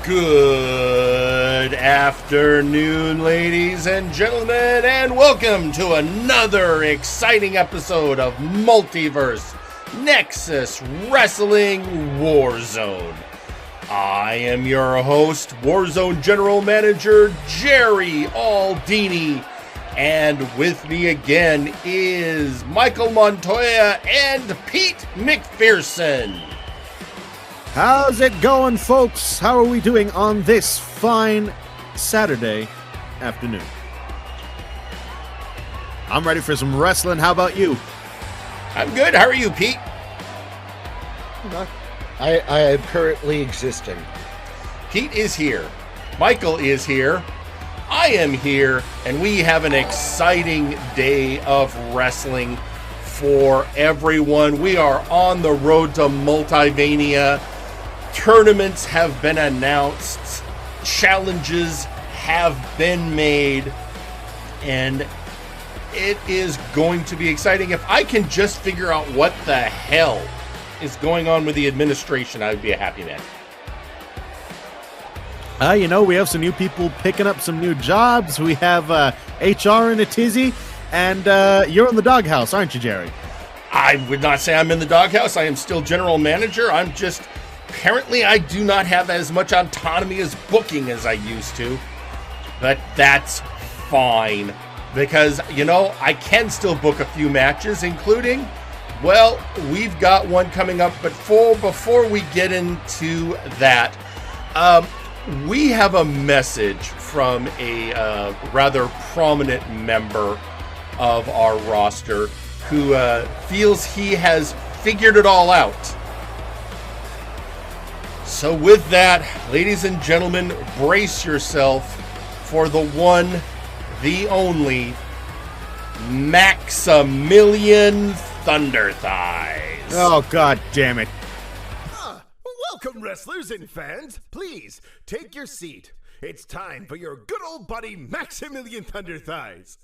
Good afternoon, ladies and gentlemen, and welcome to another exciting episode of Multiverse Nexus Wrestling Warzone. I am your host, Warzone General Manager Jerry Aldini, and with me again is Michael Montoya and Pete McPherson. How's it going, folks? How are we doing on this fine Saturday afternoon? I'm ready for some wrestling. How about you? I'm good. How are you, Pete? I am currently existing. Pete is here. Michael is here. I am here. And we have an exciting day of wrestling for everyone. We are on the road to Multivania. Tournaments have been announced. Challenges have been made. And it is going to be exciting. If I can just figure out what the hell is going on with the administration, I would be a happy man. We have some new people picking up some new jobs. We have HR in a tizzy, and you're in the doghouse, aren't you, Jerry? I would not say I'm in the doghouse. I am still general manager. Apparently I do not have as much autonomy as booking as I used to. But that's fine. Because, I can still book a few matches, including, well, we've got one coming up. But before we get into that, we have a message from a rather prominent member of our roster who feels he has figured it all out. So with that, ladies and gentlemen, brace yourself for the one, the only, Maximilian Thunder Thighs. Oh, God damn it. Welcome, wrestlers and fans. Please, take your seat. It's time for your good old buddy Maximilian Thunder Thighs.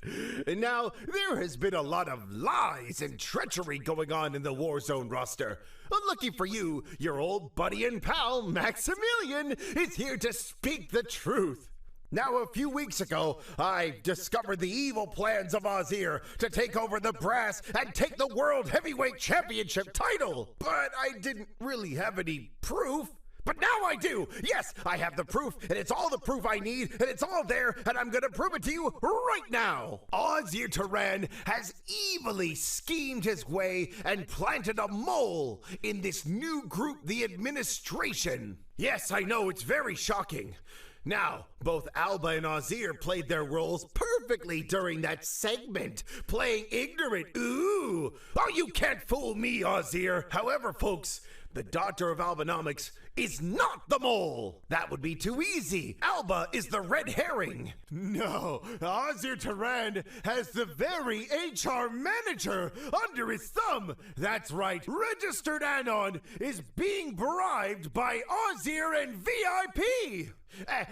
And now, there has been a lot of lies and treachery going on in the Warzone roster. Lucky for you, your old buddy and pal, Maximilian, is here to speak the truth. Now, a few weeks ago, I discovered the evil plans of Azir to take over the brass and take the World Heavyweight Championship title. But I didn't really have any proof. But now I do! Yes, I have the proof, and it's all the proof I need, and it's all there, and I'm gonna prove it to you right now! Azir Tyran has evilly schemed his way and planted a mole in this new group, the Administration. Yes, I know, it's very shocking. Now, both Alba and Azir played their roles perfectly during that segment, playing ignorant. Ooh! Oh, you can't fool me, Azir! However, folks, the daughter of Albanomics is not the mole. That would be too easy. Alba is the red herring. No, Azir Tyran has the very HR manager under his thumb. That's right, registered Anon is being bribed by Azir and VIP.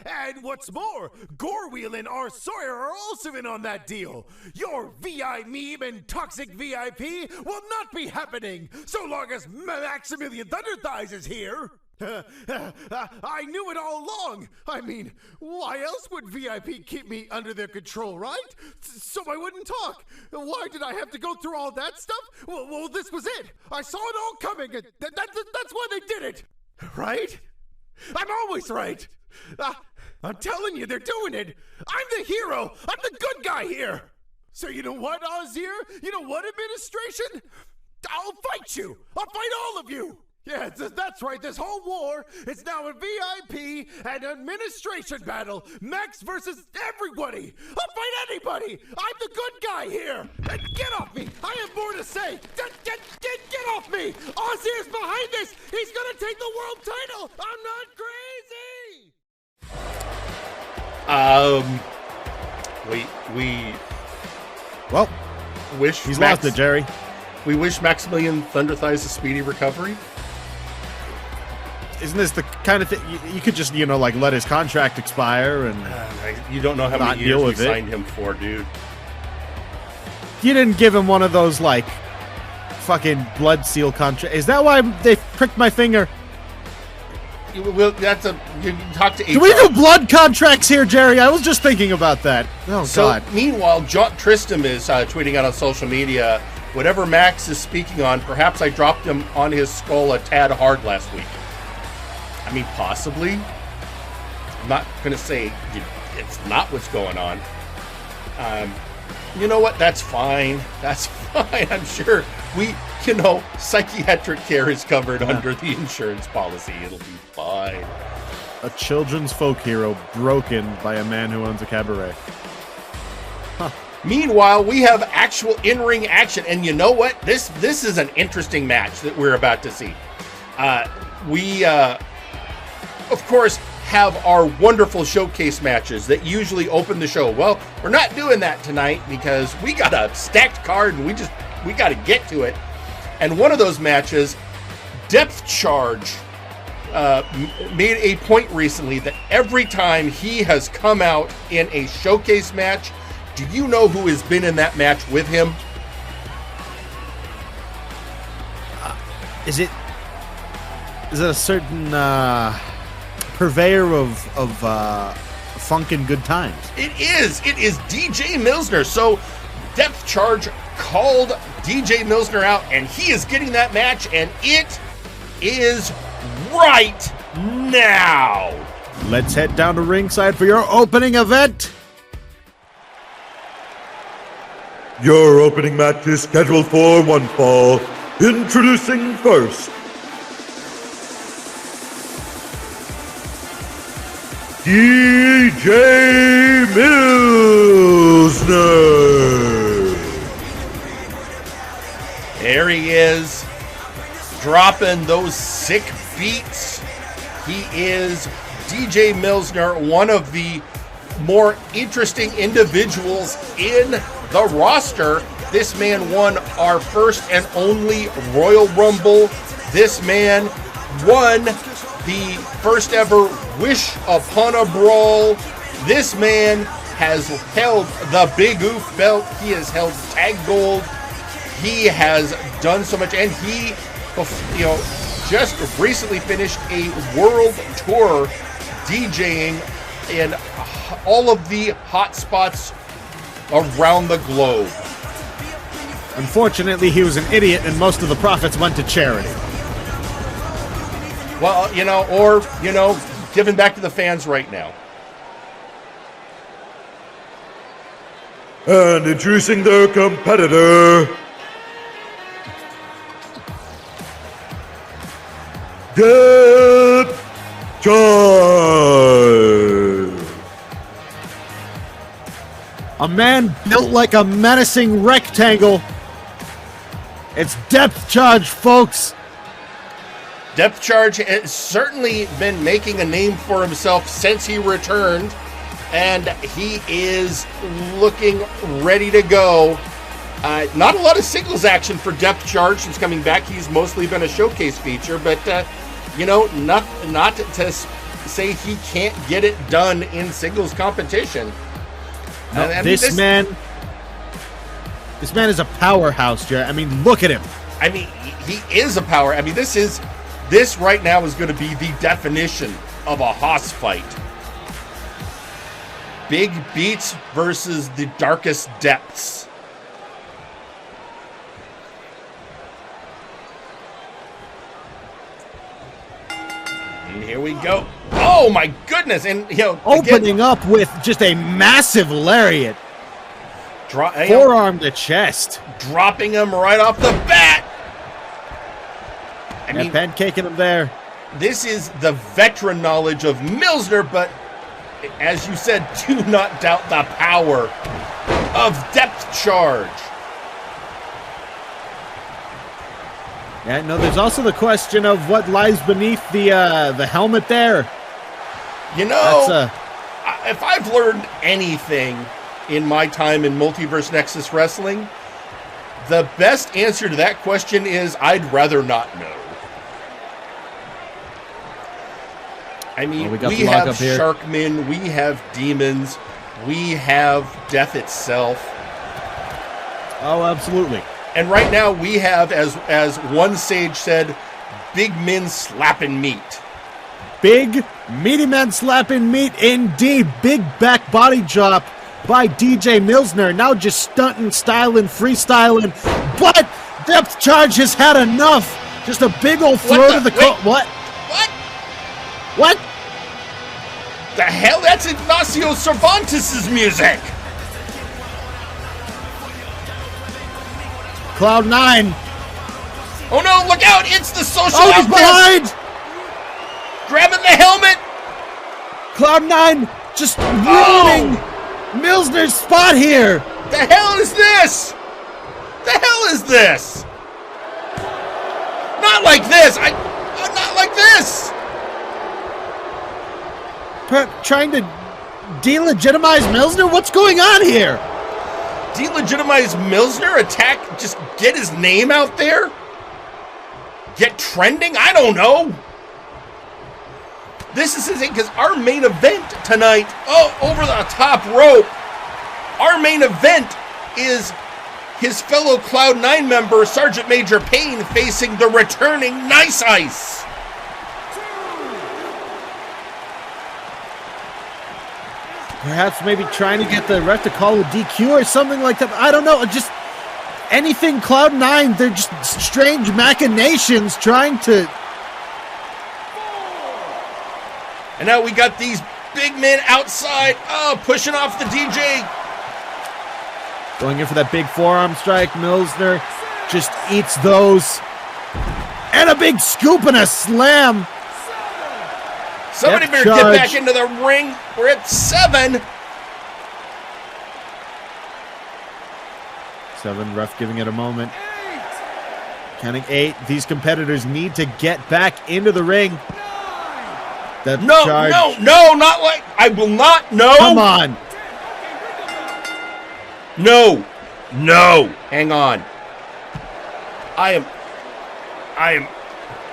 And what's more, Gorwheel and R. Sawyer are also in on that deal. Your VI meme and toxic VIP will not be happening so long as Maximilian Thunder Thighs is here. I knew it all along. I mean, why else would VIP keep me under their control, right? So I wouldn't talk. Why did I have to go through all that stuff? Well, this was it. I saw it all coming. That's why they did it. Right? I'm always right. I'm telling you, they're doing it. I'm the hero. I'm the good guy here. So you know what, Azir? You know what, Administration? I'll fight you. I'll fight all of you. Yeah, that's right. This whole war is now a VIP and administration battle. Max versus everybody. I'll fight anybody. I'm the good guy here. Get off me. I have more to say. Get off me. Ozir's behind this. He's going to take the world title. I'm not crazy. Well, wish he's lost it, Jerry. We wish Maximilian Thunder Thighs a speedy recovery. Isn't this the kind of thing you could just, let his contract expire and you don't know how many years we signed him for, dude. You didn't give him one of those, fucking blood seal contracts. Is that why they pricked my finger? You can talk to HR. Do we do blood contracts here, Jerry? I was just thinking about that. Oh, So, God. meanwhile, Tristram is tweeting out on social media, whatever Max is speaking on, perhaps I dropped him on his skull a tad hard last week. I mean, possibly. I'm not going to say it's not what's going on. You know what? That's fine. That's fine. I'm sure psychiatric care is covered under the insurance policy. It'll be fine. A children's folk hero broken by a man who owns a cabaret. Meanwhile, we have actual in-ring action, and you know what? This is an interesting match that we're about to see. We, of course, have our wonderful showcase matches that usually open the show. Well, we're not doing that tonight because we got a stacked card, and we got to get to it. And one of those matches, Depth Charge, made a point recently that every time he has come out in a showcase match, do you know who has been in that match with him? Is it a certain purveyor of funk and good times? It is DJ Millzner. So Depth Charge called DJ Millzner out, and he is getting that match, and it is right now. Let's head down to ringside for your opening event. Your opening match is scheduled for one fall. Introducing first, DJ Millzner. There he is, dropping those sick beats. He is DJ Millzner, one of the more interesting individuals in the roster. This man won our first and only Royal Rumble. This man won the first ever Wish Upon a Brawl. This man has held the Big Oof belt. He has held Tag Gold. He has done so much, and he, just recently finished a world tour DJing in all of the hot spots around the globe. Unfortunately, he was an idiot, and most of the profits went to charity. Well, giving back to the fans right now. And introducing their competitor, Depth Charge. A man built like a menacing rectangle. It's Depth Charge, folks. Depth Charge has certainly been making a name for himself since he returned, and he is looking ready to go. Not a lot of singles action for Depth Charge since coming back. He's mostly been a showcase feature, but not to say he can't get it done in singles competition. No, this man is a powerhouse, Jerry. I mean, look at him. I mean, he is a power. I mean, this right now is going to be the definition of a Haas fight. Big beats versus the darkest depths. And here we go. Oh my goodness! And opening up with just a massive lariat. Forearm to chest. Dropping him right off the bat. I mean, pancaking him there. This is the veteran knowledge of Millzner, but as you said, do not doubt the power of Depth Charge. Yeah, no, there's also the question of what lies beneath the helmet there. If I've learned anything in my time in Multiverse Nexus Wrestling, the best answer to that question is I'd rather not know. I mean, we have Sharkmen, we have demons, we have death itself. Oh, absolutely. And right now we have, as one sage said, big men slapping meat. big meaty man slapping meat indeed. Big back body drop by DJ Millzner. Now just stunting, styling, freestyling. But Depth Charge has had enough. Just a big old throw to the What? What? The hell? That's Ignacio Cervantes' music. Cloud9. Oh no, look out! It's the social he's behind! Grabbing the helmet! Cloud9 just ruining Millzner's spot here! The hell is this? The hell is this? Not like this! Not like this! Trying to delegitimize Millzner? What's going on here? Delegitimize Millzner? Attack? Just get his name out there? Get trending? I don't know. This is insane because our main event tonight, over the top rope, our main event is his fellow Cloud9 member, Sergeant Major Payne, facing the returning Nice Ice. Perhaps maybe trying to get the ref to call a DQ or something like that. I don't know. Just anything Cloud9. They're just strange machinations trying to... And now we got these big men outside. Pushing off the DJ. Going in for that big forearm strike. Millzner just eats those. And a big scoop and a slam. Somebody better get back into the ring. We're at 7. 7, ref giving it a moment. Counting 8. These competitors need to get back into the ring. No, not like... I will not, no. Come on. No. Hang on. I am...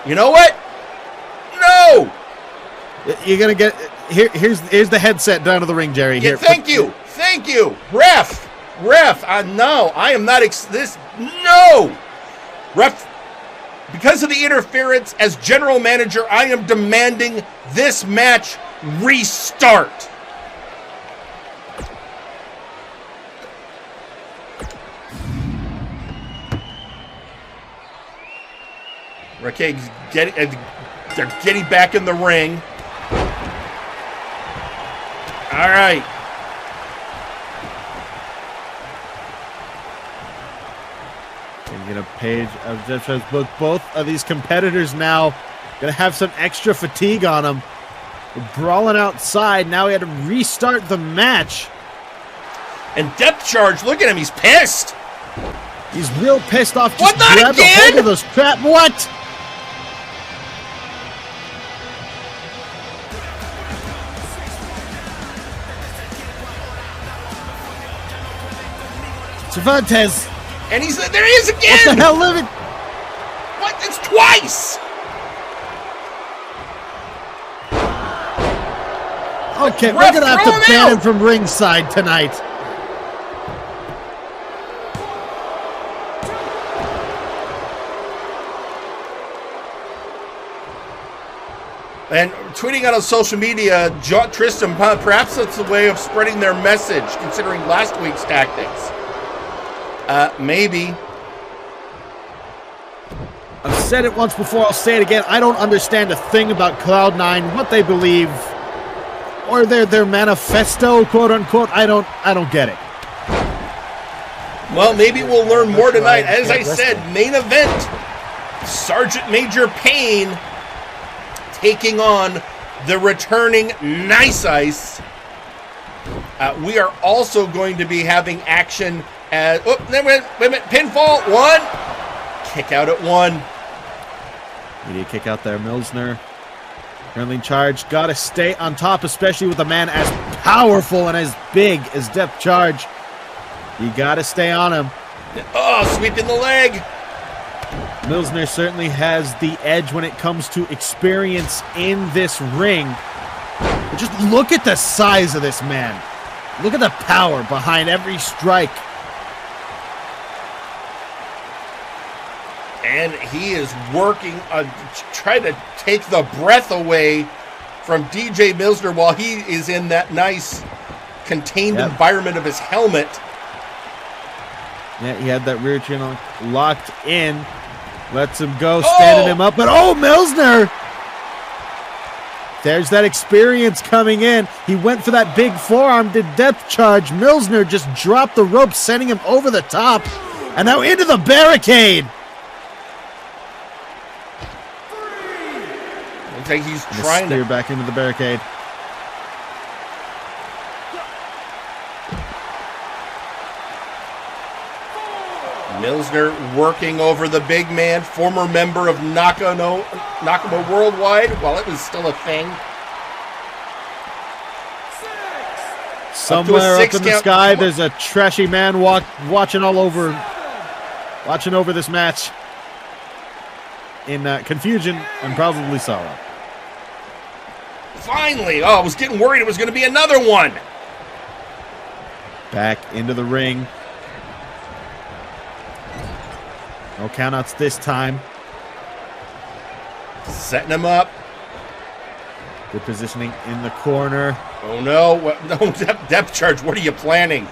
You know what? No. You're going to get... Here's the headset down to the ring, Jerry. Here, thank you. Ref. No, I am not... No. Ref... Because of the interference, as general manager, I am demanding this match restart. Okay, they're getting back in the ring. All right. Get a page of Jeff's book. Both of these competitors now gonna have some extra fatigue on them. We're brawling outside. Now we had to restart the match. And Depth Charge, look at him, he's pissed. He's real pissed off. Just what, not again? A hold of those trap. What? Cervantes. And there he is again! What the hell, Living? What? It's twice! Okay, we're gonna have to ban him from ringside tonight. And tweeting out on social media, Tristan, perhaps that's the way of spreading their message, considering last week's tactics. Maybe. I've said it once before, I'll say it again. I don't understand a thing about Cloud9, what they believe, or their manifesto, quote unquote. I don't get it. Well, maybe we'll learn more tonight. As I said, main event, Sergeant Major Payne taking on the returning Nice Ice. We are also going to be having action as... Oh, then wait a minute. Pinfall, 1. Kick out at 1. Media kick out there, Millzner. Currently in charge. Got to stay on top, especially with a man as powerful and as big as Depth Charge. You got to stay on him. Oh, sweeping the leg. Millzner certainly has the edge when it comes to experience in this ring. But just look at the size of this man. Look at the power behind every strike. And he is working, trying to take the breath away from DJ Millzner while he is in that nice contained environment of his helmet. Yeah, he had that rear channel locked in. Lets him go, standing him up. But Millzner! There's that experience coming in. He went for that big forearm to depth charge. Millzner just dropped the rope, sending him over the top. And now into the barricade. Looks like he's trying to steer back into the barricade. Millzner working over the big man, former member of Nakano Worldwide, while it was still a thing. Somewhere up in the sky, there's a trashy man watching over this match in confusion and probably sorrow. Finally! Oh, I was getting worried it was going to be another one. Back into the ring. No countouts this time. Setting him up. Good positioning in the corner. Oh no, no depth charge. What are you planning?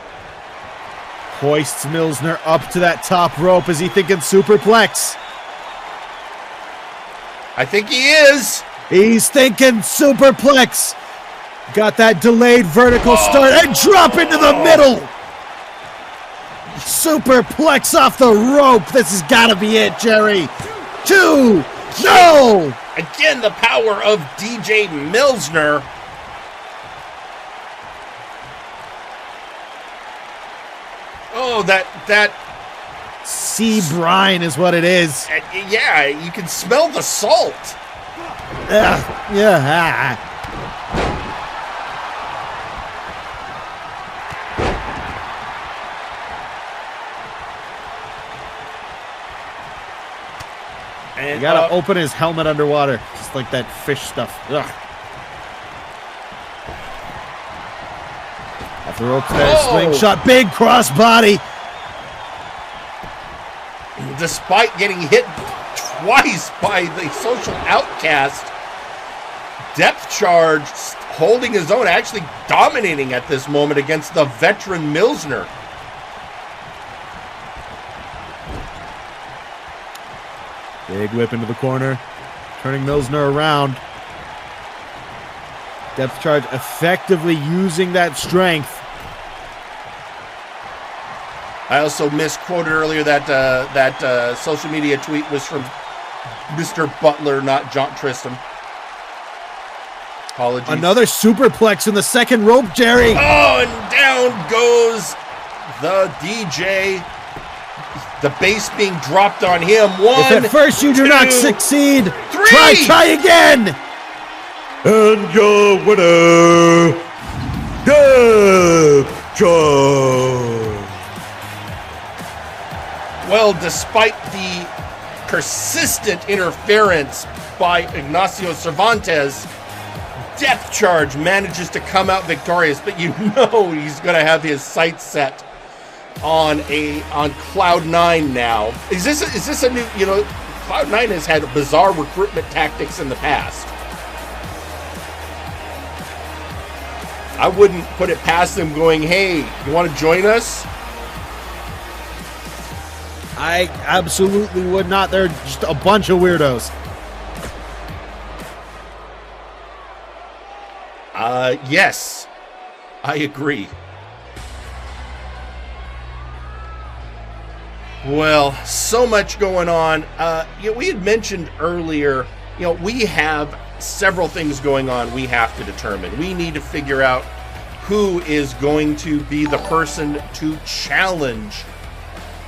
Hoists Millzner up to that top rope. Is he thinking superplex? I think he is. He's thinking superplex. Got that delayed vertical start and drop into the middle. Superplex off the rope. This has got to be it, Jerry. 2. No. Again, the power of DJ Millzner. Oh, that sea brine is what it is. Yeah, you can smell the salt. Yeah. You gotta open his helmet underwater, just like that fish stuff. Ugh. Off the ropes there, slingshot, big crossbody. Despite getting hit twice by the social outcast, depth charge holding his own, actually dominating at this moment against the veteran Millzner. Big whip into the corner, turning Millzner around. Depth charge effectively using that strength. I also misquoted earlier that social media tweet was from Mr. Butler, not John Tristram. Apologies. Another superplex in the second rope, Jerry. Oh, and down goes the DJ. The base being dropped on him. 1, if at first you do not succeed, 3. try again. And your winner, Depth Charge. Well, despite the persistent interference by Ignacio Cervantes, Depth Charge manages to come out victorious, but you know he's going to have his sights set on Cloud9 now. Is this a new, Cloud9 has had bizarre recruitment tactics in the past. I wouldn't put it past them going, hey, you want to join us? I absolutely would not. They're just a bunch of weirdos. Yes, I agree. Well, so much going on. We had mentioned earlier, we have several things going on we have to determine. We need to figure out who is going to be the person to challenge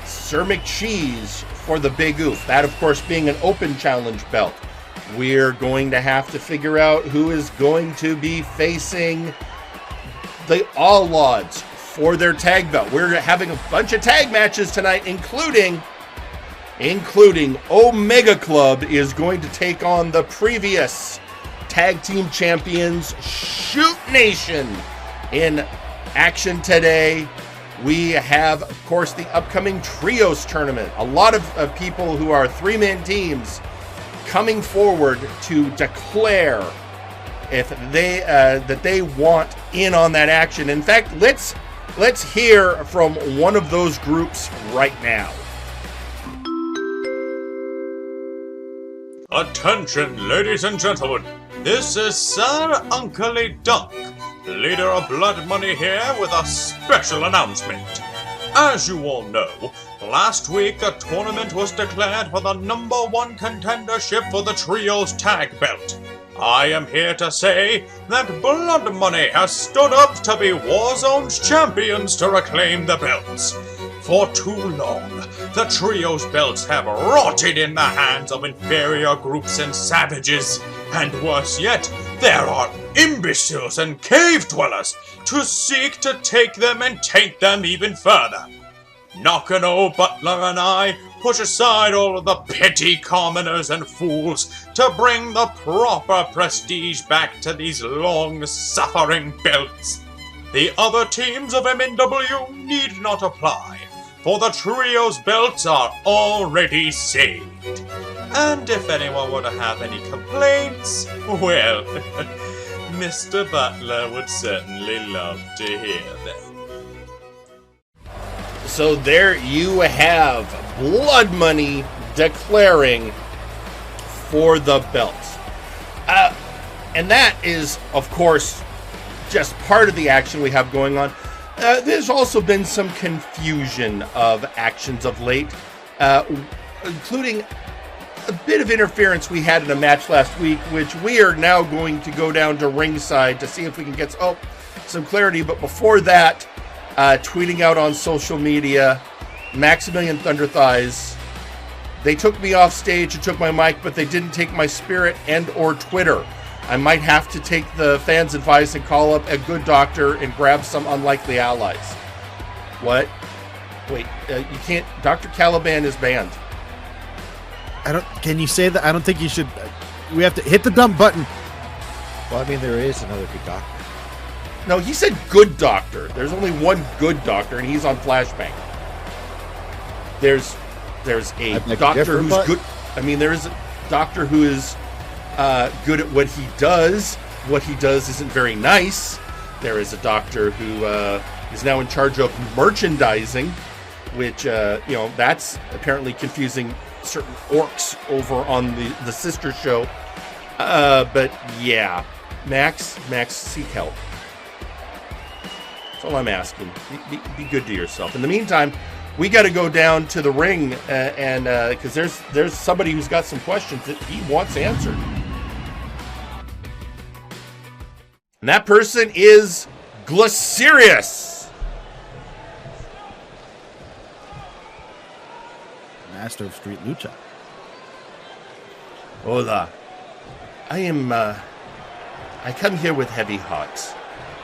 Sir McCheese for the Big Oof. That, of course, being an open challenge belt. We're going to have to figure out who is going to be facing the All Odds for their tag belt. We're having a bunch of tag matches tonight, including Omega Club is going to take on the previous tag team champions, Shoot Nation, in action today. We have, of course, the upcoming Trios tournament. A lot of people who are three-man teams coming forward to declare if they that they want in on that action. In fact, let's hear from one of those groups right now. Attention, ladies and gentlemen. This is Sir Uncle Dunk, leader of Blood Money here with a special announcement. As you all know, last week a tournament was declared for the #1 contendership for the Trios Tag Belt. I am here to say that Blood Money has stood up to be Warzone's champions to reclaim the belts. For too long, the Trios belts have rotted in the hands of inferior groups and savages, and worse yet, there are imbeciles and cave dwellers to seek to take them and taint them even further. Nakano, Butler, and I push aside all of the petty commoners and fools to bring the proper prestige back to these long-suffering belts. The other teams of MNW need not apply, for the Trios belts are already saved. And if anyone were to have any complaints, well, Mr. Butler would certainly love to hear them. So there you have Blood Money declaring for the belts. And that is, of course, just part of the action we have going on. There's also been some confusion of actions of late, including a bit of interference we had in a match last week, which we are now going to go down to ringside to see if we can get some clarity. But before that, tweeting out on social media, Maximilian Thunderthighs, they took me off stage and took my mic, but they didn't take my spirit and or Twitter. I might have to take the fans' advice and call up a good doctor and grab some unlikely allies. What? Wait, you can't. Dr. Caliban is banned. Can you say that? I don't think you should. We have to hit the dump button. Well, I mean, there is another good doctor. No, he said good doctor. There's only one good doctor, and he's on Flashbang. There's a doctor who's good. I mean, there is a doctor who is good at what he does. What he does isn't very nice. There is a doctor who is now in charge of merchandising, which, that's apparently confusing certain orcs over on the sister show. But yeah, Max, seek help. That's all I'm asking. Be good to yourself. In the meantime, we got to go down to the ring and because there's somebody who's got some questions that he wants answered. And that person is Clacirus. Master of Street Lucha. Hola. I come here with heavy heart.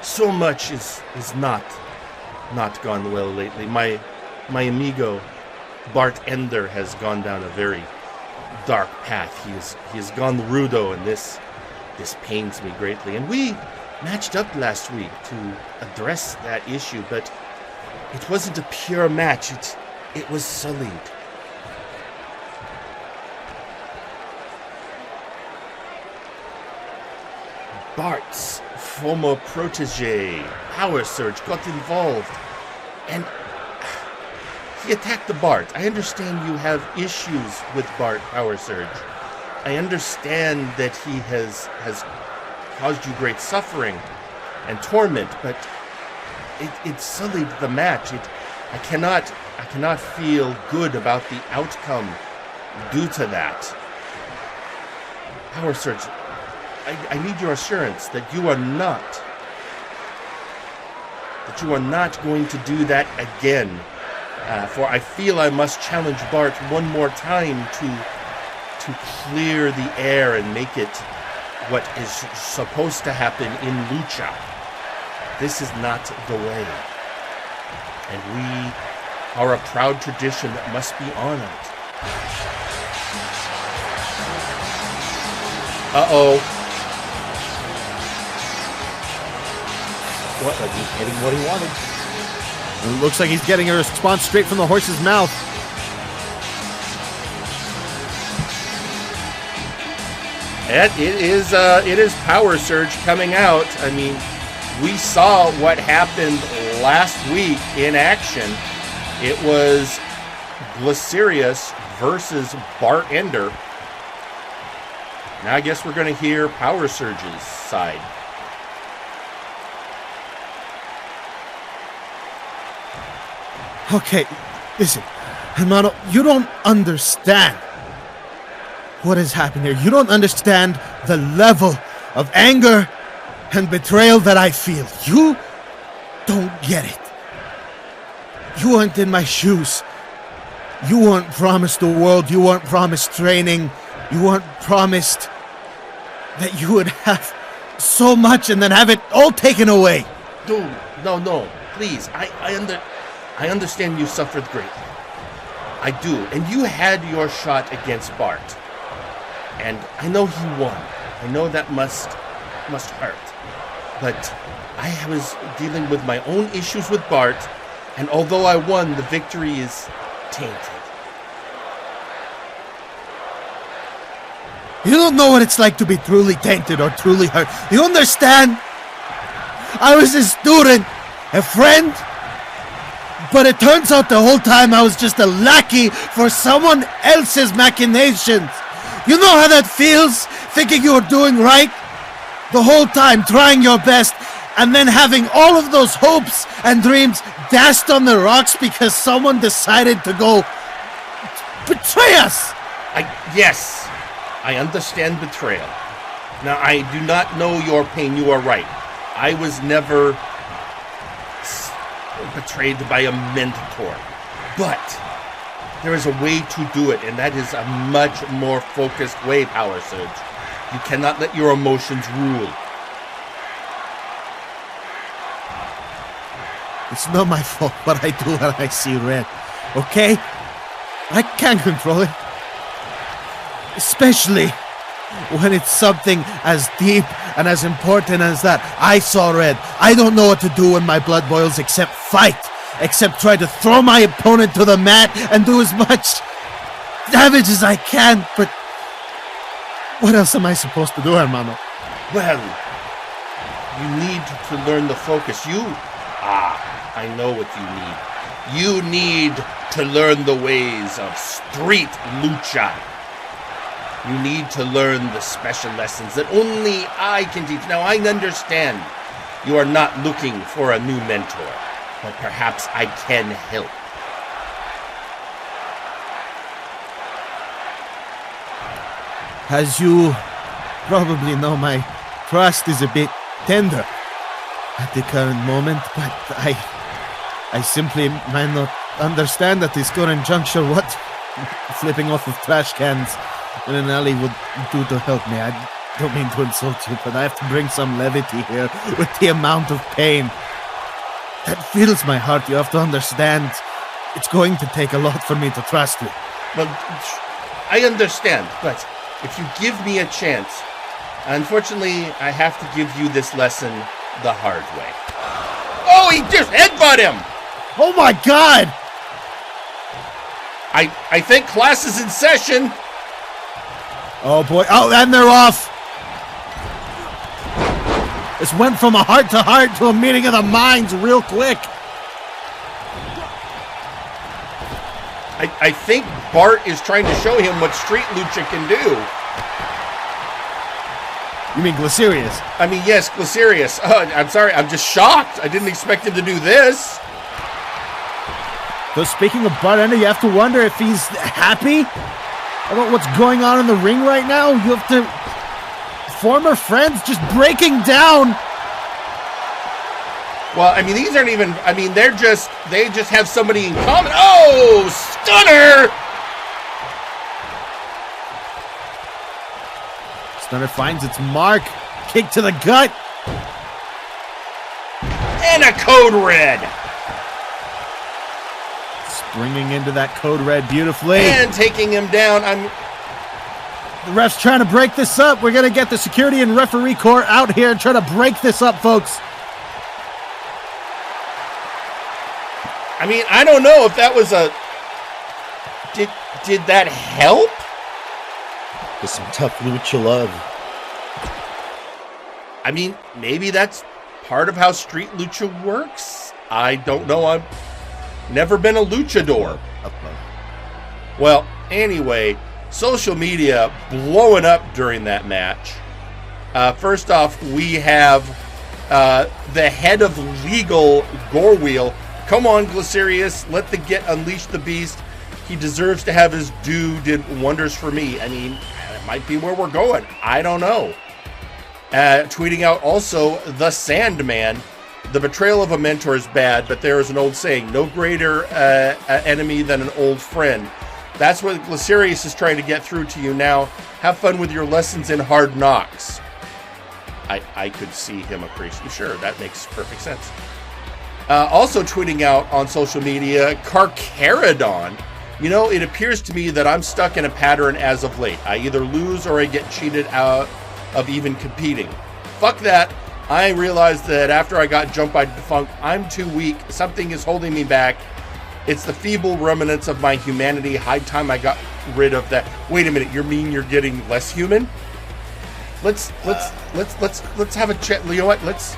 So much is not gone well lately. My amigo Bart Ender has gone down a very dark path. He has gone rudo, and this pains me greatly. And we matched up last week to address that issue, but it wasn't a pure match. It was sullied. Bart's former protege, Power Surge, got involved, and he attacked the Bart. I understand you have issues with Bart, Power Surge. I understand that he has caused you great suffering and torment, but it sullied the match. I cannot feel good about the outcome due to that. Power Surge, I need your assurance that you are not going to do that again. For I feel I must challenge Bart one more time to clear the air and make it what is supposed to happen in Lucha. This is not the way. And we are a proud tradition that must be honored. Uh-oh. What? Like he's getting what he wanted. It looks like he's getting a response straight from the horse's mouth. It is Power Surge coming out. I mean, we saw what happened last week in action. It was Clacirus versus Bart Ender. Now I guess we're going to hear Power Surge's side. Okay, listen, hermano, you don't understand what is happening here. You don't understand the level of anger and betrayal that I feel. You don't get it. You weren't in my shoes. You weren't promised the world. You weren't promised training. You weren't promised that you would have so much and then have it all taken away. Dude, no, please. I understand you suffered greatly. I do. And you had your shot against Bart. And I know he won. I know that must hurt. But I was dealing with my own issues with Bart, and although I won, the victory is tainted. You don't know what it's like to be truly tainted or truly hurt. You understand? I was a student, a friend, but it turns out the whole time I was just a lackey for someone else's machinations. You know how that feels? Thinking you were doing right the whole time, trying your best, and then having all of those hopes and dreams dashed on the rocks because someone decided to go betray us. Yes, I understand betrayal. Now, I do not know your pain. You are right. I was never betrayed by a mentor. But there is a way to do it, and that is a much more focused way, Power Surge. You cannot let your emotions rule. It's not my fault what I do when I see red, okay? I can't control it. Especially when it's something as deep and as important as that. I saw red. I don't know what to do when my blood boils except fight. Except try to throw my opponent to the mat and do as much damage as I can. But what else am I supposed to do, hermano? Well, you need to learn the focus. I know what you need. You need to learn the ways of street lucha. You need to learn the special lessons that only I can teach. Now, I understand you are not looking for a new mentor, but perhaps I can help. As you probably know, my trust is a bit tender at the current moment, but I simply might not understand at this current juncture what flipping off of trash cans in an alley would do to help me. I don't mean to insult you, but I have to bring some levity here with the amount of pain that fills my heart. You have to understand, it's going to take a lot for me to trust you. Well, I understand, but if you give me a chance, unfortunately, I have to give you this lesson the hard way. Oh, he just headbutt him! Oh my God! I think class is in session. Oh boy, oh, and they're off! This went from a heart-to-heart to a meeting of the minds real quick. I think Bart is trying to show him what Street Lucha can do. You mean Clacirus? I mean, yes, Clacirus. I'm sorry, I'm just shocked. I didn't expect him to do this. So speaking of Bart Ender, you have to wonder if he's happy about what's going on in the ring right now. You have to... Former friends just breaking down. Well, I mean, these aren't even... I mean, they just have somebody in common. Oh, stunner! Stunner finds its mark. Kick to the gut. And a code red. Springing into that code red beautifully. And taking him down. The ref's trying to break this up. We're going to get the security and referee corps out here and try to break this up, folks. I mean, I don't know if that was a... Did that help? There's some tough lucha love. I mean, maybe that's part of how Street Lucha works. I don't know. I've never been a luchador. Well, anyway, social media blowing up during that match. First off, we have the head of legal Gorewheel. Come on, Clacirus, let the Get unleash the beast. He deserves to have his due. Did wonders for me. I mean, it might be where we're going. I don't know. Tweeting out also the Sandman. The betrayal of a mentor is bad, but there is an old saying: no greater enemy than an old friend. That's what Clacirus is trying to get through to you now. Have fun with your lessons in Hard Knocks. I could see him appreciating. Sure, that makes perfect sense. Also tweeting out on social media, Carcharodon. You know, it appears to me that I'm stuck in a pattern as of late. I either lose or I get cheated out of even competing. Fuck that. I realized that after I got jumped by Defunct, I'm too weak. Something is holding me back. It's the feeble remnants of my humanity. High time I got rid of that. Wait a minute, you mean you're getting less human? Let's have a chat. You know what? Let's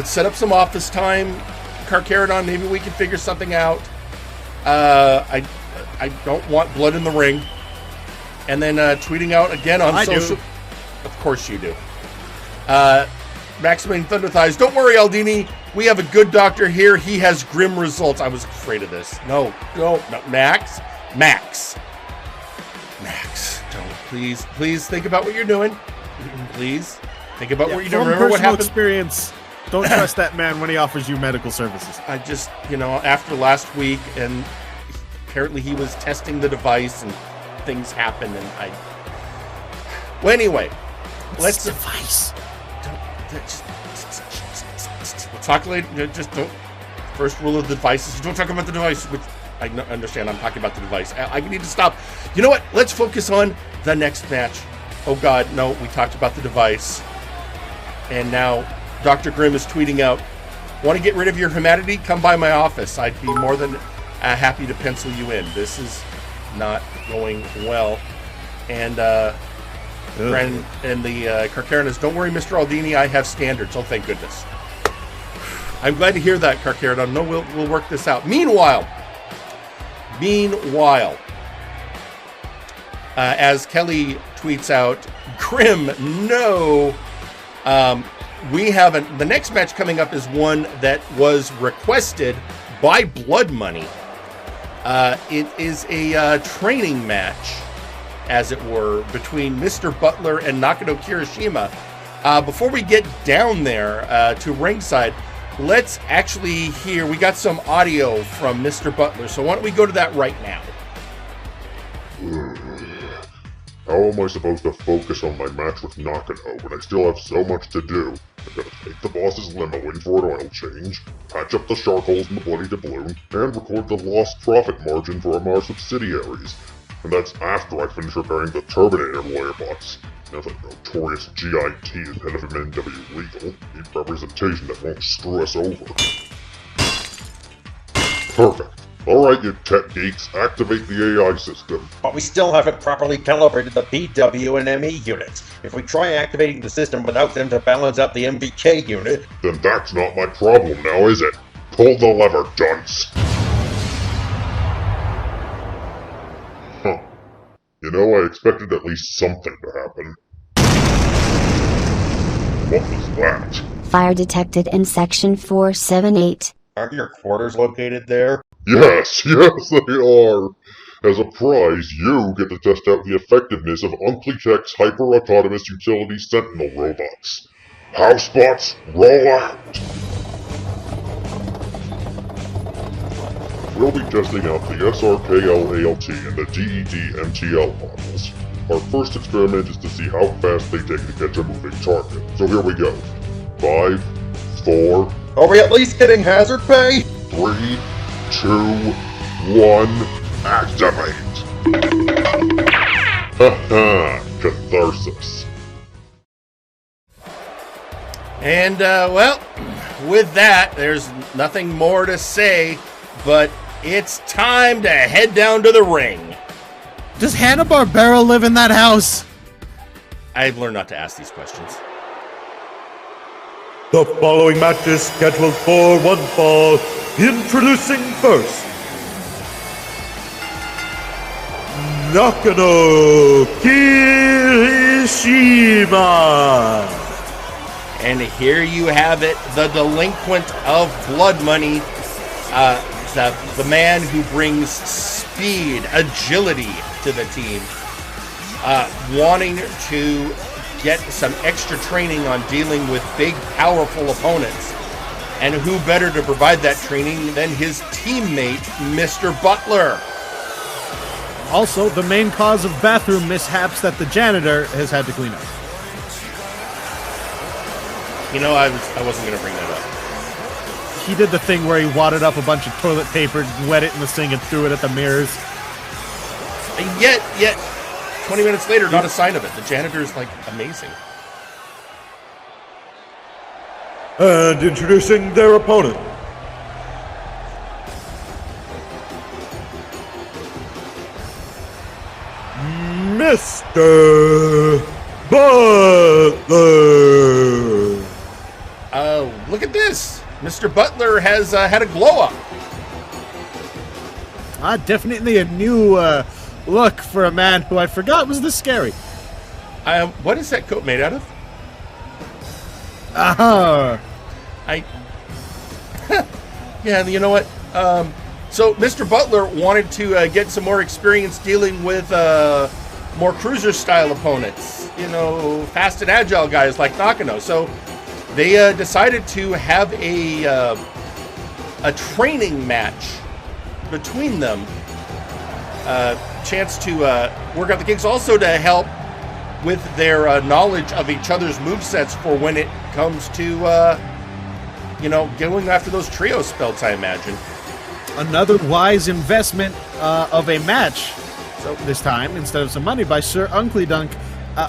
set up some office time. Carcharodon, maybe we can figure something out. I don't want blood in the ring. And then tweeting out again on social. Of course you do. Maximilian Thunder Thighs. Don't worry, Aldini. We have a good doctor here. He has grim results. I was afraid of this. No. Max. Don't. Please think about what you're doing. Please think about what you're doing. Remember what happened? Experience. Don't trust that man when he offers you medical services. I just, after last week, and apparently he was testing the device and things happened, and well, anyway, let's device. We'll talk later. Just don't. First rule of the device is don't talk about the device. Which I understand. I'm talking about the device. I need to stop. You know what? Let's focus on the next match. Oh God, no. We talked about the device, and now Dr. Grimm is tweeting out, "Want to get rid of your humanity? Come by my office. I'd be more than happy to pencil you in. This is not going well." And and the Carcharodon is, "Don't worry, Mr. Aldini, I have standards." Oh, thank goodness. I'm glad to hear that, Carcharodon. No, we'll work this out. Meanwhile, as Kelly tweets out, Grim, no. The next match coming up is one that was requested by Blood Money. It is a training match, as it were, between Mr. Butler and Nakano Kirishima. Before we get down there to ringside, let's actually hear, we got some audio from Mr. Butler, so why don't we go to that right now? How am I supposed to focus on my match with Nakano when I still have so much to do? I've got to take the boss's limo in for an oil change, patch up the shark holes in the bloody doubloon, and record the lost profit margin from our subsidiaries. And that's after I finish repairing the Terminator lawyer bots. Now that notorious GIT is head of MNW Legal, need representation that won't screw us over. Perfect. Alright, you tech geeks, activate the AI system. But we still haven't properly calibrated the PW and ME units. If we try activating the system without them to balance out the MVK unit... Then that's not my problem now, is it? Pull the lever, dunce! Huh. You know, I expected at least something to happen. What was that? Fire detected in section 478. Aren't your quarters located there? Yes, they are. As a prize, you get to test out the effectiveness of Unclytech's hyper-autonomous utility sentinel robots. Housebots, roll out! We'll be testing out the SRKL-ALT and the DED-MTL models. Our first experiment is to see how fast they take to catch a moving target. So here we go. 5, 4... Are we at least getting hazard pay? 3, 2, 1, activate! Haha, catharsis. And, well, with that, there's nothing more to say, but it's time to head down to the ring. Does Hanna-Barbera live in that house? I've learned not to ask these questions. The following match is scheduled for one fall. Introducing first, Nakano Kirishima. And here you have it, the delinquent of blood money, the man who brings speed, agility to the team, wanting to get some extra training on dealing with big, powerful opponents. And who better to provide that training than his teammate, Mr. Butler? Also, the main cause of bathroom mishaps that the janitor has had to clean up. You know, I wasn't going to bring that up. He did the thing where he wadded up a bunch of toilet paper, wet it in the sink, and threw it at the mirrors. And yet, 20 minutes later, not a sign of it. The janitor's, like, amazing. And introducing their opponent, Mr. Butler. Look at this. Mr. Butler has had a glow up. Definitely a new look for a man who I forgot was this scary. What is that coat made out of? Yeah, you know what? So Mr. Butler wanted to get some more experience dealing with more cruiser-style opponents. You know, fast and agile guys like Nakano. So they decided to have a training match between them. Chance to work out the kinks, also to help with their knowledge of each other's movesets for when it comes to, going after those trio spells, I imagine. Another wise investment of a match. So this time, instead of some money, by Sir Uncle Dunk.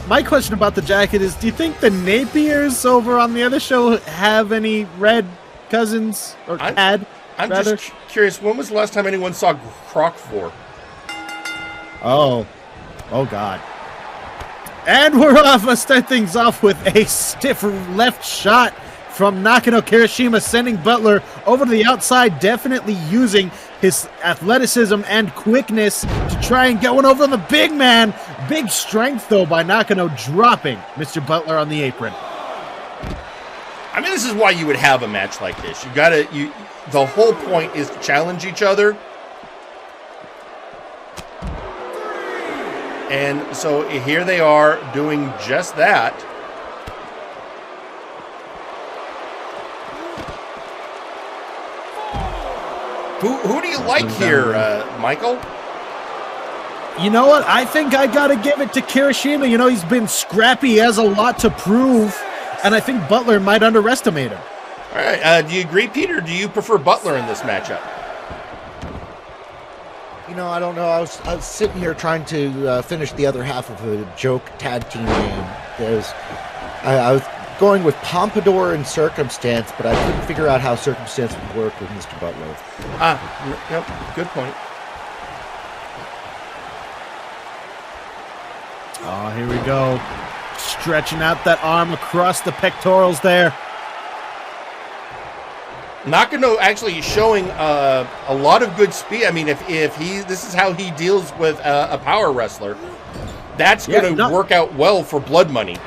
My question about the jacket is, do you think the Napiers over on the other show have any red cousins? Or I'm just curious, when was the last time anyone saw Croc 4? Oh God. And we're off. Let's start things off with a stiff left shot from Nakano Kirishima, sending Butler over to the outside, definitely using his athleticism and quickness to try and get one over on the big man. Big strength, though, by Nakano, dropping Mr. Butler on the apron. I mean, this is why you would have a match like this. The whole point is to challenge each other. And so here they are doing just that. Who do you like here, Michael? You know what? I think I got to give it to Kirishima. You know, he's been scrappy. He has a lot to prove. And I think Butler might underestimate him. All right. Do you agree, Peter? Do you prefer Butler in this matchup? You know, I don't know. I was sitting here trying to finish the other half of a joke tag team game. I was going with Pompadour and Circumstance, but I couldn't figure out how Circumstance would work with Mr. Butler. Yep, good point. Oh, here we go. Stretching out that arm across the pectorals there. Nakano actually showing a lot of good speed. I mean, if this is how he deals with a power wrestler, that's going to work out well for blood money.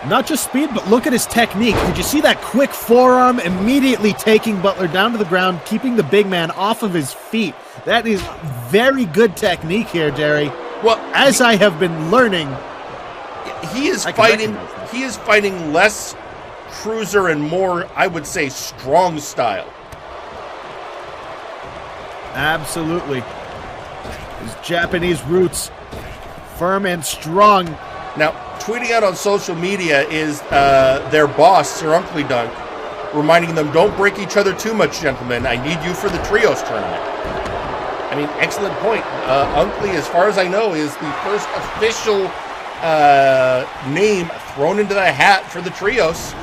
Not just speed, but look at his technique. Did you see that quick forearm immediately taking Butler down to the ground, keeping the big man off of his feet? That is very good technique here, Jerry. Well, as I have been learning, he is fighting less cruiser and more, I would say, strong style. Absolutely. His Japanese roots, firm and strong. Now, tweeting out on social media is their boss, Sir Uncle Dunk, reminding them, don't break each other too much, gentlemen. I need you for the Trios tournament. I mean, excellent point. Uncle, as far as I know, is the first official name thrown into the hat for the Trios.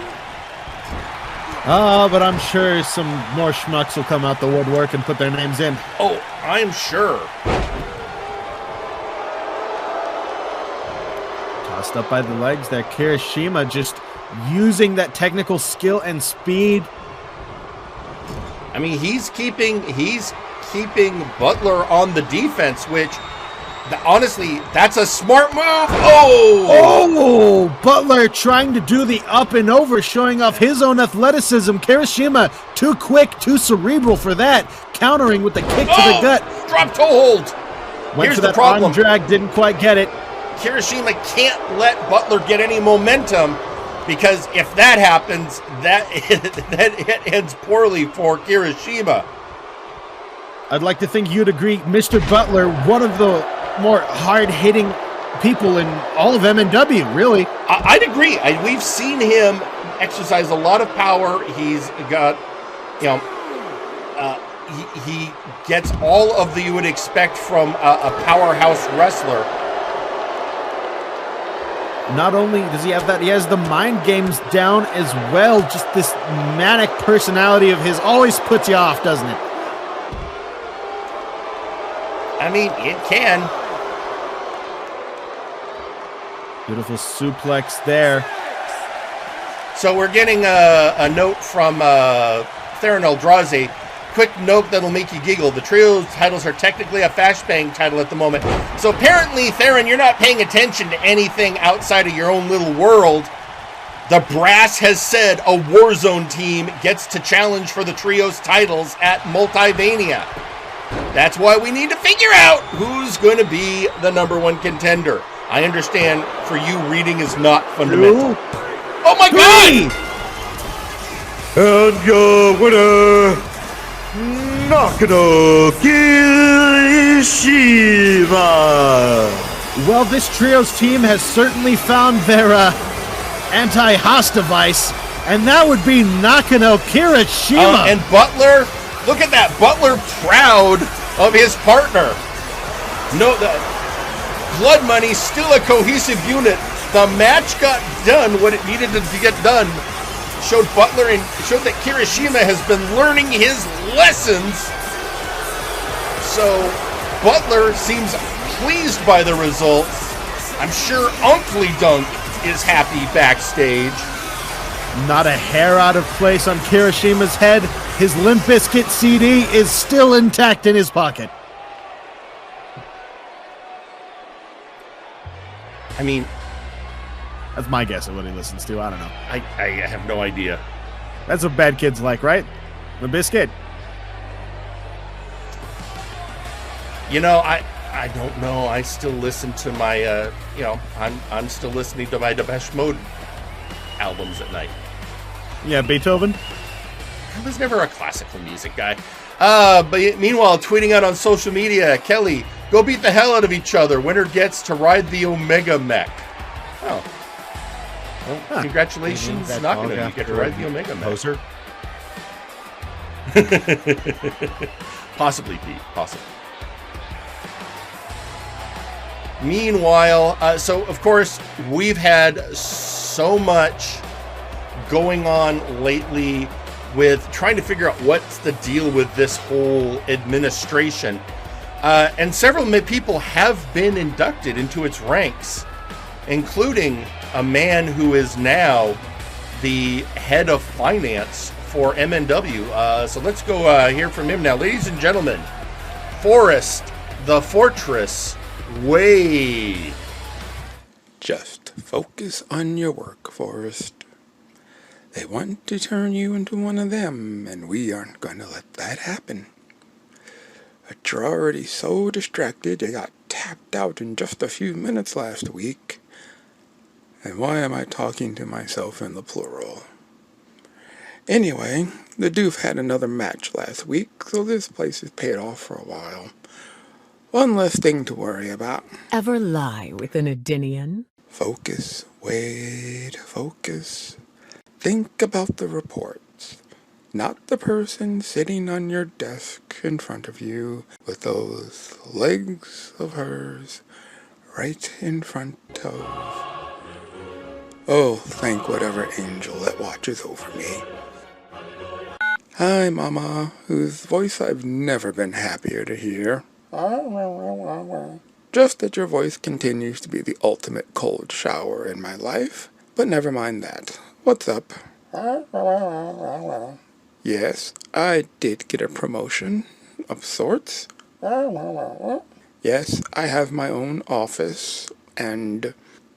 But I'm sure some more schmucks will come out the woodwork and put their names in. Oh, I'm sure. Tossed up by the legs there. Kirishima just using that technical skill and speed. I mean, he's keeping Butler on the defense, which honestly, that's a smart move. Oh, Butler trying to do the up and over, showing off his own athleticism. Kirishima, too quick, too cerebral for that. Countering with the kick to the gut. Drop toe hold. Here's the problem. On drag, didn't quite get it. Kirishima can't let Butler get any momentum, because if that happens, that ends poorly for Kirishima. I'd like to think you'd agree, Mr. Butler, one of the more hard-hitting people in all of MNW, really. I'd agree. We've seen him exercise a lot of power. He's got, he gets all of the you would expect from a powerhouse wrestler. Not only does he have that, he has the mind games down as well. Just this manic personality of his always puts you off, doesn't it? I mean, it can. Beautiful suplex there. So we're getting a note from Theron Eldrazi. Quick note that'll make you giggle. The trio titles are technically a Flashbang title at the moment. So apparently, Theron, you're not paying attention to anything outside of your own little world. The brass has said a Warzone team gets to challenge for the trio's titles at Multivania. That's why we need to figure out who's going to be the #1 contender. I understand for you, reading is not fundamental. Oh my God! And your winner, Nakano Kirishima. Well, this trio's team has certainly found their anti-Haas device, and that would be Nakano Kirishima. And Butler, look at that. Butler proud of his partner. No, the Blood Money, still a cohesive unit. The match got done what it needed to get done. Showed Butler and showed that Kirishima has been learning his lessons. So Butler seems pleased by the results. I'm sure Uncle Dunk is happy backstage. Not a hair out of place on Kirishima's head. His Limp Bizkit CD is still intact in his pocket. I mean, that's my guess of what he listens to. I don't know. I have no idea. That's what bad kids like, right? The biscuit. You know, I don't know. I still listen to my, I'm still listening to my Depeche Mode albums at night. Yeah, Beethoven. I was never a classical music guy. But meanwhile, tweeting out on social media, Kelly, go beat the hell out of each other. Winner gets to ride the Omega mech. Oh. Well, congratulations, Nakano. You get to ride the Omega mech. Poser? Possibly, Pete. Possibly. Meanwhile, so of course, we've had so much going on lately with trying to figure out what's the deal with this whole administration. And several people have been inducted into its ranks, including a man who is now the head of finance for MNW. So let's go hear from him now. Ladies and gentlemen, Forrest, the Fortress, Wade. Just focus on your work, Forrest. They want to turn you into one of them, and we aren't going to let that happen. But you're already so distracted you got tapped out in just a few minutes last week. And why am I talking to myself in the plural? Anyway, the Doof had another match last week, so this place is paid off for a while. One less thing to worry about. Ever lie with an Aidinian? Focus, Wade, focus. Think about the reports, not the person sitting on your desk in front of you with those legs of hers right in front of... Oh, thank whatever angel that watches over me. Hi, Mama, whose voice I've never been happier to hear. Just that your voice continues to be the ultimate cold shower in my life, but never mind that. What's up? Yes, I did get a promotion of sorts. Yes, I have my own office and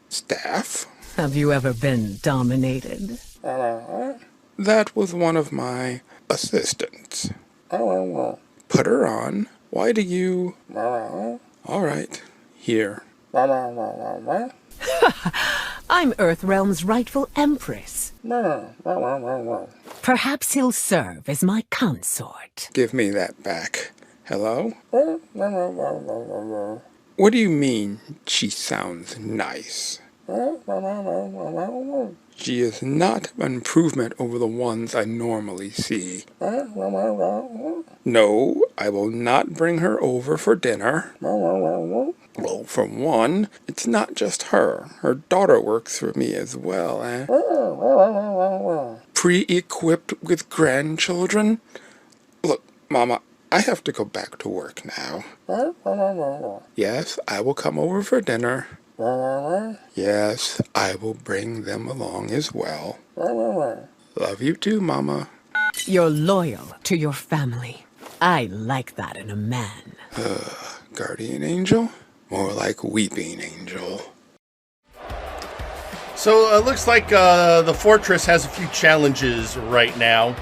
staff. Have you ever been dominated? That was one of my assistants. Put her on. Why do you... All right, here. I'm Earthrealm's rightful empress. Perhaps he'll serve as my consort. Give me that back. Hello? What do you mean, she sounds nice? She is not an improvement over the ones I normally see. No, I will not bring her over for dinner. Well, for one, it's not just her. Her daughter works for me as well, eh? Pre-equipped with grandchildren? Look, Mama, I have to go back to work now. Yes, I will come over for dinner. Yes, I will bring them along as well. Love you too, Mama. You're loyal to your family. I like that in a man. Guardian angel? More like weeping angel. So it looks like the fortress has a few challenges right now.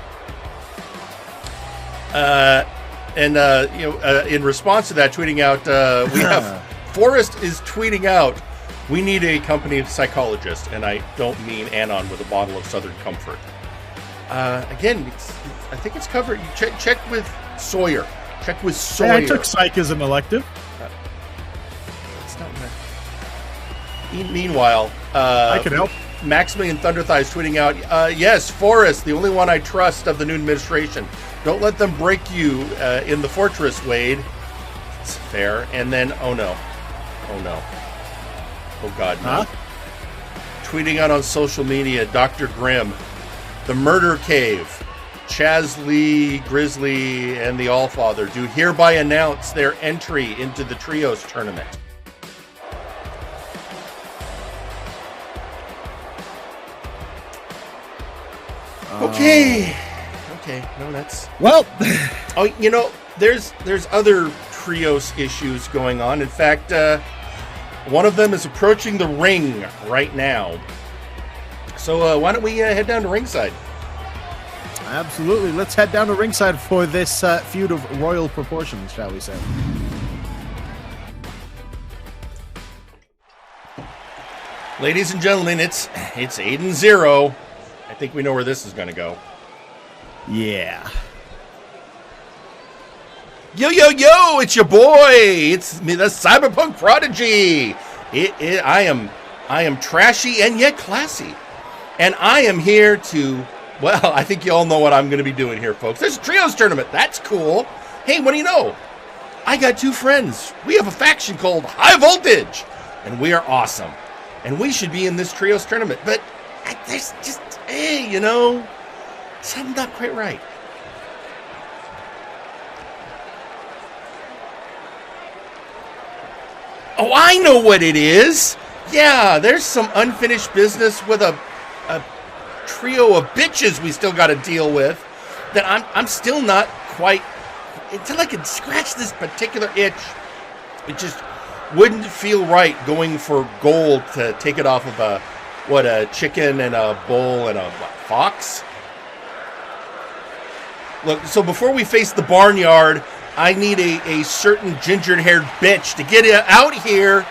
In response to that, tweeting out, we have Forrest is tweeting out, we need a company psychologist, and I don't mean Anon with a bottle of Southern Comfort. Again, I think it's covered. You check with Sawyer. Check with Sawyer. Hey, I took psych as an elective. That's not bad. Meanwhile, I could help. Maximilian Thunderthighs tweeting out, yes, Forrest, the only one I trust of the new administration. Don't let them break you in the fortress, Wade. It's fair. And then, oh no. Oh God, no. Huh? Tweeting out on social media, Dr. Grimm, the Murder Cave, Chaz Lee, Grizzly, and the Allfather do hereby announce their entry into the Trios tournament. Okay. No, that's... Well... Oh, there's other Trios issues going on. In fact, one of them is approaching the ring right now. So why don't we head down to ringside? Absolutely. Let's head down to ringside for this feud of royal proportions, shall we say. Ladies and gentlemen, it's Aiden Xero. I think we know where this is going to go. Yeah. Yo, it's your boy. It's me, the Cyberpunk Prodigy. I am trashy and yet classy. And I am here to, well, I think you all know what I'm going to be doing here, folks. There's a Trios tournament. That's cool. Hey, what do you know? I got two friends. We have a faction called High Voltage. And we are awesome. And we should be in this Trios tournament. But there's just, something not quite right. Oh, I know what it is. Yeah, there's some unfinished business with a trio of bitches we still got to deal with that I'm still not quite, until I can scratch this particular itch. It just wouldn't feel right going for gold to take it off of a chicken and a bull and a fox. Look, so before we face the barnyard, I need a certain ginger-haired bitch to get out here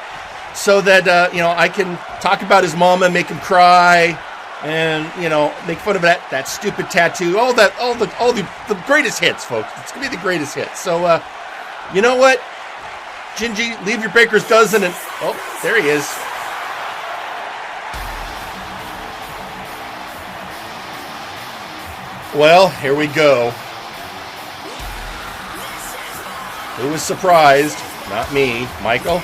so that, I can talk about his mama and make him cry and, make fun of that stupid tattoo. All the greatest hits, folks. It's going to be the greatest hits. So, you know what? Gingy, leave your baker's dozen and... Oh, there he is. Well, here we go. Who was surprised? Not me. Michael?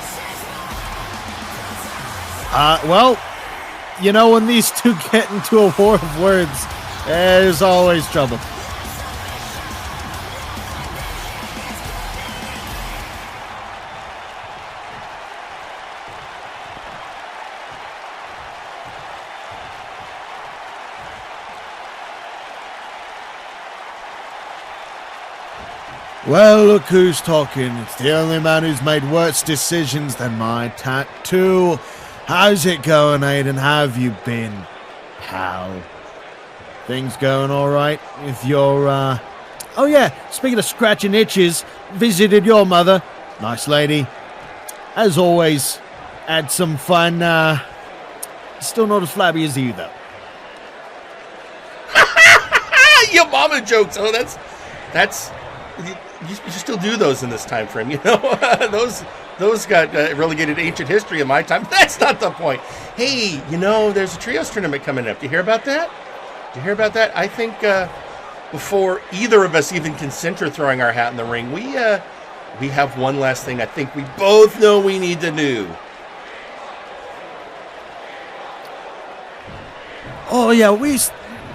When these two get into a war of words, there's always trouble. Well, look who's talking. It's the only man who's made worse decisions than my tattoo. How's it going, Aiden? How have you been, pal? Things going all right with your, Oh, yeah, speaking of scratching itches, visited your mother. Nice lady. As always, had some fun. Still not as flabby as you, though. Your mama jokes. Oh, that's. You still do those in this time frame, you know? those got relegated to ancient history in my time. That's not the point. Hey, you know, there's a trios tournament coming up. Do you hear about that? I think before either of us even consider throwing our hat in the ring, we have one last thing I think we both know we need to do. Oh, yeah, we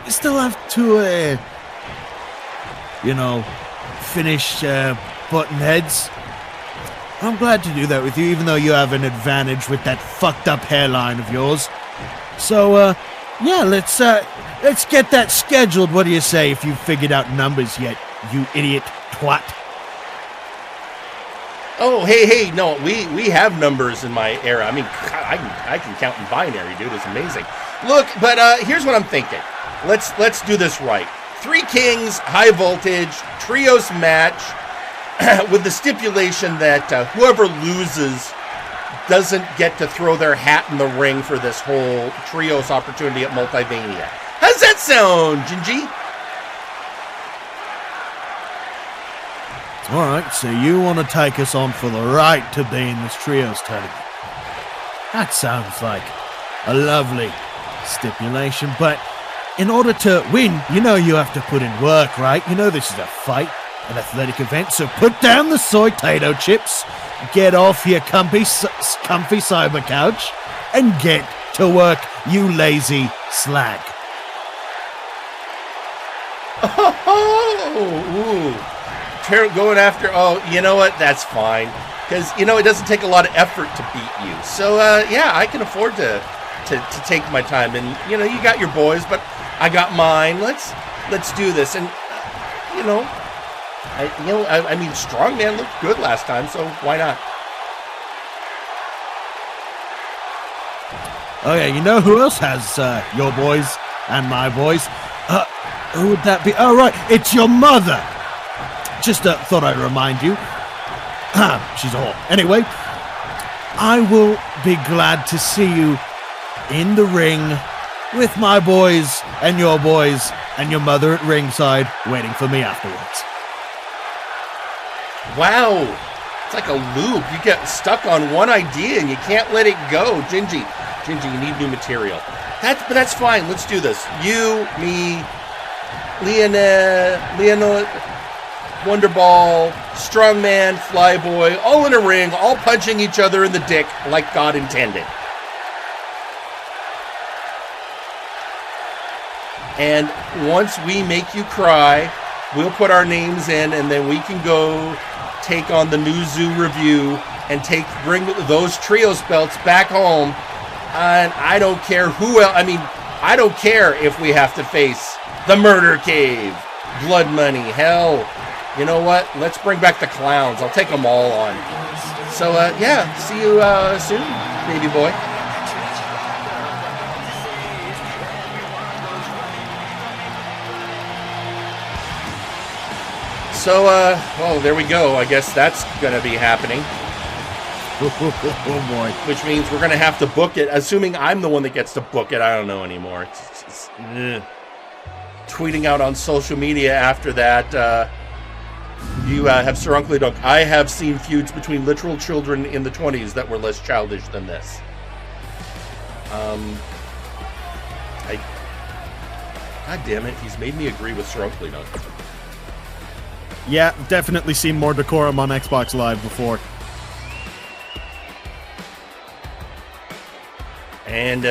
still have to, finish button heads. I'm glad to do that with you, even though you have an advantage with that fucked up hairline of yours. So, yeah, let's get that scheduled. What do you say, if you figured out numbers yet, you idiot twat? Oh, hey, no, we have numbers in my era. I mean, I can count in binary, dude. It's amazing. Look, but here's what I'm thinking. Let's do this right. 3 kings, high voltage, trios match, with the stipulation that whoever loses doesn't get to throw their hat in the ring for this whole trios opportunity at Multivania. How's that sound, Gingy? All right, so you want to take us on for the right to be in this trios tournament. That sounds like a lovely stipulation, but in order to win, you know you have to put in work, right? You know this is a fight, an athletic event, so put down the soy potato chips, get off your comfy cyber couch, and get to work, you lazy slag. Going after, you know what? That's fine. Because, you know, it doesn't take a lot of effort to beat you. So, yeah, I can afford to take my time. And, you know, you got your boys, but I got mine. Let's do this. And, I mean, Strongman looked good last time, so why not? Oh, yeah, you know who else has your boys and my boys? Who would that be? Oh, right, it's your mother. Just thought I'd remind you. She's a whore. Anyway, I will be glad to see you in the ring with my boys and your mother at ringside waiting for me afterwards. Wow. It's like a loop. You get stuck on one idea and you can't let it go. Gingy, you need new material. But that's fine. Let's do this. You, me, Leonard, Wonderball, Strongman, Flyboy, all in a ring, all punching each other in the dick like God intended. And once we make you cry, we'll put our names in, and then we can go take on the new zoo review and bring those trios belts back home. And I don't care who else. I mean, I don't care if we have to face the Murder Cave, Blood Money, hell. You know what? Let's bring back the clowns. I'll take them all on. So, yeah, see you soon, baby boy. So, well, there we go. I guess that's going to be happening. Oh, boy. Which means we're going to have to book it, assuming I'm the one that gets to book it. I don't know anymore. It's tweeting out on social media after that, you have Sir Uncle Dunk. I have seen feuds between literal children in the 20s that were less childish than this. God damn it, he's made me agree with Sir Uncle Dunk. Yeah, definitely seen more decorum on Xbox Live before. And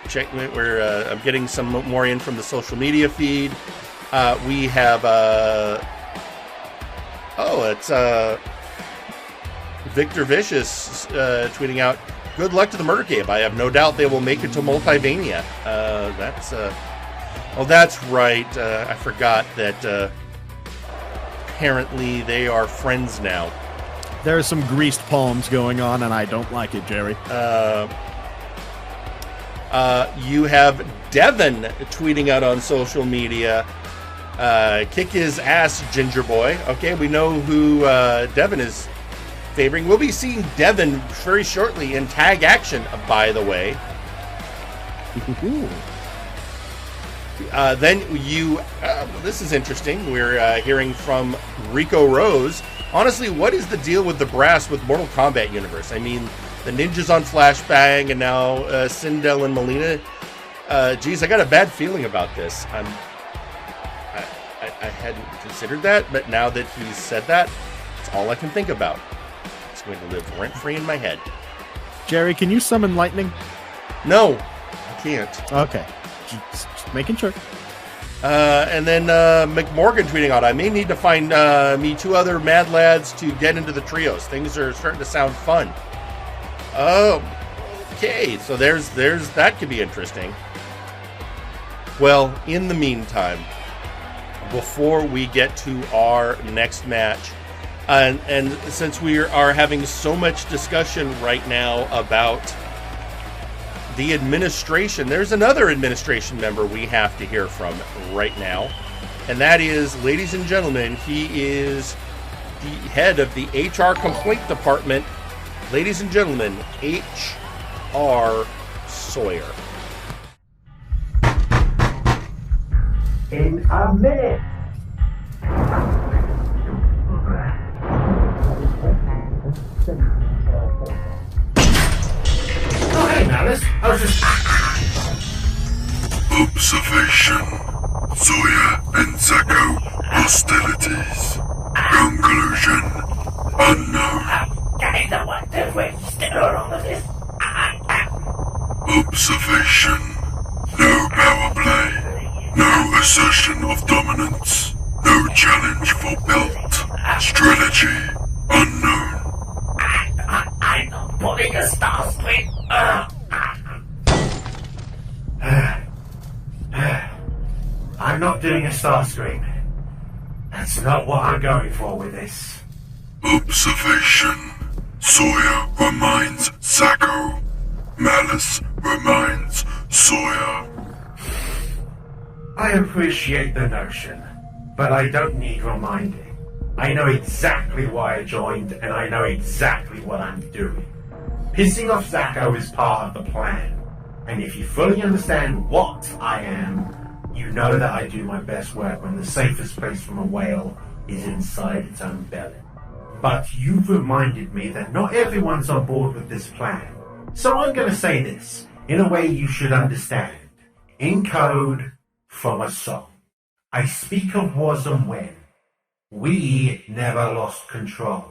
check, I'm getting some more in from the social media feed. We have it's Victor Vicious tweeting out, "Good luck to the Murder Cave. I have no doubt they will make it to Multivania." That's right. I forgot that apparently they are friends now. There are some greased palms going on, and I don't like it, Jerry. You have Devin tweeting out on social media, kick his ass, Gingerboi. Okay, we know who Devin is favoring. We'll be seeing Devin very shortly in tag action, by the way. Then you, this is interesting. We're hearing from Rico Rose. Honestly, what is the deal with the brass with Mortal Kombat Universe? I mean, the ninjas on Flashbang and now Sindel and Melina. Geez, I got a bad feeling about this. I hadn't considered that, but now that he's said that, it's all I can think about. It's going to live rent-free in my head. Jerry, can you summon lightning? No, I can't. Okay. Just making sure. And then McMorgan tweeting out, I may need to find me 2 other mad lads to get into the trios. Things are starting to sound fun. Oh, okay. So there's that could be interesting. Well, in the meantime, before we get to our next match, and since we are having so much discussion right now about the administration, there's another administration member we have to hear from right now, and that is, ladies and gentlemen, he is the head of the HR complaint department. Ladies and gentlemen, H.R. Sawyer. In a minute. Oh, hey, Malice. I was just... Observation. Sawyer and Zacho hostilities. Conclusion unknown. Getting the one to register all of this. Observation. No power play. No assertion of dominance. No challenge for belt. Strategy unknown. I'm not pulling a star screen. I'm not doing a star screen. That's not what I'm going for with this. Observation. Sawyer reminds Zacho. Malice reminds Sawyer. I appreciate the notion, but I don't need reminding. I know exactly why I joined, and I know exactly what I'm doing. Pissing off Zacho is part of the plan, and if you fully understand what I am, you know that I do my best work when the safest place from a whale is inside its own belly. But you've reminded me that not everyone's on board with this plan. So I'm going to say this, in a way you should understand. In code, from a song. I speak of was and when. We never lost control.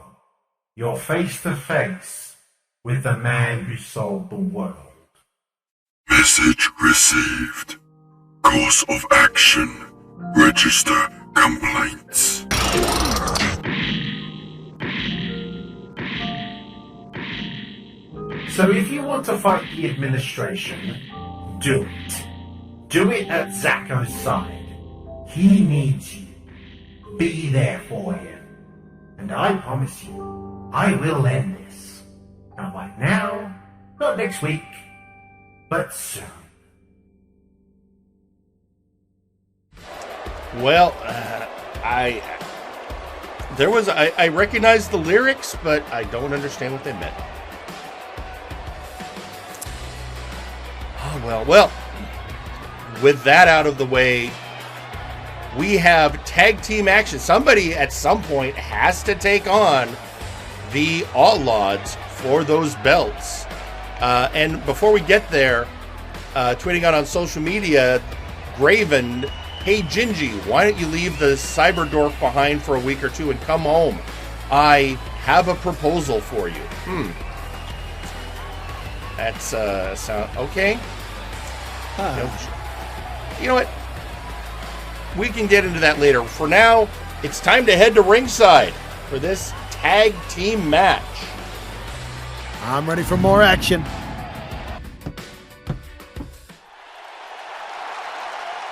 You're face to face with the man who sold the world. Message received. Course of action. Register complaints. So if you want to fight the administration, do it. Do it at Zacho's side. He needs you. Be there for him. And I promise you, I will end this. Not right now, not next week, but soon. Well, I recognize the lyrics, but I don't understand what they meant. Oh, well. With that out of the way, we have tag team action. Somebody at some point has to take on the Outlaws for those belts. And before we get there, tweeting out on social media, Graven, hey Gingy, why don't you leave the Cyberdorf behind for a week or two and come home? I have a proposal for you. That's sound okay. You know what? We can get into that later. For now, it's time to head to ringside for this tag team match. I'm ready for more action.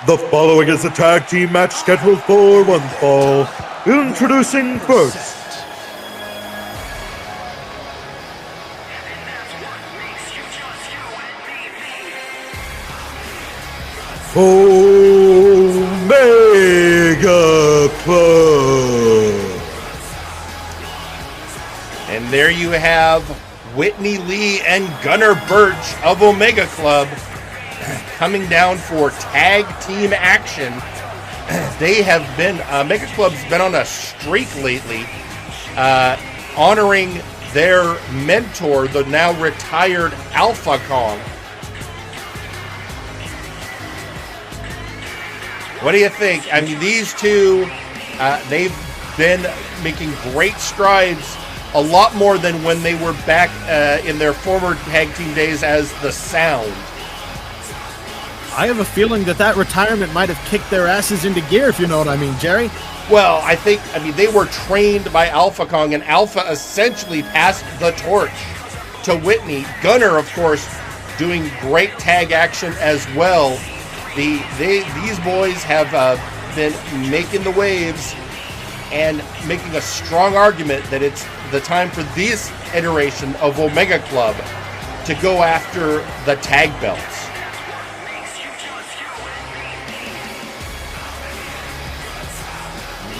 The following is a tag team match scheduled for one fall. Introducing first, Omega Club. And there you have Whitney Lee and Gunnar Birch of Omega Club coming down for tag team action. They have been, Omega Club's been on a streak lately, honoring their mentor, the now retired Alpha Kong. What do you think? I mean, these two, they've been making great strides, a lot more than when they were back in their former tag team days as The Sound. I have a feeling that retirement might have kicked their asses into gear, if you know what I mean, Jerry. Well, I mean, they were trained by Alpha Kong, and Alpha essentially passed the torch to Whitney. Gunnar, of course, doing great tag action as well. These boys have been making the waves and making a strong argument that it's the time for this iteration of Omega Club to go after the tag belts.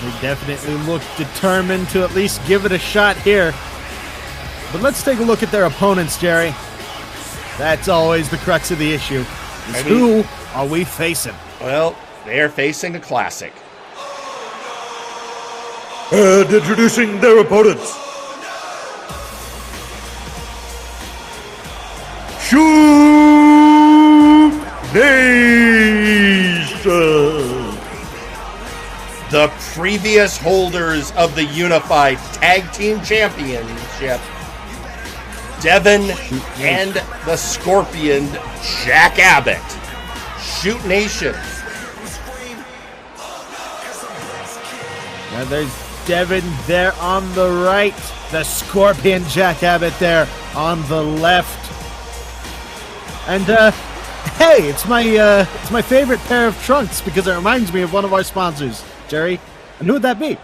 They definitely look determined to at least give it a shot here. But let's take a look at their opponents, Jerry. That's always the crux of the issue. Who are we facing? Well, they're facing a classic. And introducing their opponents, Shoot Nation! The previous holders of the Unified Tag Team Championship, Devin and the Scorpion, Jack Abbott. Shoot Nation. Now there's Devin there on the right. The Scorpion, Jack Abbott there on the left. And hey, it's my favorite pair of trunks because it reminds me of one of our sponsors, Jerry. And who would that be?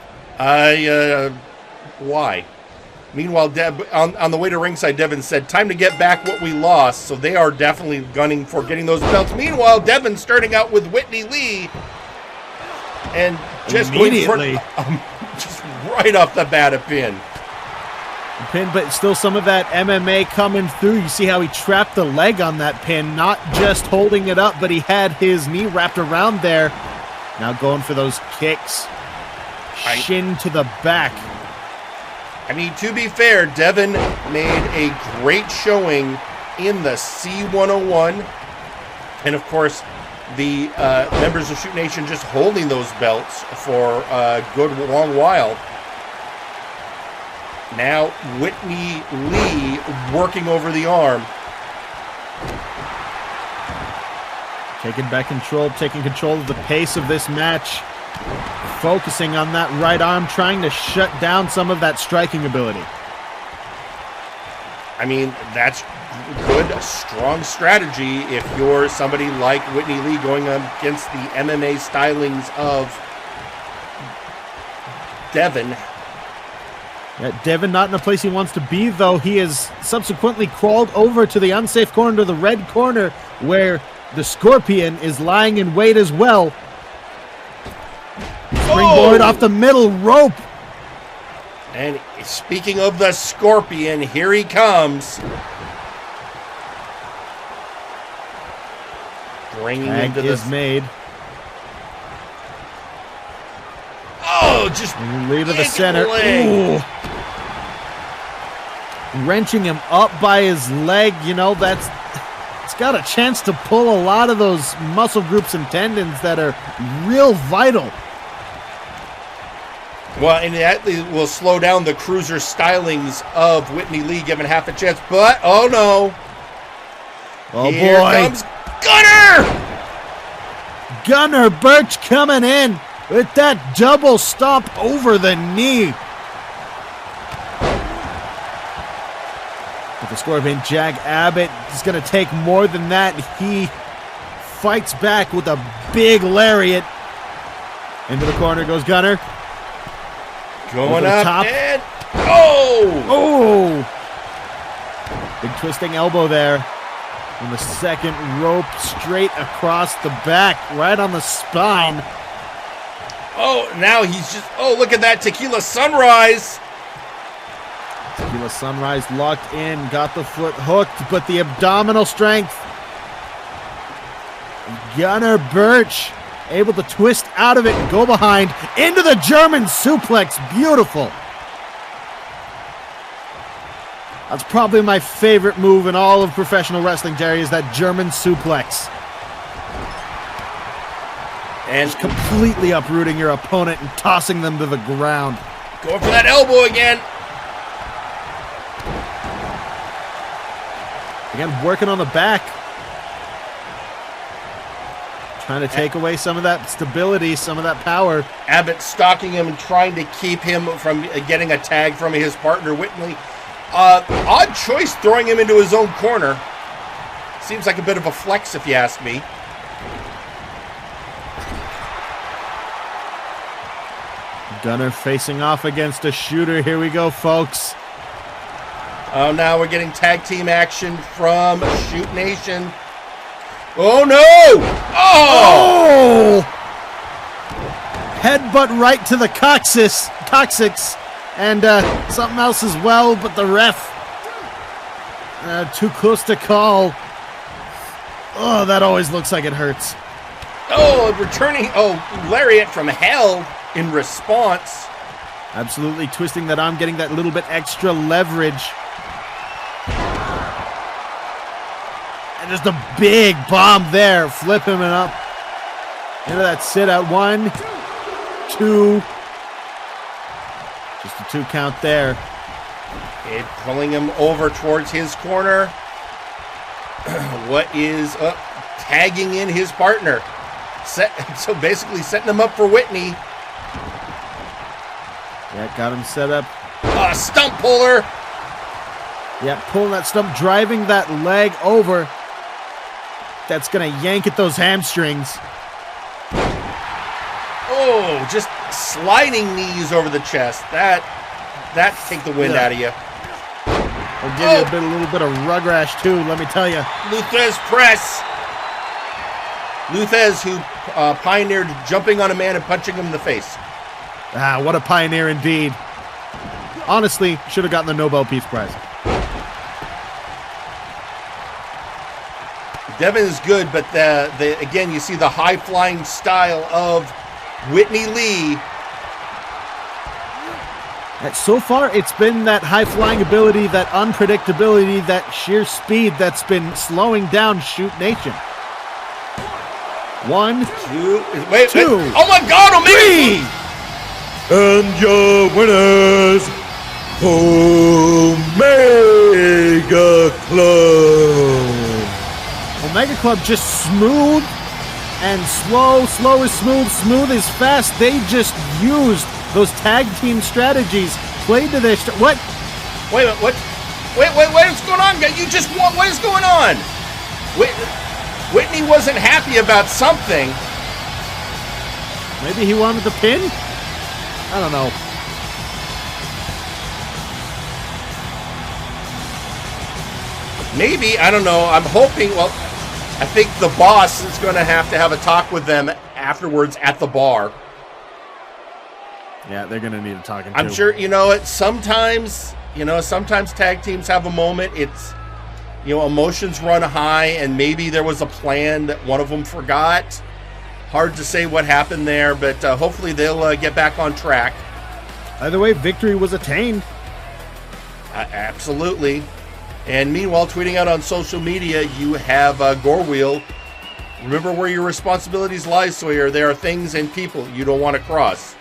Why? Meanwhile, on the way to ringside, Devin said, "Time to get back what we lost." So they are definitely gunning for getting those belts. Meanwhile, Devin starting out with Whitney Lee, and just immediately, just right off the bat, a pin. Pin, but still some of that MMA coming through. You see how he trapped the leg on that pin, not just holding it up, but he had his knee wrapped around there. Now going for those kicks. Shin to the back. I mean, to be fair, Devin made a great showing in the C101. And of course, the members of Shoot Nation just holding those belts for a good long while. Now, Whitney Lee working over the arm. Taking control of the pace of this match. Focusing on that right arm, trying to shut down some of that striking ability. I mean, that's good, strong strategy if you're somebody like Whitney Lee going up against the MMA stylings of Devin. Yeah, Devin not in a place he wants to be, though. He has subsequently crawled over to the unsafe corner, to the red corner, where the Scorpion is lying in wait as well. Springboard off the middle rope. And speaking of the Scorpion, here he comes. Bringing him to the... made. Oh, just lead to the center. Ooh. Wrenching him up by his leg. You know, it's got a chance to pull a lot of those muscle groups and tendons that are real vital. Well, and that will slow down the cruiser stylings of Whitney Lee, giving half a chance. But, oh no. Oh, here boy. Comes Gunnar! Gunnar Birch coming in with that double stomp over the knee. But the Scorpion, Jack Abbott, is going to take more than that. He fights back with a big lariat. Into the corner goes Gunnar. Going up top. And oh! Big twisting elbow there. And the second rope straight across the back, right on the spine. Oh, now he's just, oh, look at that Tequila Sunrise. Tequila Sunrise locked in, got the foot hooked, but the abdominal strength. Gunnar Birch able to twist out of it and go behind into the German suplex. Beautiful. That's probably my favorite move in all of professional wrestling, Jerry, is that German suplex. And just completely uprooting your opponent and tossing them to the ground. Going for that elbow again. Again, working on the back. Trying to take away some of that stability, some of that power. Abbott stalking him and trying to keep him from getting a tag from his partner, Whitney. Odd choice throwing him into his own corner. Seems like a bit of a flex if you ask me. Gunner facing off against a shooter. Here we go, folks. Oh, now we're getting tag team action from Shoot Nation. Oh, no! Oh! Headbutt right to the coccyx. And something else as well, but the ref too close to call. Oh, that always looks like it hurts. Oh, returning. Oh, lariat from hell in response. Absolutely twisting that arm, getting that little bit extra leverage. And just a big bomb there, flipping him up into that sit out. 1, 2. Just a 2 count there. Okay, pulling him over towards his corner. What is tagging in his partner? So basically setting him up for Whitney. Yeah, got him set up. Stump puller. Yeah, pulling that stump, driving that leg over. That's going to yank at those hamstrings. Oh, just sliding knees over the chest. That take the wind out of you. I'll give you a little bit of rug rash too, let me tell you. Luthez press. Luthez, who pioneered jumping on a man and punching him in the face. What a pioneer indeed. Honestly, should have gotten the Nobel Peace Prize. Devin is good, but again, you see the high-flying style of Whitney Lee. So far, it's been that high-flying ability, that unpredictability, that sheer speed that's been slowing down Shoot Nation. 1, 2, wait. Oh my God, Omega! 3! And your winners, Omega Club. Omega Club just smooth and slow is smooth, smooth is fast. They just used those tag team strategies, played to their what? Wait, what? Wait, what's going on? You just want, what is going on? Whitney wasn't happy about something. Maybe he wanted the pin? I don't know. Maybe, I don't know. I'm hoping, well, I think the boss is going to have a talk with them afterwards at the bar. Yeah, they're going to need a talking to. I'm sure, sometimes tag teams have a moment. It's, emotions run high, and maybe there was a plan that one of them forgot. Hard to say what happened there, but hopefully they'll get back on track. Either way, victory was attained. Absolutely. And meanwhile, tweeting out on social media, you have Gorewheel. Remember where your responsibilities lie, Sawyer. There are things and people you don't want to cross.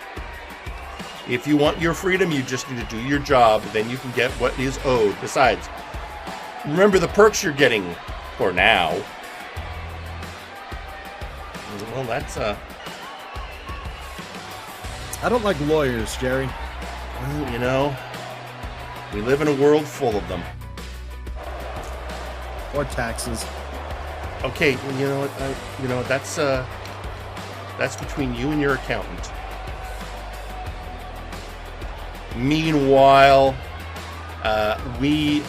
If you want your freedom, you just need to do your job. Then you can get what is owed. Besides, remember the perks you're getting for now. Well, that's I don't like lawyers, Jerry. Well, we live in a world full of them. Or taxes. Okay, well, you know what? That's between you and your accountant. Meanwhile, we've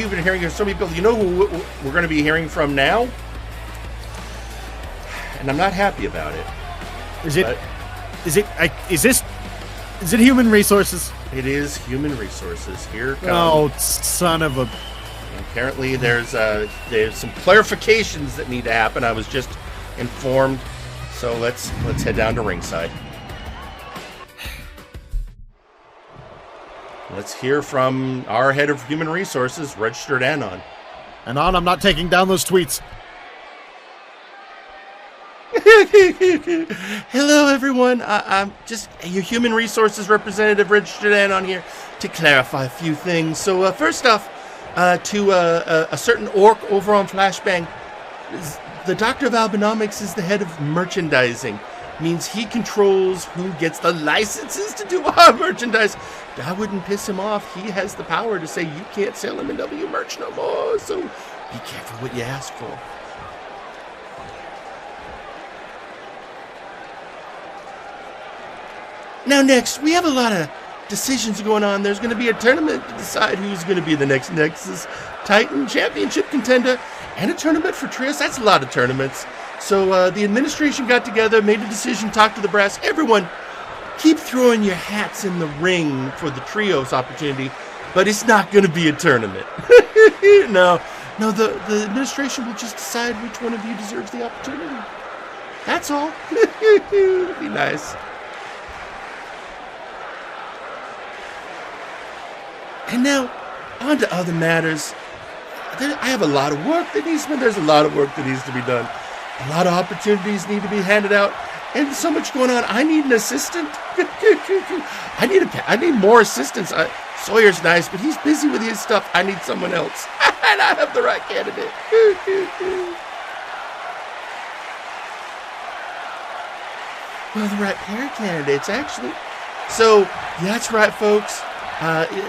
been hearing so many people. You know who we're going to be hearing from now? And I'm not happy about it. Is it human resources? It is human resources. Here comes. Oh, son of a. Apparently, there's some clarifications that need to happen. I was just informed. So let's head down to ringside. Let's hear from our head of human resources, registered Anon. Anon, I'm not taking down those tweets. Hello, everyone. I'm just your human resources representative, registered Anon here to clarify a few things. So first off, to a certain orc over on Flashbang, the Doctor of Albinomics is the head of merchandising. Means he controls who gets the licenses to do our merchandise. I wouldn't piss him off. He has the power to say you can't sell MNW merch no more. So be careful what you ask for. Now next, we have a lot of decisions going on. There's going to be a tournament to decide who's going to be the next Nexus Titan Championship contender, and a tournament for trios. That's a lot of tournaments. So the administration got together, made a decision, talked to the brass. Everyone, keep throwing your hats in the ring for the trios opportunity, but it's not going to be a tournament. No, the administration will just decide which one of you deserves the opportunity. That's all. It'll be nice. And now, on to other matters. I have a lot of work that needs to be done. There's a lot of work that needs to be done. A lot of opportunities need to be handed out. And so much going on. I need an assistant. I need more assistants. Sawyer's nice, but he's busy with his stuff. I need someone else. And I have the right candidate. Well, the right pair of candidates, actually. So, that's right, folks.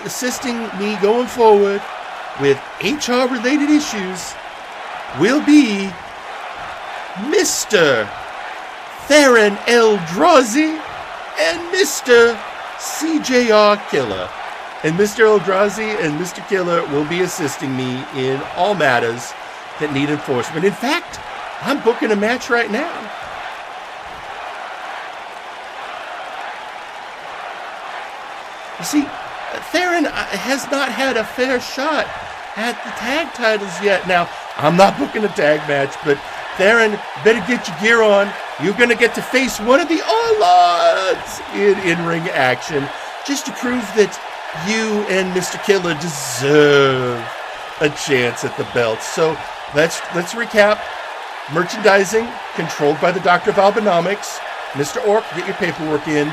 Assisting me going forward with HR-related issues will be Mr. Theron Eldrazi and Mr. CJR Killer. And Mr. Eldrazi and Mr. Killer will be assisting me in all matters that need enforcement. In fact, I'm booking a match right now. You see, Theron has not had a fair shot at the tag titles yet. Now, I'm not booking a tag match, but Theron, better get your gear on. You're going to get to face one of the all-odds in in-ring action, just to prove that you and Mr. Killer deserve a chance at the belt. So let's recap. Merchandising, controlled by the Doctor of Albinomics. Mr. Orc, get your paperwork in.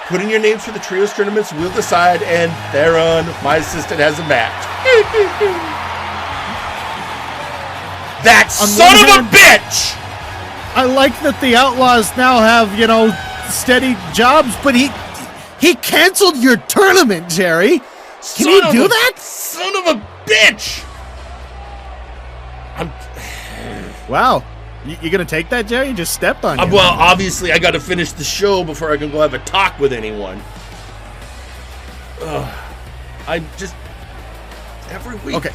Putting your names for the trios tournaments, we'll decide, and Theron, my assistant, has a match. That son of a bitch! I like that the Outlaws now have, steady jobs, but he canceled your tournament, Jerry. Can you do that? Son of a bitch! Wow. You gonna take that, Jerry? You just stepped on you. Well, obviously, I got to finish the show before I can go have a talk with anyone. I just every week. Okay,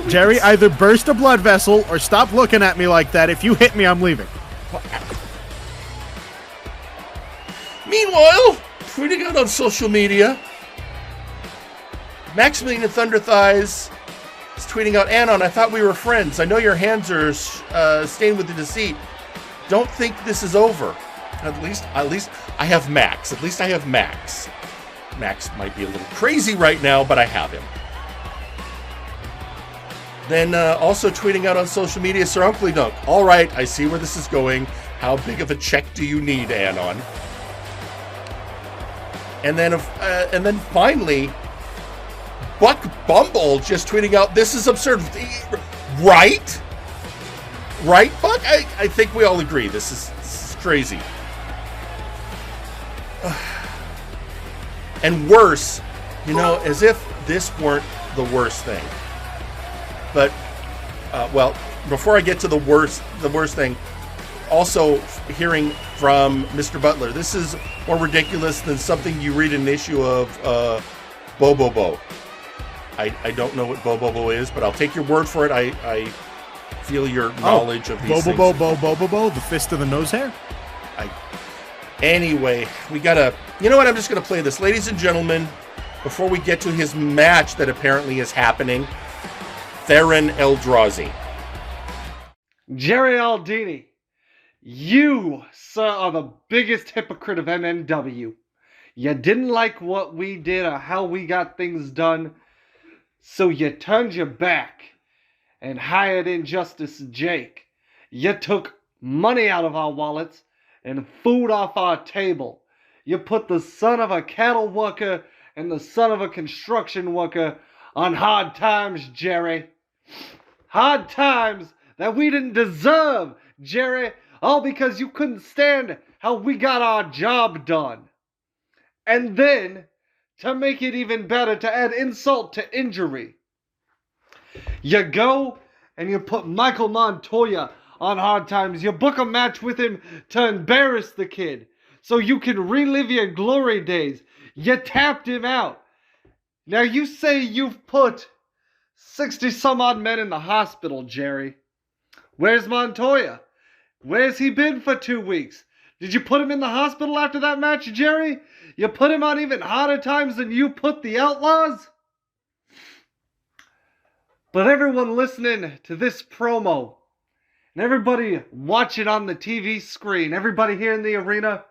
Jerry, either burst a blood vessel or stop looking at me like that. If you hit me, I'm leaving. Meanwhile, tweeting out on social media, Maximilian and Thunder Thighs is tweeting out, Anon, I thought we were friends. I know your hands are stained with the deceit. Don't think this is over. At least I have Max. At least I have Max. Max might be a little crazy right now, but I have him. Then also tweeting out on social media, Sir Uncle Dunk. All right, I see where this is going. How big of a check do you need, Anon? And then finally, Buck Bumble just tweeting out, this is absurd. Right? Right, Buck? I think we all agree. This is crazy. And worse, as if this weren't the worst thing. But, well, before I get to the worst thing, also hearing from Mr. Butler, this is more ridiculous than something you read in an issue of Bobobo. I don't know what Bobobo is, but I'll take your word for it. I feel your knowledge of these things. Bobobo, the fist of the nose hair? Anyway, we gotta... You know what? I'm just gonna play this. Ladies and gentlemen, before we get to his match that apparently is happening, Theron Eldrazi. Jerry Aldini, you, sir, are the biggest hypocrite of MNW. You didn't like what we did or how we got things done, so you turned your back and hired Injustice Jhake. You took money out of our wallets and food off our table. You put the son of a cattle worker and the son of a construction worker on hard times, Jerry. Hard times that we didn't deserve, Jerry, all because you couldn't stand how we got our job done. And then, to make it even better, to add insult to injury, you go and you put Michael Montoya on hard times. You book a match with him to embarrass the kid so you can relive your glory days. You tapped him out. Now you say you've put 60 some odd men in the hospital, Jerry. Where's Montoya? Where's he been for 2 weeks? Did you put him in the hospital after that match, Jerry? You put him on even harder times than you put the Outlaws? But everyone listening to this promo, and everybody watching on the TV screen, everybody here in the arena,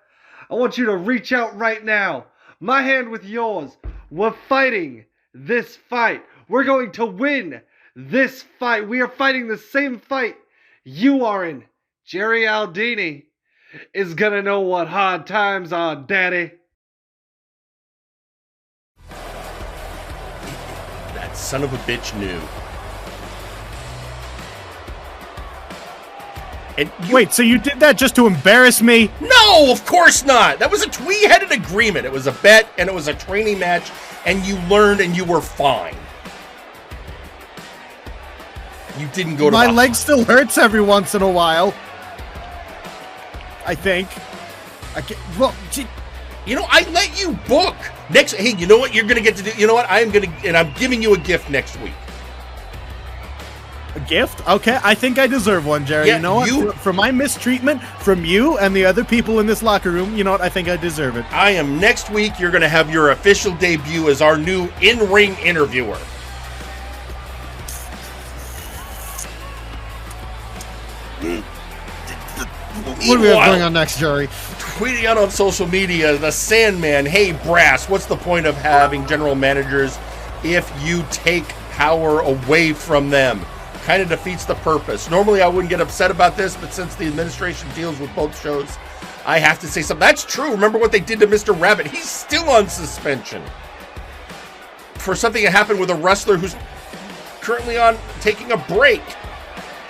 I want you to reach out right now. My hand with yours. We're fighting this fight. We're going to win this fight. We are fighting the same fight you are in. Jerry Aldini is gonna know what hard times are, Daddy. That son of a bitch knew. And wait, so you did that just to embarrass me? No, of course not. That was we had an agreement. It was a bet and it was a training match, and you learned and you were fine. You didn't go to my leg still hurts every once in a while. I think. Well, you know, I let you book next. Hey, you know what you're gonna get to do? You know what I'm giving you a gift next week. A gift? Okay, I think I deserve one, Jerry. Yeah, you know what? For my mistreatment from you and the other people in this locker room, you know what? I think I deserve it. I am next week. You're gonna have your official debut as our new in-ring interviewer. What do we have going on next, Jerry? Tweeting out on social media, the Sandman, hey Brass, what's the point of having general managers if you take power away from them? Kind of defeats the purpose. Normally I wouldn't get upset about this, but since the administration deals with both shows, I have to say something. That's true. Remember what they did to Mr. Rabbit? He's still on suspension for something that happened with a wrestler who's currently on taking a break.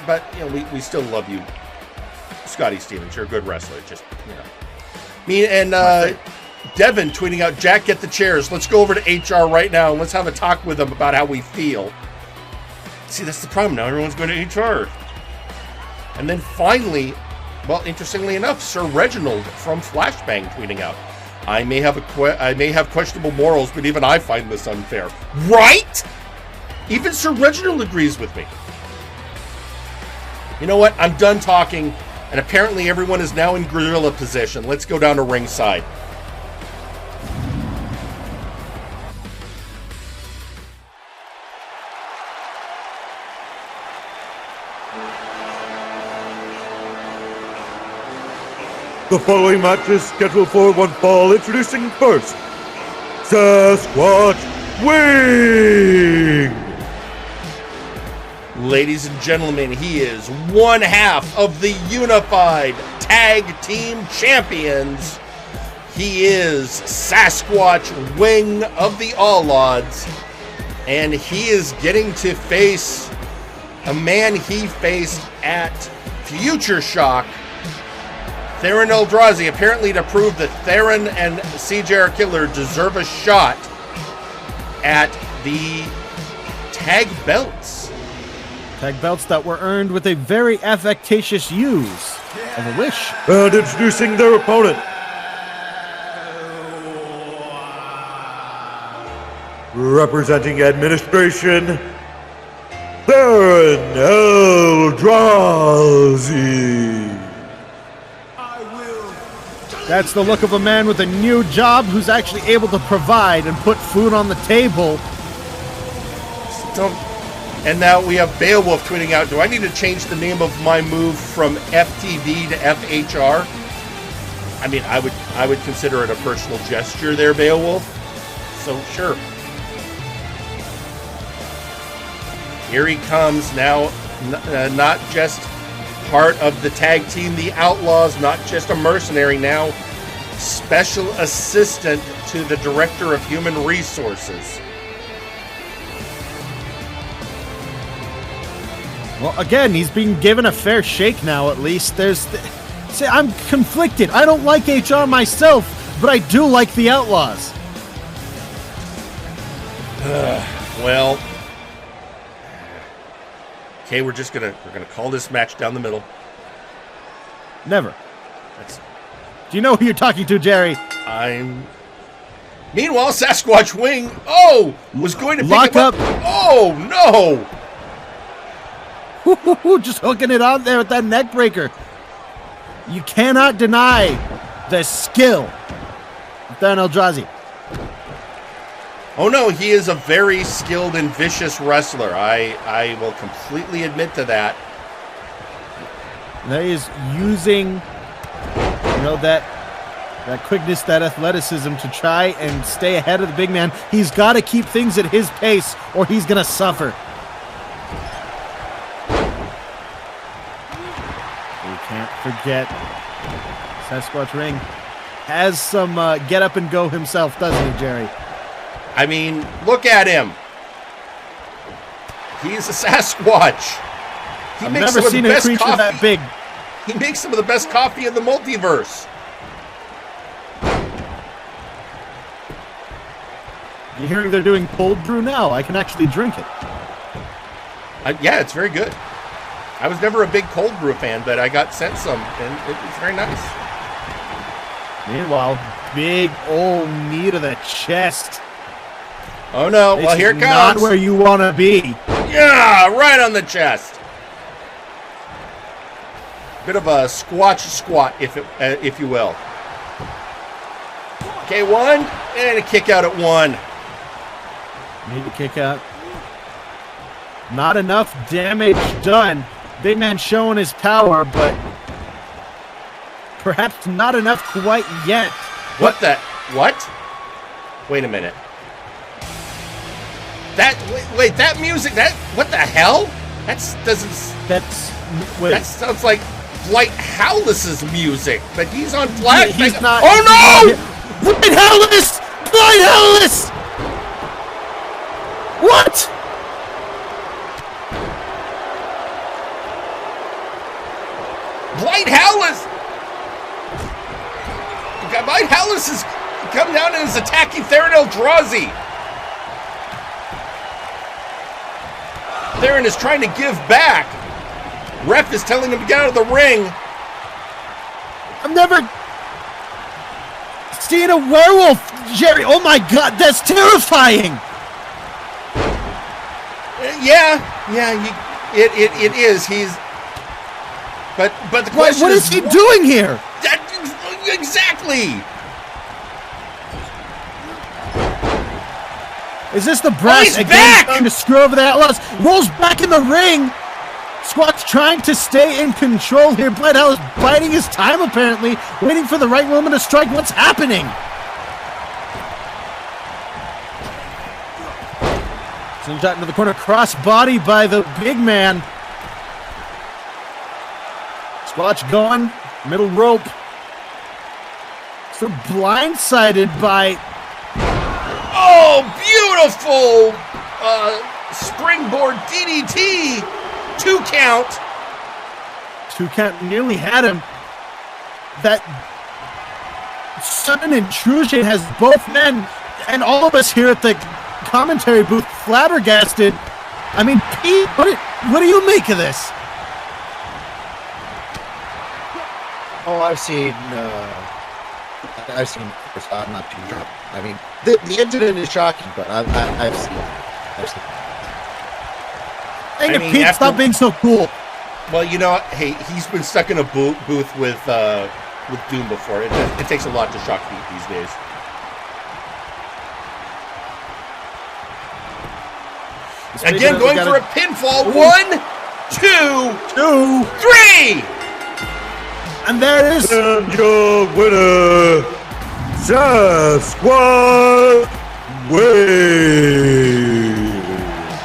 But, you know, we still love you, Scotty Stevens. You're a good wrestler. Just, you know. Me and Devin tweeting out, Jack, get the chairs. Let's go over to HR right now and let's have a talk with them about how we feel. See, that's the problem now. Everyone's going to HR. And then finally, well, interestingly enough, Sir Reginald from Flashbang tweeting out, I may have questionable morals, but even I find this unfair. Right? Even Sir Reginald agrees with me. You know what? I'm done talking, and apparently everyone is now in gorilla position. Let's go down to ringside. The following match is scheduled for one fall. Introducing first, Sasquatch Wing! Ladies and gentlemen, he is one half of the Unified Tag Team Champions. He is Sasquatch Wing of the All Odds. And he is getting to face a man he faced at Future Shock, Theron Eldrazi, apparently to prove that Theron and CJR Killer deserve a shot at the tag belts. Tag belts that were earned with a very affectatious use of a wish. And introducing their opponent. Representing administration, Theron Eldrazi. That's the look of a man with a new job who's actually able to provide and put food on the table. And now we have Beowulf tweeting out, do I need to change the name of my move from FTV to FHR? I mean, I would consider it a personal gesture there, Beowulf. So, sure. Here he comes now, not just part of the tag team, the Outlaws, not just a mercenary, now special assistant to the Director of Human Resources. Well, again, he's being given a fair shake now, at least. See, I'm conflicted. I don't like HR myself, but I do like the Outlaws. Well, okay, we're gonna call this match down the middle. Never. Do you know who you're talking to, Jerry? Meanwhile, Sasquatch Wing, was going to pick him up. Oh, no! Just hooking it on there with that neck breaker. You cannot deny the skill of Theron Eldrazi. Oh no, he is a very skilled and vicious wrestler. I will completely admit to that. He is using, that quickness, that athleticism to try and stay ahead of the big man. He's got to keep things at his pace or he's going to suffer. We can't forget Sasquatch Ring has some get up and go himself, doesn't he, Jerry? I mean, look at him. He's a Sasquatch. I've never seen a creature that big. He makes some of the best coffee in the multiverse. You're hearing they're doing cold brew now. I can actually drink it. Yeah, it's very good. I was never a big cold brew fan, but I got sent some, and it's very nice. Meanwhile, big old knee to the chest. Oh no, well here it comes. Not where you want to be. Yeah, right on the chest. Bit of a squat, if you will. Okay, one, and a kick out at one. Need to kick out. Not enough damage done. Big man showing his power, but perhaps not enough quite yet. What? Wait a minute. That music, what the hell? That sounds like Blight Howless's music, but he's on Black. He's not. Oh no! Blight Howless! Blight Howless! What? Blight Howless! Blight Howless is coming down and is attacking Theron Eldrazi. Theron is trying to give back. Ref is telling him to get out of the ring. I've never seen a werewolf, Jerry. Oh my God, that's terrifying. It is. But the question what is he doing here? Exactly. Is this the brass again trying to screw over the Outlaws? Rolls back in the ring. Squat's trying to stay in control here. Blight Howless biding his time apparently, waiting for the right moment to strike. What's happening? Slingshot into the corner, cross body by the big man. Squatch going, middle rope. So blindsided by... Oh, beautiful springboard DDT. 2 count. 2 count nearly had him. That sudden intrusion has both men and all of us here at the commentary booth flabbergasted. I mean, Pete, what do you make of this? Oh, I've seen. I'm not too sure. I mean, the incident is shocking, but I've seen. Dang it, Pete, stop being so cool. Well, you know, hey, he's been stuck in a booth with Doom before. It takes a lot to shock Pete these days. Again, going for a pinfall. Ooh. 1, 2, 3! And there is... And your winner, Sasquatch wins.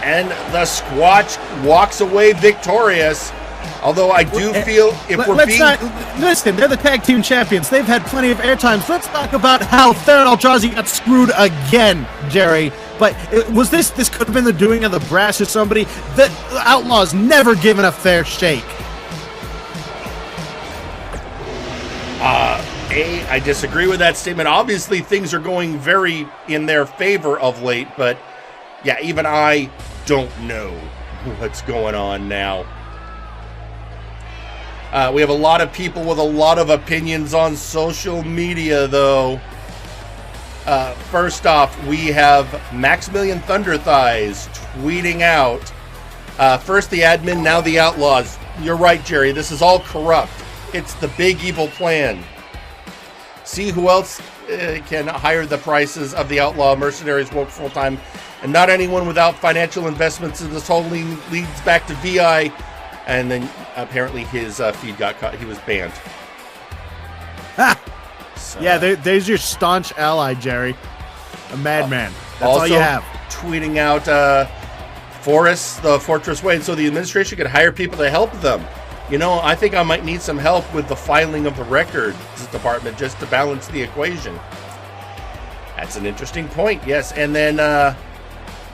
And the Squatch walks away victorious. Although I do feel listen, they're the tag team champions. They've had plenty of airtime. Let's talk about how Theron Eldrazi got screwed again, Jerry. But was this could have been the doing of the Brass or somebody? The Outlaws never given a fair shake. I disagree with that statement. Obviously, things are going very in their favor of late, but yeah, even I don't know what's going on now. We have a lot of people with a lot of opinions on social media, though. First off, we have Maximilian Thunderthighs tweeting out. First the admin, now the Outlaws. You're right, Jerry. This is all corrupt. It's the big evil plan. See who else can hire the prices of the outlaw mercenaries work full-time, and not anyone without financial investments. And this whole leads back to VI, and then apparently his feed got cut. He was banned. Ha! So, yeah, there's your staunch ally, Jerry. A madman. That's also all you have. Tweeting out Forrest, the Fortress Way, so the administration could hire people to help them. You know, I think I might need some help with the filing of the records department just to balance the equation. That's an interesting point, yes. And then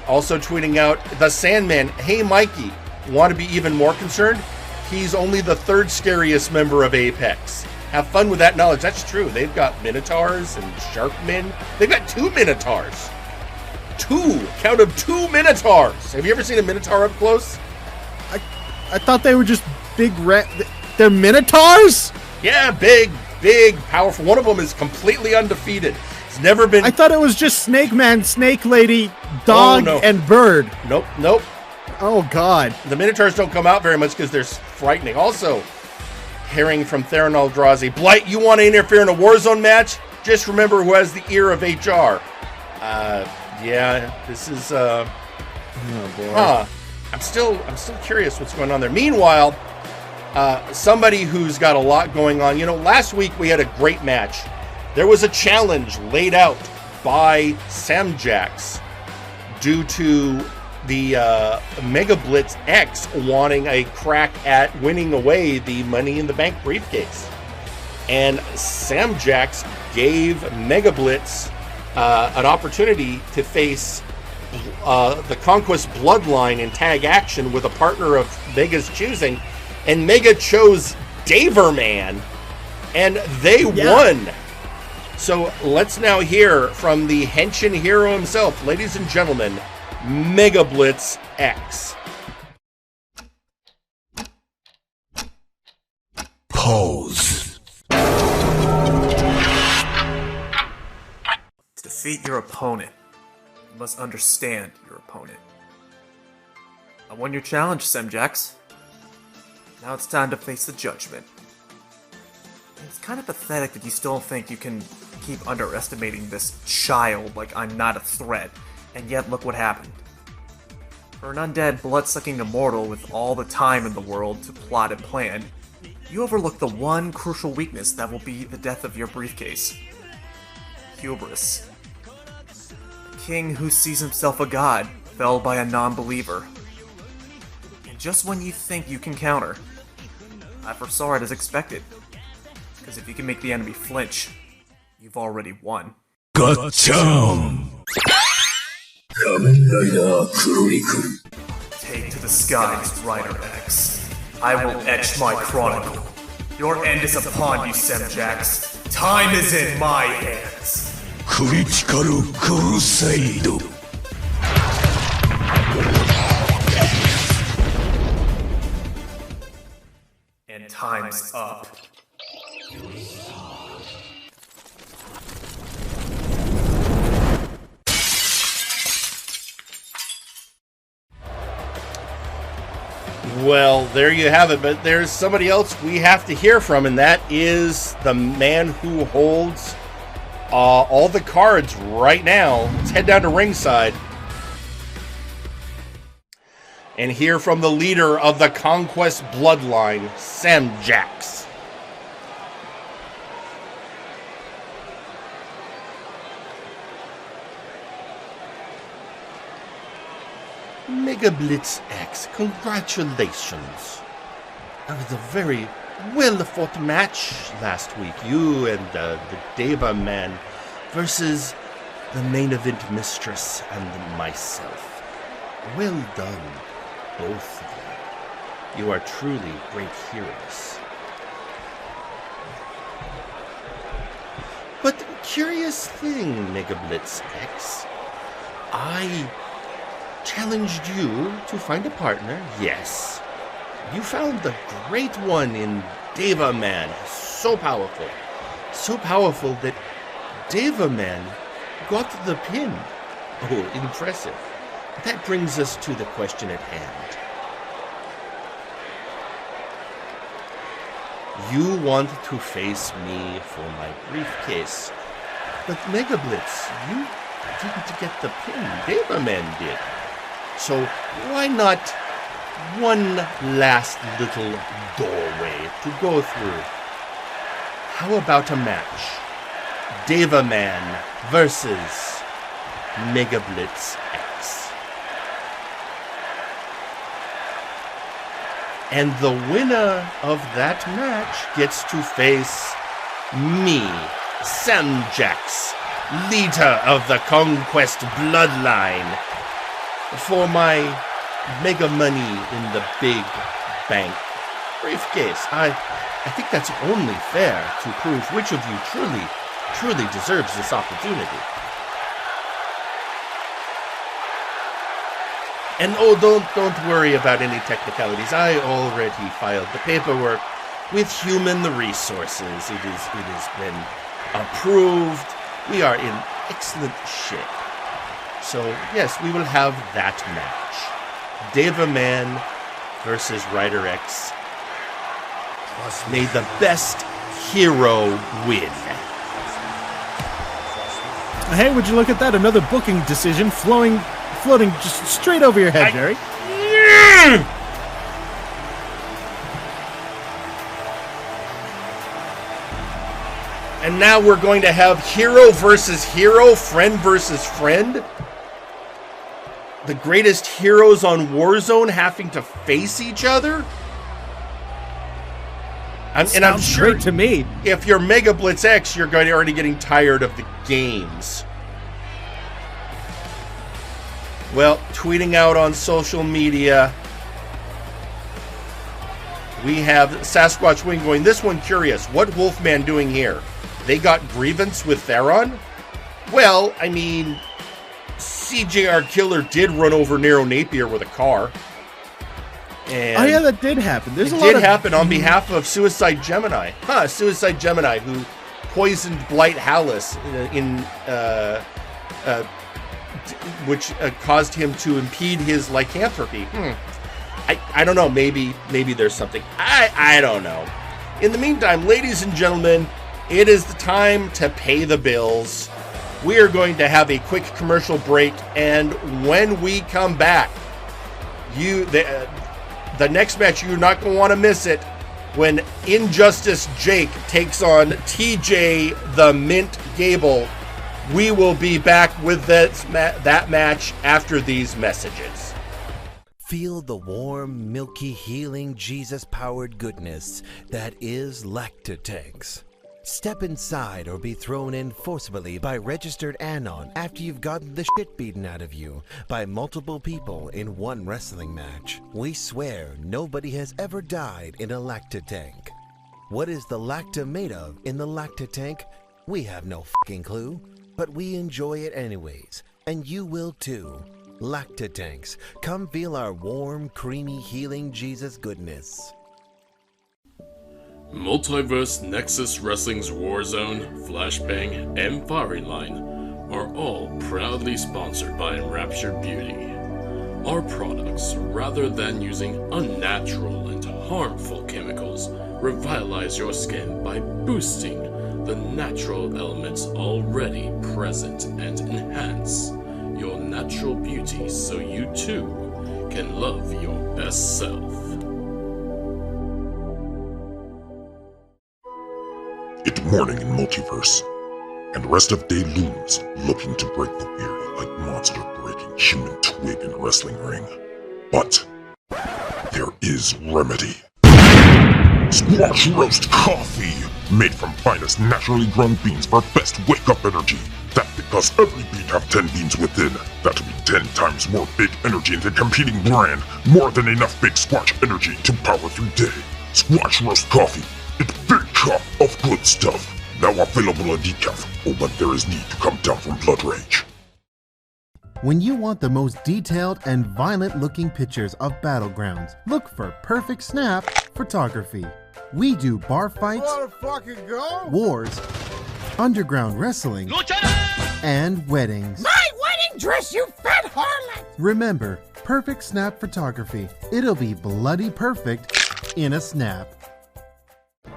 also tweeting out the Sandman. Hey, Mikey, want to be even more concerned? He's only the third scariest member of Apex. Have fun with that knowledge. That's true. They've got Minotaurs and Sharkmen. They've got 2 Minotaurs. 2. Count of 2 Minotaurs. Have you ever seen a Minotaur up close? I thought they were just big they're Minotaurs? Yeah, big, powerful. One of them is completely undefeated. It's never been... I thought it was just Snake Man, Snake Lady, Dog, and Bird. Nope. Oh, God. The Minotaurs don't come out very much because they're frightening. Also, hearing from Theron Eldrazi, Blight, you want to interfere in a Warzone match? Just remember who has the ear of HR. Yeah, this is... Oh, boy. Huh. I'm still curious what's going on there. Meanwhile, somebody who's got a lot going on. You know, last week we had a great match. There was a challenge laid out by Semjax due to the Mega Blitz X wanting a crack at winning away the Money in the Bank briefcase. And Semjax gave Mega Blitz an opportunity to face the Conquest Bloodline in tag action with a partner of Mega's choosing, and Mega chose Daverman, and they won. So let's now hear from the Henshin hero himself, ladies and gentlemen, Mega Blitz X. Pose. To defeat your opponent, you must understand your opponent. I won your challenge, Semjax. Now it's time to face the judgment. It's kind of pathetic that you still think you can keep underestimating this child like I'm not a threat, and yet look what happened. For an undead, blood-sucking immortal with all the time in the world to plot and plan, you overlook the one crucial weakness that will be the death of your briefcase. Hubris. A king who sees himself a god fell by a non-believer. And just when you think you can counter, I foresaw it as expected. Because if you can make the enemy flinch, you've already won. Gotcha! Take to the skies, Rider X. I will etch my chronicle. Your end is upon you, Semjax. Time is in my hands. Critical Crusade. And time's up. Well, there you have it, but there's somebody else we have to hear from, and that is the man who holds all the cards right now. Let's head down to ringside and hear from the leader of the Conquest Bloodline, Semjax. Mega Blitz X, congratulations. That was a very well-fought match last week. You and the Deva Man versus the main event mistress and myself. Well done, both of you. You are truly great heroes. But curious thing, Mega Blitz X. I challenged you to find a partner, yes. You found the great one in Deva Man. So powerful. So powerful that Deva Man got the pin. Oh, impressive. That brings us to the question at hand. You want to face me for my briefcase. But Mega Blitz, you didn't get the pin. Deva Man did. So why not one last little doorway to go through? How about a match? Deva Man versus Mega Blitz X. And the winner of that match gets to face me, Semjax, leader of the Conquest Bloodline, for my mega money in the big bank briefcase. I think that's only fair to prove which of you truly deserves this opportunity. And oh, don't worry about any technicalities. I already filed the paperwork with Human Resources. It has been approved. We are in excellent shape. So, yes, we will have that match. Deva Man versus Rider X. May the best hero win. Hey, would you look at that? Another booking decision floating just straight over your head, Jerry. And now we're going to have hero versus hero, friend versus friend. The greatest heroes on Warzone having to face each other? I'm sure to me. If you're Mega Blitz X, you're already getting tired of the games. Well, tweeting out on social media, we have Sasquatch Wing going, this one curious, what Wolfman doing here? They got grievance with Theron? Well, I mean, CJR Killer did run over Nero Napier with a car. And oh yeah, that did happen. It did happen on behalf of Suicide Gemini. Suicide Gemini, who poisoned Blight Hallis which caused him to impede his lycanthropy. I don't know. Maybe there's something. I don't know. In the meantime, ladies and gentlemen, it is the time to pay the bills. We are going to have a quick commercial break, and when we come back, the next match, you're not going to want to miss it, when Injustice Jhake takes on TJ the Mint Gable. We will be back with that match after these messages. Feel the warm, milky, healing, Jesus-powered goodness that is Lactatanks. Step inside or be thrown in forcibly by registered Anon after you've gotten the shit beaten out of you by multiple people in one wrestling match. We swear nobody has ever died in a Lactatank. What is the Lacta made of in the Lactatank? We have no fucking clue, but we enjoy it anyways, and you will too. Lactatanks, come feel our warm, creamy, healing Jesus goodness. Multiverse, Nexus Wrestling's Warzone, Flashbang, and Firing Line are all proudly sponsored by Enraptured Beauty. Our products, rather than using unnatural and harmful chemicals, revitalize your skin by boosting the natural elements already present and enhance your natural beauty so you too can love your best self. It's morning in Multiverse, and rest of day looms looking to break the weary like monster breaking human twig in wrestling ring. But there is remedy. Squash roast coffee, made from finest naturally grown beans for best wake-up energy. That's because every bean have 10 beans within. That'll be 10 times more big energy than the competing brand. More than enough big Squash energy to power through day. Squash roast coffee. It's big cup of good stuff. Now available in decaf, or when there is need to come down from blood rage. When you want the most detailed and violent-looking pictures of battlegrounds, look for Perfect Snap Photography. We do bar fights, wars, underground wrestling, and weddings. My wedding dress, you fat harlot! Remember, Perfect Snap Photography. It'll be bloody perfect in a snap.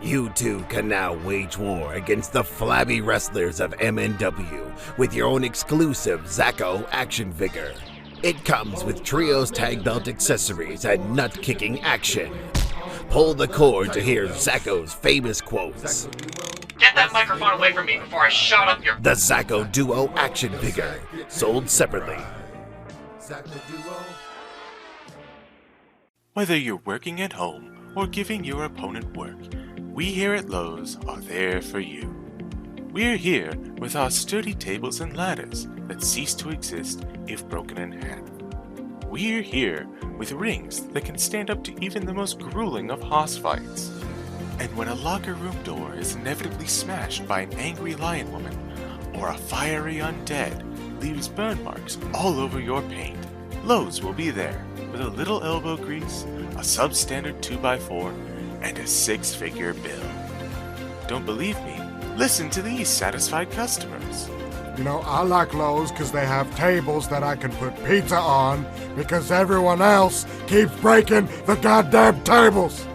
You two can now wage war against the flabby wrestlers of MNW with your own exclusive Zacko action figure. It comes with trios tag belt accessories and nut-kicking action. Pull the cord to hear Zacko's famous quotes. Get that microphone away from me before I shot up your... The Zacko Duo action figure, sold separately. Whether you're working at home or giving your opponent work, we here at Lowe's are there for you. We're here with our sturdy tables and ladders that cease to exist if broken in half. We're here with rings that can stand up to even the most grueling of hoss fights. And when a locker room door is inevitably smashed by an angry lion woman, or a fiery undead leaves burn marks all over your paint, Lowe's will be there with a little elbow grease, a substandard 2x4, and a 6-figure bill. Don't believe me? Listen to these satisfied customers. You know, I like Lowe's because they have tables that I can put pizza on because everyone else keeps breaking the goddamn tables.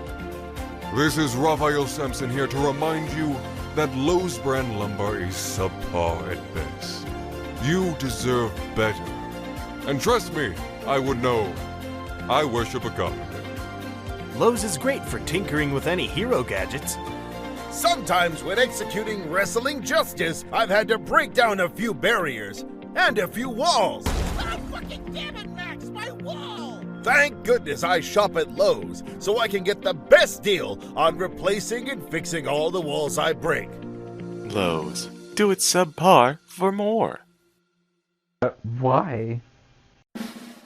This is Raphael Sampson here to remind you that Lowe's brand lumber is subpar at best. You deserve better. And trust me, I would know. I worship a carpenter. Lowe's is great for tinkering with any hero gadgets. Sometimes when executing wrestling justice, I've had to break down a few barriers and a few walls. Oh, fucking damn it, Max, my wall! Thank goodness I shop at Lowe's so I can get the best deal on replacing and fixing all the walls I break. Lowe's. Do it subpar for more. Why?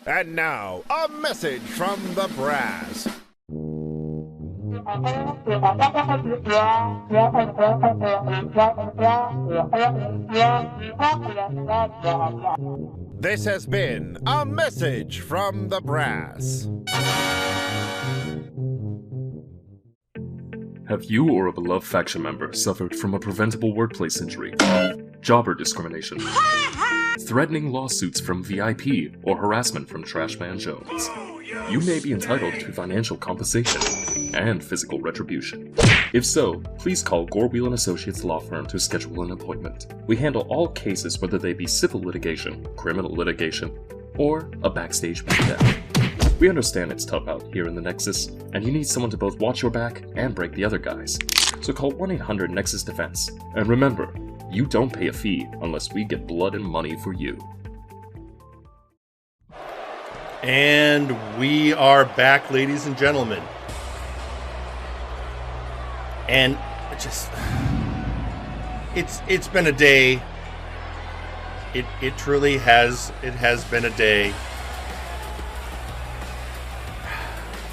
And now, a message from the brass. This has been a message from the brass. Have you or a beloved faction member suffered from a preventable workplace injury, jobber discrimination, threatening lawsuits from VIP, or harassment from Trashman Jones? You may be entitled to financial compensation and physical retribution. If so, please call Gorwheel & Associates Law Firm to schedule an appointment. We handle all cases, whether they be civil litigation, criminal litigation, or a backstage beatdown. We understand it's tough out here in the Nexus, and you need someone to both watch your back and break the other guys. So call 1-800-NEXUS-DEFENSE. And remember, you don't pay a fee unless we get blood and money for you. And we are back, ladies and gentlemen. And it's been a day. It truly has been a day.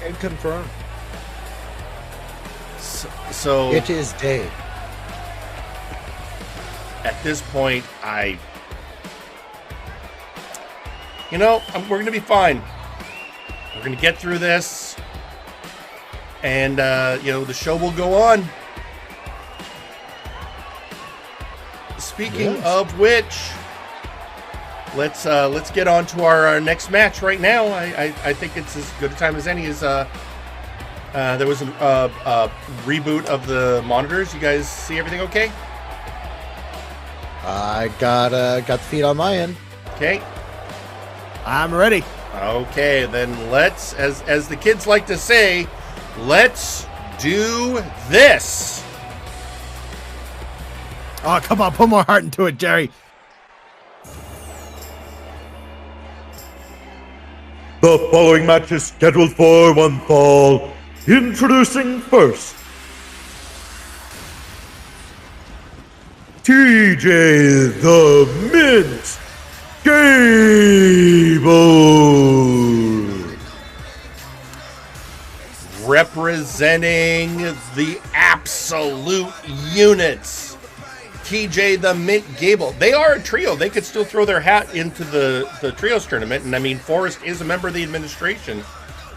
And confirm. So it is day. At this point, we're going to be fine. We're going to get through this. And, the show will go on. Speaking of which, let's get on to our next match right now. I think it's as good a time as any. There was a reboot of the monitors. You guys see everything okay? I got the feed on my end. Okay. I'm ready. Okay, then let's, as the kids like to say, let's do this. Oh, come on, put more heart into it, Jerry. The following match is scheduled for one fall. Introducing first, TJ the Mint Gable. Representing the absolute units, TJ the Mint Gable. They are a trio. They could still throw their hat into the trios tournament. And I mean, Forrest is a member of the administration.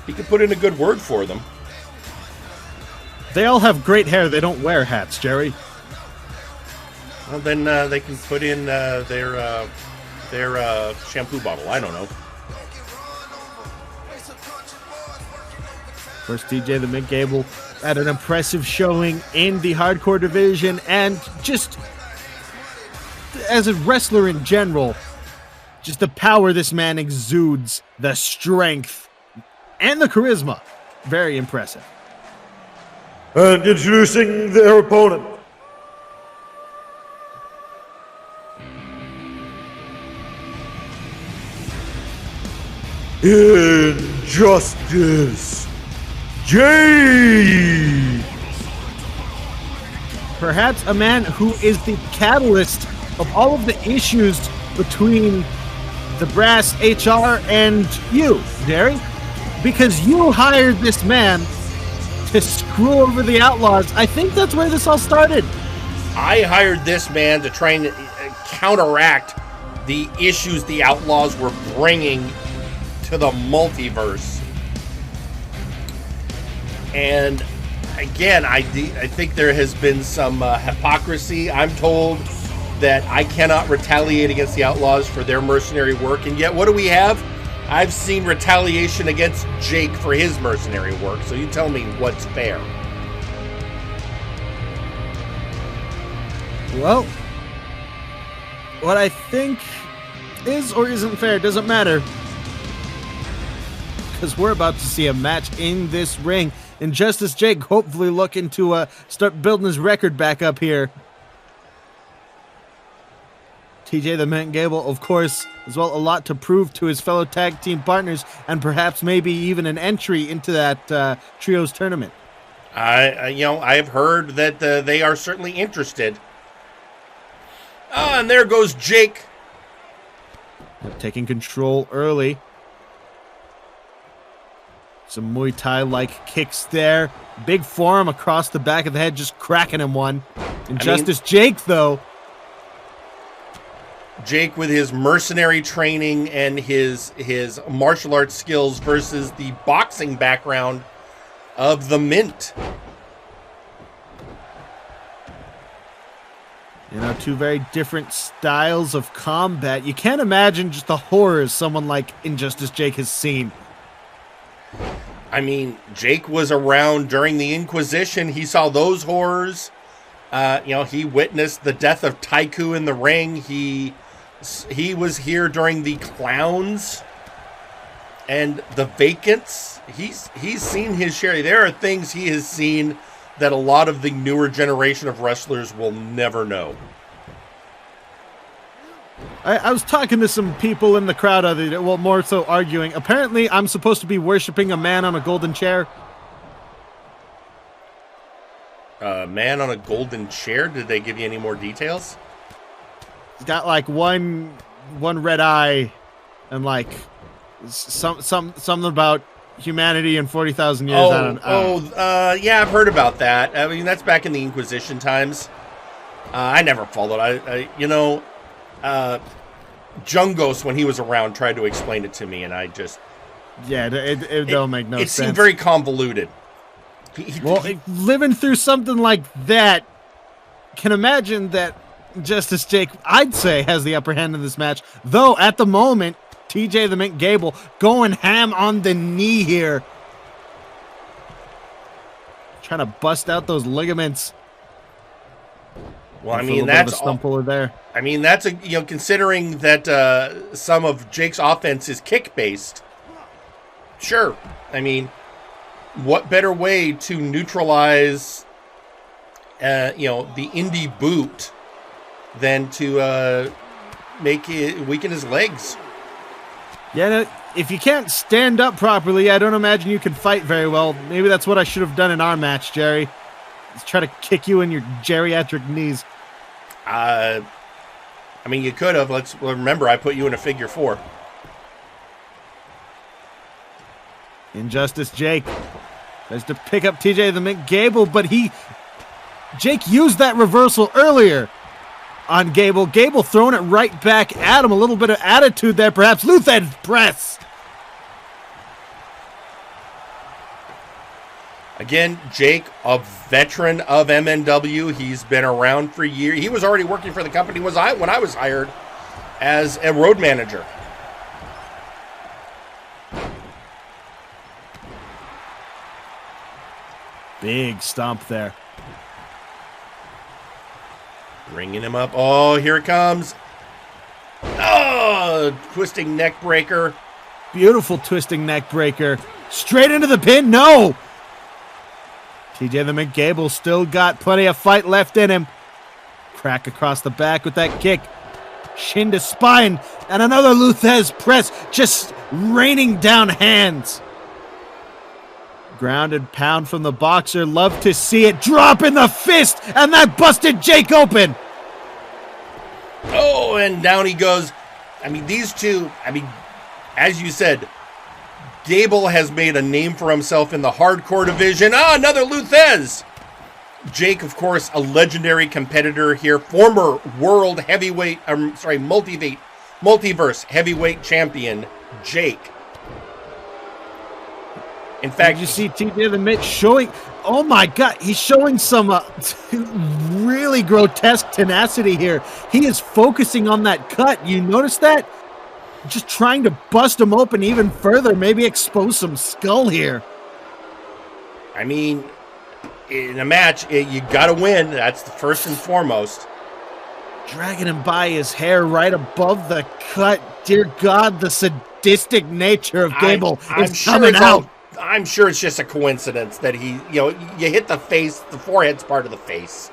He could put in a good word for them. They all have great hair. They don't wear hats, Jerry. Well, then they can put in their shampoo bottle. I don't know. First, TJ the Mint Gable had an impressive showing in the hardcore division, and just as a wrestler in general, just the power this man exudes, the strength, and the charisma. Very impressive. And introducing their opponent, Injustice Jhake. Perhaps a man who is the catalyst of all of the issues between the brass, HR, and you, Jerry. Because you hired this man to screw over the Outlaws. I think that's where this all started. I hired this man to try and counteract the issues the Outlaws were bringing to the multiverse. And again, I think there has been some hypocrisy. I'm told that I cannot retaliate against the Outlaws for their mercenary work, and yet what do we have? I've seen retaliation against Jhake for his mercenary work, so you tell me what's fair. Well, what I think is or isn't fair doesn't matter, because we're about to see a match in this ring. Injustice Jhake hopefully looking to start building his record back up here. TJ the Mint Gable, of course, as well, a lot to prove to his fellow tag team partners, and perhaps maybe even an entry into that trios tournament. I've heard that they are certainly interested. And there goes Jhake. Taking control early. Some Muay Thai-like kicks there. Big forearm across the back of the head, just cracking him one. Injustice Jhake, though. Jhake with his mercenary training and his martial arts skills versus the boxing background of the Mint. You know, two very different styles of combat. You can't imagine just the horrors someone like Injustice Jhake has seen. I mean, Jhake was around during the Inquisition. He saw those horrors. He witnessed the death of Taiku in the ring. He was here during the Clowns and the Vacants. He's seen his share. There are things he has seen that a lot of the newer generation of wrestlers will never know. I was talking to some people in the crowd other day, well, more so arguing. Apparently, I'm supposed to be worshiping a man on a golden chair. A man on a golden chair? Did they give you any more details? He's got like one red eye, and like something about humanity in 40,000 years. Yeah, I've heard about that. I mean, that's back in the Inquisition times. I never followed. Jungos, when he was around, tried to explain it to me, and I just... Yeah, it don't make no sense. It seemed very convoluted. Well, living through something like that, can imagine that Justice Jake, I'd say, has the upper hand in this match. Though, at the moment, TJ the Mint Gable going ham on the knee here. Trying to bust out those ligaments. Well, I mean, that's there. I mean, that's considering that some of Jake's offense is kick-based. Sure. I mean, what better way to neutralize, the indie boot than to make it weaken his legs? Yeah, if you can't stand up properly, I don't imagine you can fight very well. Maybe that's what I should have done in our match, Jerry. Let's try to kick you in your geriatric knees. I mean, you could have. Let's remember, I put you in a figure 4. Injustice Jake tries to pick up TJ the Mint Gable, but Jake used that reversal earlier on Gable. Gable throwing it right back at him. A little bit of attitude there, perhaps. Luthed press. Again, Jake, a veteran of MNW. He's been around for years. He was already working for the company when I was hired as a road manager. Big stomp there. Bringing him up. Oh, here it comes. Oh, twisting neck breaker. Beautiful twisting neck breaker. Straight into the pin. No. TJ the Mint Gable still got plenty of fight left in him. Crack across the back with that kick. Shin to spine. And another Luthez press. Just raining down hands. Grounded pound from the boxer. Love to see it. Drop in the fist. And that busted Jake open. Oh, and down he goes. I mean, these two, as you said, Gable has made a name for himself in the hardcore division. Another Luthez. Jake, of course, a legendary competitor here. Former world heavyweight, multiverse heavyweight champion, Jake. In fact, did you see TJ the Mint showing? Oh my God, he's showing some really grotesque tenacity here. He is focusing on that cut. You notice that? Just trying to bust him open even further, maybe expose some skull here. I mean, in a match, you gotta win. That's the first and foremost. Dragging him by his hair right above the cut. Dear God, the sadistic nature of Gable is coming out. I'm sure it's just a coincidence that you hit the face, the forehead's part of the face.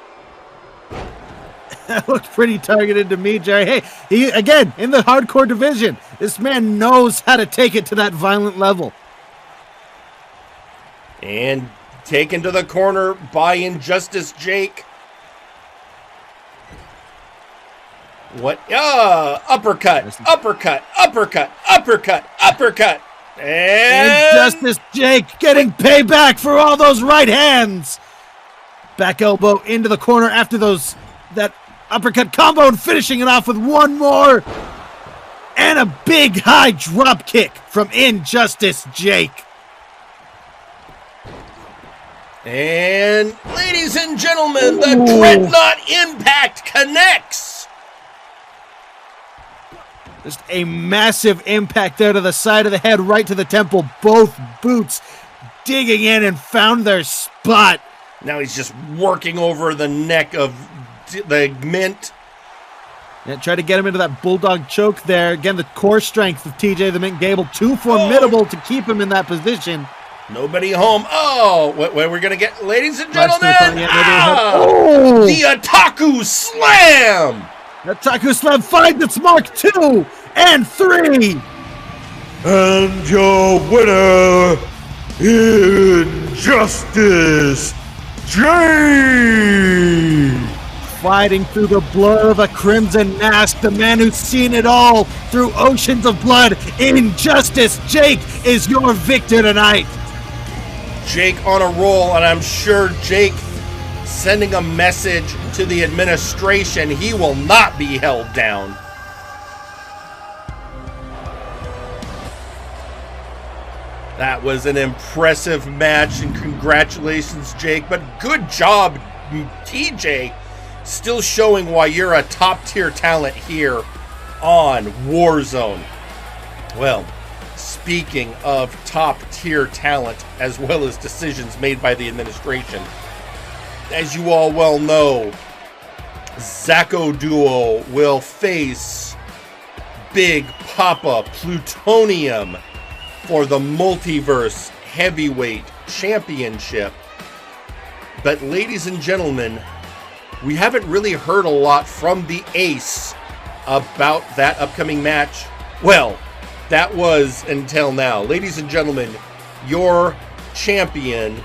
That looked pretty targeted to me, Jerry. Hey, he, again, in the hardcore division, this man knows how to take it to that violent level. And taken to the corner by Injustice Jake. What? Uppercut, uppercut, uppercut, uppercut, uppercut. And Injustice Jake getting payback for all those right hands. Back elbow into the corner after that uppercut combo and finishing it off with one more. And a big high drop kick from Injustice Jake. And ladies and gentlemen, the Dreadnought Impact connects. Just a massive impact there to the side of the head, right to the temple. Both boots digging in and found their spot. Now he's just working over the neck of the Mint. Yeah, try to get him into that bulldog choke there. Again, the core strength of TJ the Mint Gable. Too formidable to keep him in that position. Nobody home. Oh, what we're going to get, ladies and gentlemen. The Otaku Slam. Otaku Slam finds its mark 2 and 3. And your winner, Injustice Jake. Fighting through the blur of a crimson mask, the man who's seen it all through oceans of blood, Injustice Jake is your victor tonight. Jake on a roll, and I'm sure Jake sending a message to the administration. He will not be held down. That was an impressive match, and congratulations, Jhake. But good job, TJ, still showing why you're a top-tier talent here on Warzone. Well, speaking of top-tier talent, as well as decisions made by the administration, as you all well know, Zacko Duo will face Big Papa Plutonium for the Multiverse Heavyweight Championship. But ladies and gentlemen, we haven't really heard a lot from the Ace about that upcoming match. Well, that was until now. Ladies and gentlemen, your champion,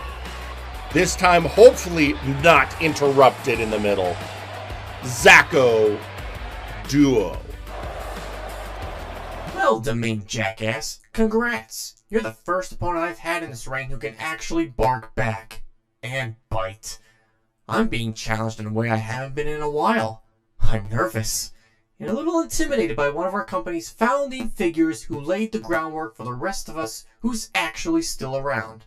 this time hopefully not interrupted in the middle, Zacko Duo. Well done, me, jackass. Congrats. You're the first opponent I've had in this ring who can actually bark back. And bite. I'm being challenged in a way I haven't been in a while. I'm nervous. And a little intimidated by one of our company's founding figures who laid the groundwork for the rest of us who's actually still around.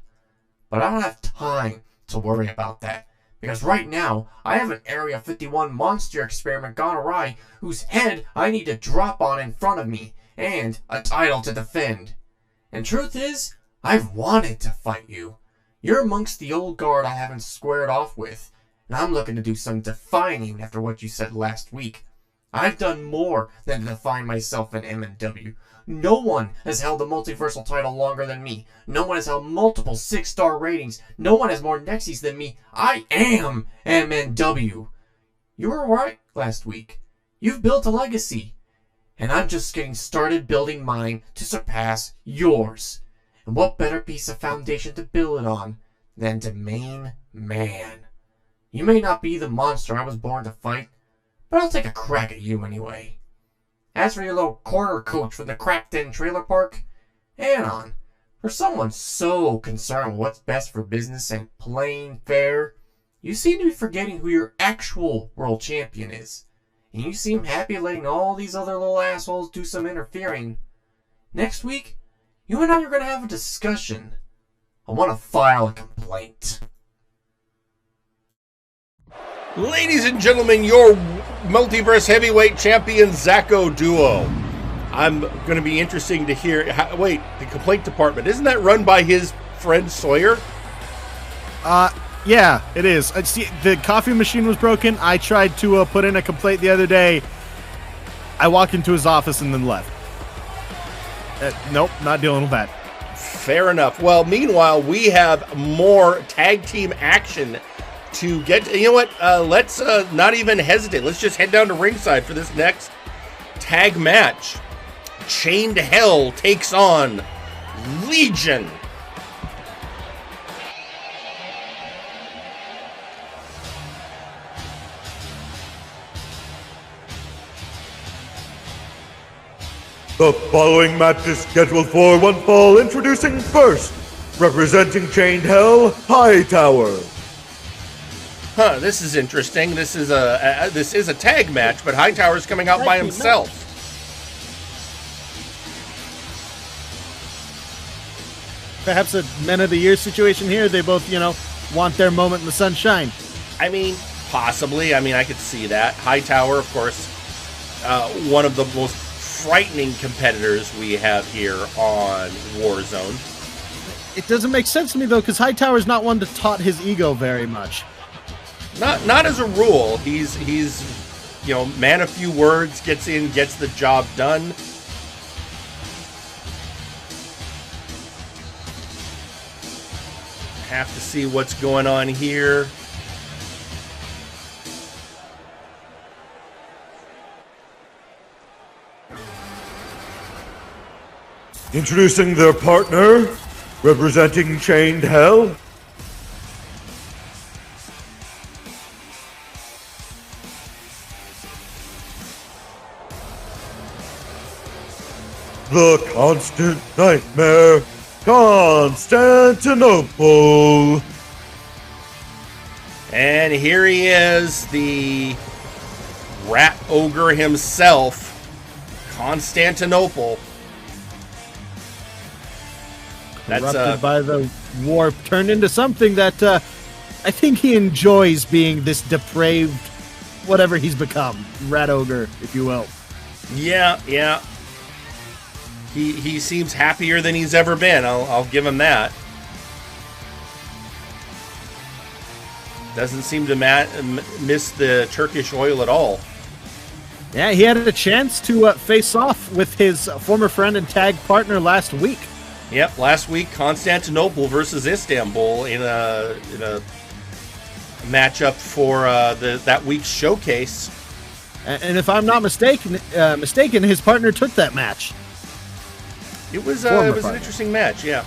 But I don't have time to worry about that. Because right now, I have an Area 51 monster experiment gone awry whose head I need to drop on in front of me, and a title to defend. And truth is, I've wanted to fight you. You're amongst the old guard I haven't squared off with, and I'm looking to do some defining after what you said last week. I've done more than to define myself in MNW. No one has held the multiversal title longer than me. No one has held multiple 6-star ratings. No one has more Nexus than me. I am MNW. You were right last week. You've built a legacy. And I'm just getting started building mine to surpass yours. And what better piece of foundation to build it on than to main man? You may not be the monster I was born to fight, but I'll take a crack at you anyway. As for your little corner coach from the cracked-in trailer park, Anon, for someone so concerned with what's best for business and playing fair, you seem to be forgetting who your actual world champion is. And you seem happy letting all these other little assholes do some interfering. Next week, you and I are going to have a discussion. I want to file a complaint. Ladies and gentlemen, your Multiverse Heavyweight Champion, Zacko Duo. I'm going to be interesting to hear... wait, the complaint department, isn't that run by his friend Sawyer? Yeah, it is. See, the coffee machine was broken. I tried to put in a complaint the other day. I walked into his office and then left. Nope, not dealing with that. Fair enough. Well, meanwhile, we have more tag team action to get to. You know what? Let's not even hesitate. Let's just head down to ringside for this next tag match. Chained Hell takes on Legion. The following match is scheduled for one fall. Introducing first, representing Chained Hell, Hightower. Huh, this is interesting. This is a tag match, but Hightower's coming out by himself. Perhaps a Men of the Year situation here. They both, want their moment in the sunshine. I mean, possibly. I mean, I could see that. Hightower, of course, one of the most frightening competitors we have here on Warzone. It doesn't make sense to me, though, because Hightower's not one to taunt his ego very much. Not as a rule. He's man of few words, gets in, gets the job done. Have to see what's going on here. Introducing their partner, representing Chained Hell, the Constant Nightmare, Constantinople. And here he is, the rat ogre himself, Constantinople. That's Corrupted by the warp, turned into something that I think he enjoys being this depraved, whatever he's become, rat ogre, if you will. Yeah. He seems happier than he's ever been. I'll give him that. Doesn't seem to miss the Turkish oil at all. Yeah, he had a chance to face off with his former friend and tag partner last week. Yep, last week Constantinople versus Istanbul in a matchup for that week's showcase. And if I'm not mistaken, his partner took that match. It was an interesting match, yeah.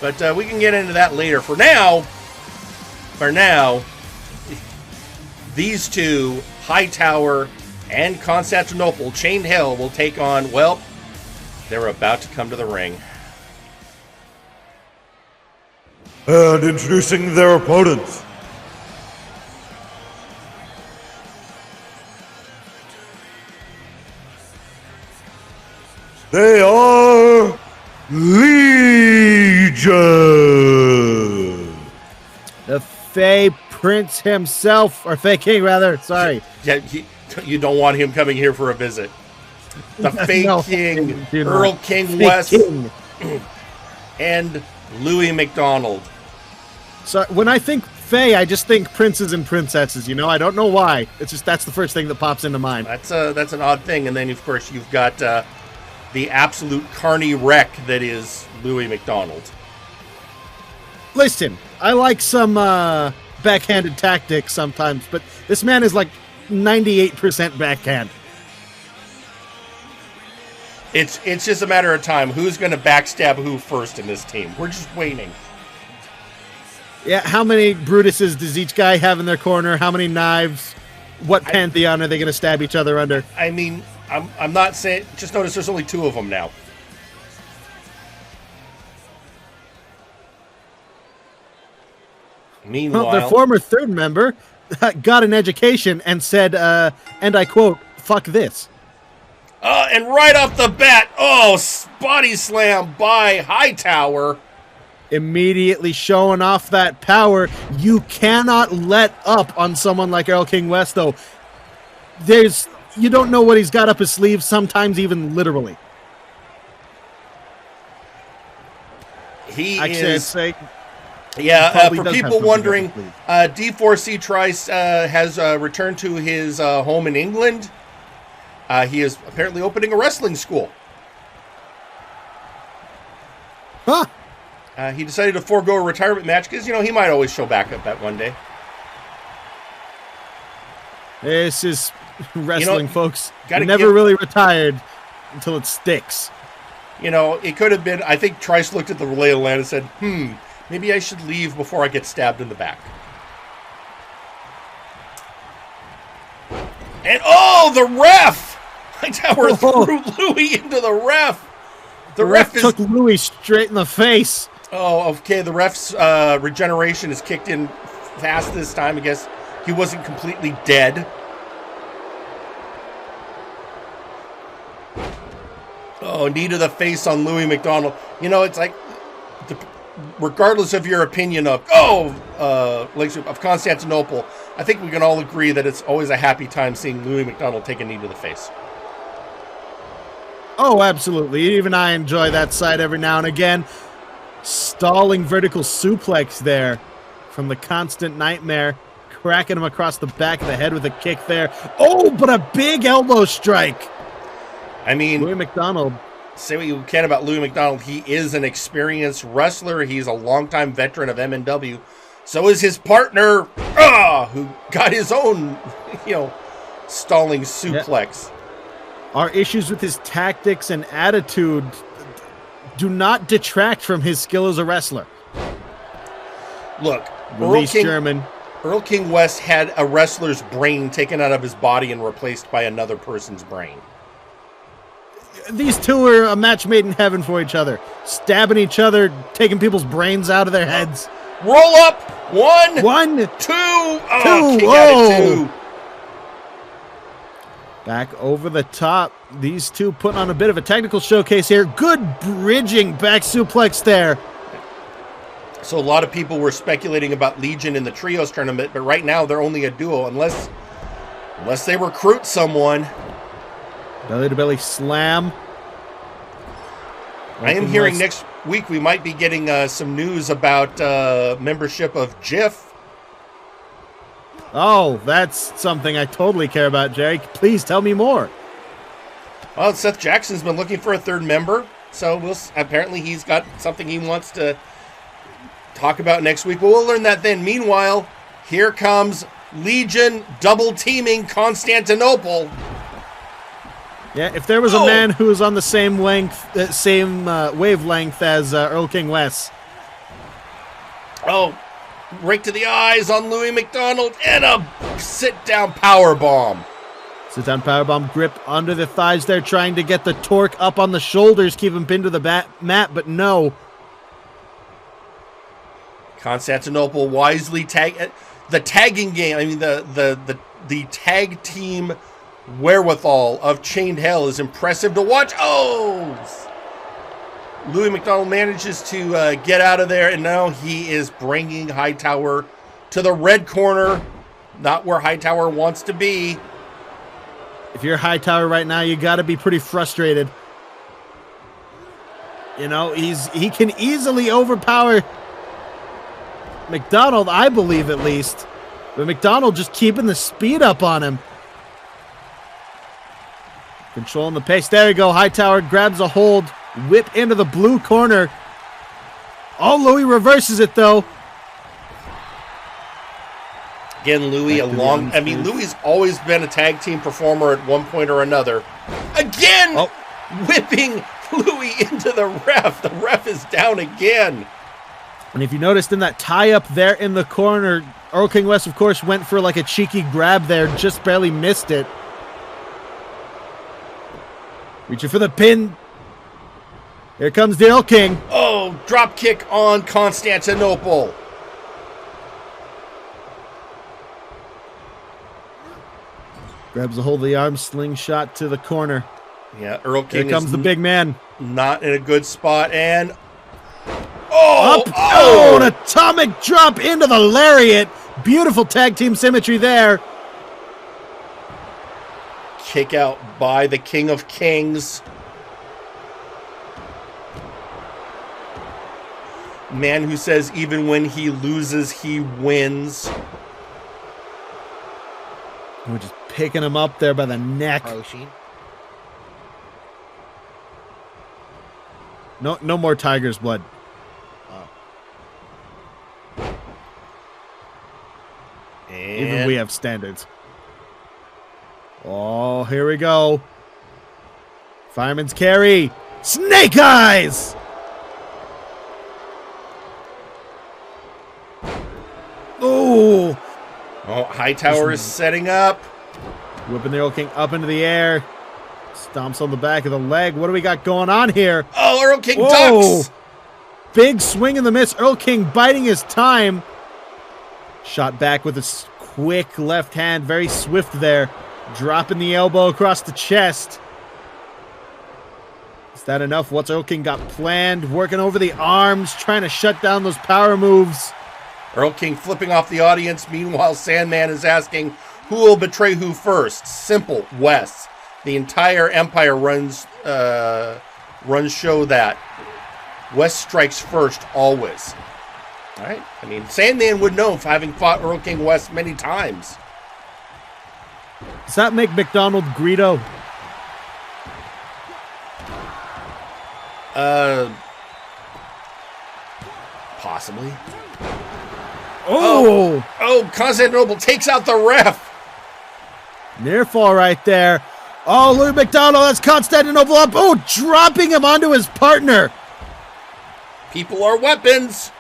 But we can get into that later. For now, these two, Hightower and Constantinople, Chained Hell, will take on, well, they're about to come to the ring. And introducing their opponents. They are Legion. The Fey Prince himself, or Fey King rather, sorry. Yeah, you don't want him coming here for a visit. The Fey King, Earl King West, and Louis McDonald. So when I think Fey, I just think princes and princesses, you know? I don't know why. It's just that's the first thing that pops into mind. That's an odd thing. And then, of course, you've got the absolute carny wreck that is Louis McDonald. Listen, I like some backhanded tactics sometimes, but this man is like 98% backhand. It's just a matter of time. Who's going to backstab who first in this team? We're just waiting. Yeah, how many Brutuses does each guy have in their corner? How many knives? What pantheon are they going to stab each other under? I mean, I'm not saying... Just notice there's only 2 of them now. Meanwhile... Well, their former third member got an education and said, and I quote, "fuck this." And right off the bat, body slam by Hightower. Immediately showing off that power. You cannot let up on someone like Earl King West, though. You don't know what he's got up his sleeve, sometimes even literally. I'd say, yeah, for people wondering, D4C Trice has returned to his home in England. He is apparently opening a wrestling school. Huh. He decided to forego a retirement match because, he might always show back up that one day. This is wrestling, folks. Never really retired until it sticks. It could have been, I think Trice looked at the lay of the land and said, maybe I should leave before I get stabbed in the back. And, the ref! Hightower threw Louis into the ref. The ref took Louis straight in the face. Oh, okay. The ref's regeneration is kicked in fast this time. I guess he wasn't completely dead. Oh, knee to the face on Louis McDonald. It's like, regardless of your opinion of Constantinople, I think we can all agree that it's always a happy time seeing Louis McDonald take a knee to the face. Oh, absolutely. Even I enjoy that side every now and again. Stalling vertical suplex there from the Constant Nightmare. Cracking him across the back of the head with a kick there. Oh, but a big elbow strike. I mean, Louis McDonald. Say what you can about Louis McDonald. He is an experienced wrestler. He's a longtime veteran of MNW. So is his partner, who got his own, stalling suplex. Yeah. Our issues with his tactics and attitude do not detract from his skill as a wrestler. Look, Earl King West had a wrestler's brain taken out of his body and replaced by another person's brain. These two are a match made in heaven for each other. Stabbing each other, taking people's brains out of their heads. Roll up! One, two. King out of 2. Back over the top. These two putting on a bit of a technical showcase here. Good bridging back suplex there. So a lot of people were speculating about Legion in the trios tournament, but right now they're only a duo unless they recruit someone. Belly to belly slam. I am hearing next week we might be getting some news about membership of Jiff. Oh, that's something I totally care about, Jhake. Please tell me more. Well, Seth Jackson's been looking for a third member, so apparently he's got something he wants to talk about next week. But we'll learn that then. Meanwhile, here comes Legion double teaming Constantinople. Yeah, if there was a man who was on the same wavelength as Earl King Wes. Oh, right to the eyes on Louis McDonald, and a sit-down powerbomb. Sit-down powerbomb, grip under the thighs there, trying to get the torque up on the shoulders, keep him pinned to the mat, but no. Constantinople wisely the tagging game. I mean, the tag team wherewithal of Chained Hell is impressive to watch. Oh! Louis McDonald manages to get out of there, and now he is bringing Hightower to the red corner, not where Hightower wants to be. If you're Hightower right now, you got to be pretty frustrated. You know, he can easily overpower McDonald, I believe at least. But McDonald just keeping the speed up on him. Controlling the pace. There you go. Hightower grabs a hold. Whip into the blue corner. Oh, Louis reverses it, though. Again, Louis, Louis's always been a tag team performer at one point or another. Again, whipping Louis into the ref. The ref is down again. And if you noticed in that tie-up there in the corner, Earl King West, of course, went for like a cheeky grab there, just barely missed it. Reaching for the pin. Here comes the Earl King. Oh, drop kick on Constantinople. Grabs a hold of the arm, slingshot to the corner. Yeah, Earl King. Here comes the big man. Not in a good spot, and an atomic drop into the lariat. Beautiful tag team symmetry there. Kick out by the King of Kings. Man who says even when he loses, he wins. We're just picking him up there by the neck. No more tiger's blood. Even we have standards. Oh, here we go. Fireman's carry. Snake Eyes! Oh! Oh, Hightower is setting up. Whipping the Earl King up into the air. Stomps on the back of the leg. What do we got going on here? Oh, Earl King ducks! Big swing and the miss. Earl King biding his time. Shot back with a quick left hand. Very swift there. Dropping the elbow across the chest. Is that enough? What's Earl King got planned? Working over the arms. Trying to shut down those power moves. Earl King flipping off the audience. Meanwhile, Sandman is asking who will betray who first. Simple, Wes. The entire Empire runs show that. Wes strikes first, always. All right? I mean, Sandman would know for having fought Earl King West many times. Does that make McDonald Greedo? Possibly. Oh, Constantinople takes out the ref. Near fall right there. Oh, Louis McDonald has Constantinople up. Oh, dropping him onto his partner. People are weapons.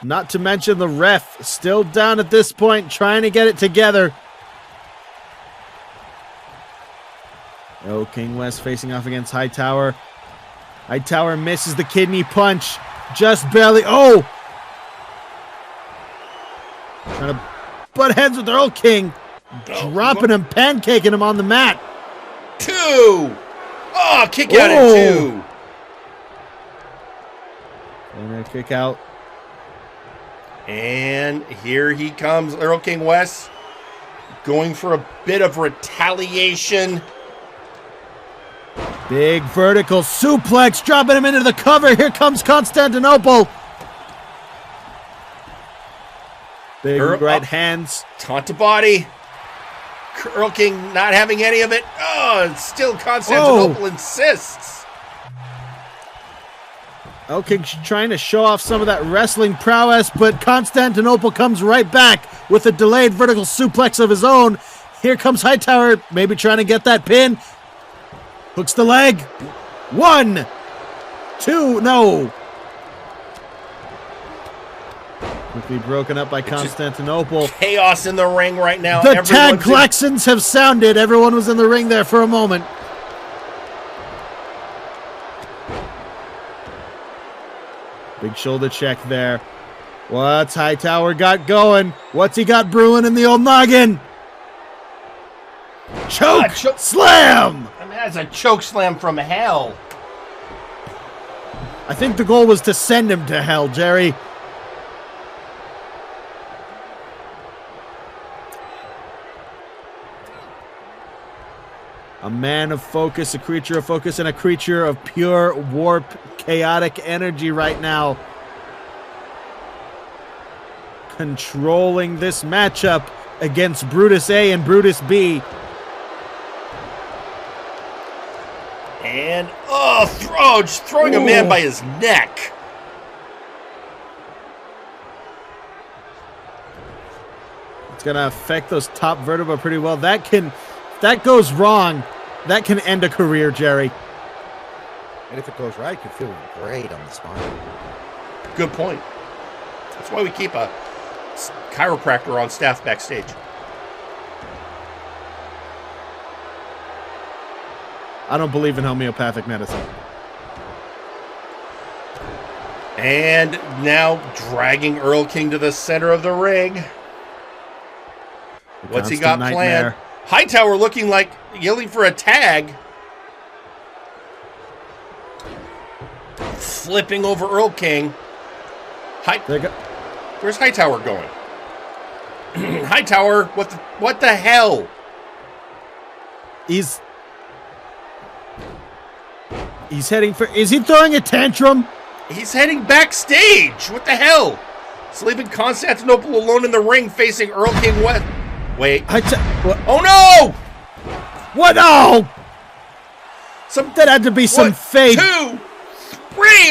Not to mention the ref still down at this point, trying to get it together. Oh, King West facing off against Hightower. Hightower misses the kidney punch. Just barely. Oh! Trying to butt heads with Earl King. Dropping him, pancaking him on the mat. 2! Oh, kick out at 2. And a kick out. And here he comes, Earl King West, going for a bit of retaliation. Big vertical suplex, dropping him into the cover. Here comes Constantinople. Big right hands. Taunt to body. Earl King not having any of it. Oh, still Constantinople insists. Earl King trying to show off some of that wrestling prowess, but Constantinople comes right back with a delayed vertical suplex of his own. Here comes Hightower, maybe trying to get that pin. Hooks the leg. 1, 2, no. Quickly broken up by Constantinople. Chaos in the ring right now. The tag klaxons have sounded. Everyone was in the ring there for a moment. Big shoulder check there. What's Hightower got going? What's he got brewing in the old noggin? Choke slam! I mean, that's a choke slam from hell. I think the goal was to send him to hell, Jerry. A man of focus, a creature of focus, and a creature of pure warp, chaotic energy right now. Controlling this matchup against Brutus A and Brutus B. And, just throwing a man by his neck. It's going to affect those top vertebrae pretty well. That goes wrong. That can end a career, Jerry. And if it goes right, it could feel great on the spine. Good point. That's why we keep a chiropractor on staff backstage. I don't believe in homeopathic medicine. And now dragging Earl King to the center of the ring. What's he got planned? Hightower looking like yelling for a tag. Flipping over Earl King. Where's Hightower going? Hightower, what the hell? He's heading for... Is he throwing a tantrum? He's heading backstage. What the hell? He's leaving Constantinople alone in the ring facing Earl King West. Wait. Oh no! What? No! That had to be some fake. 2, 3.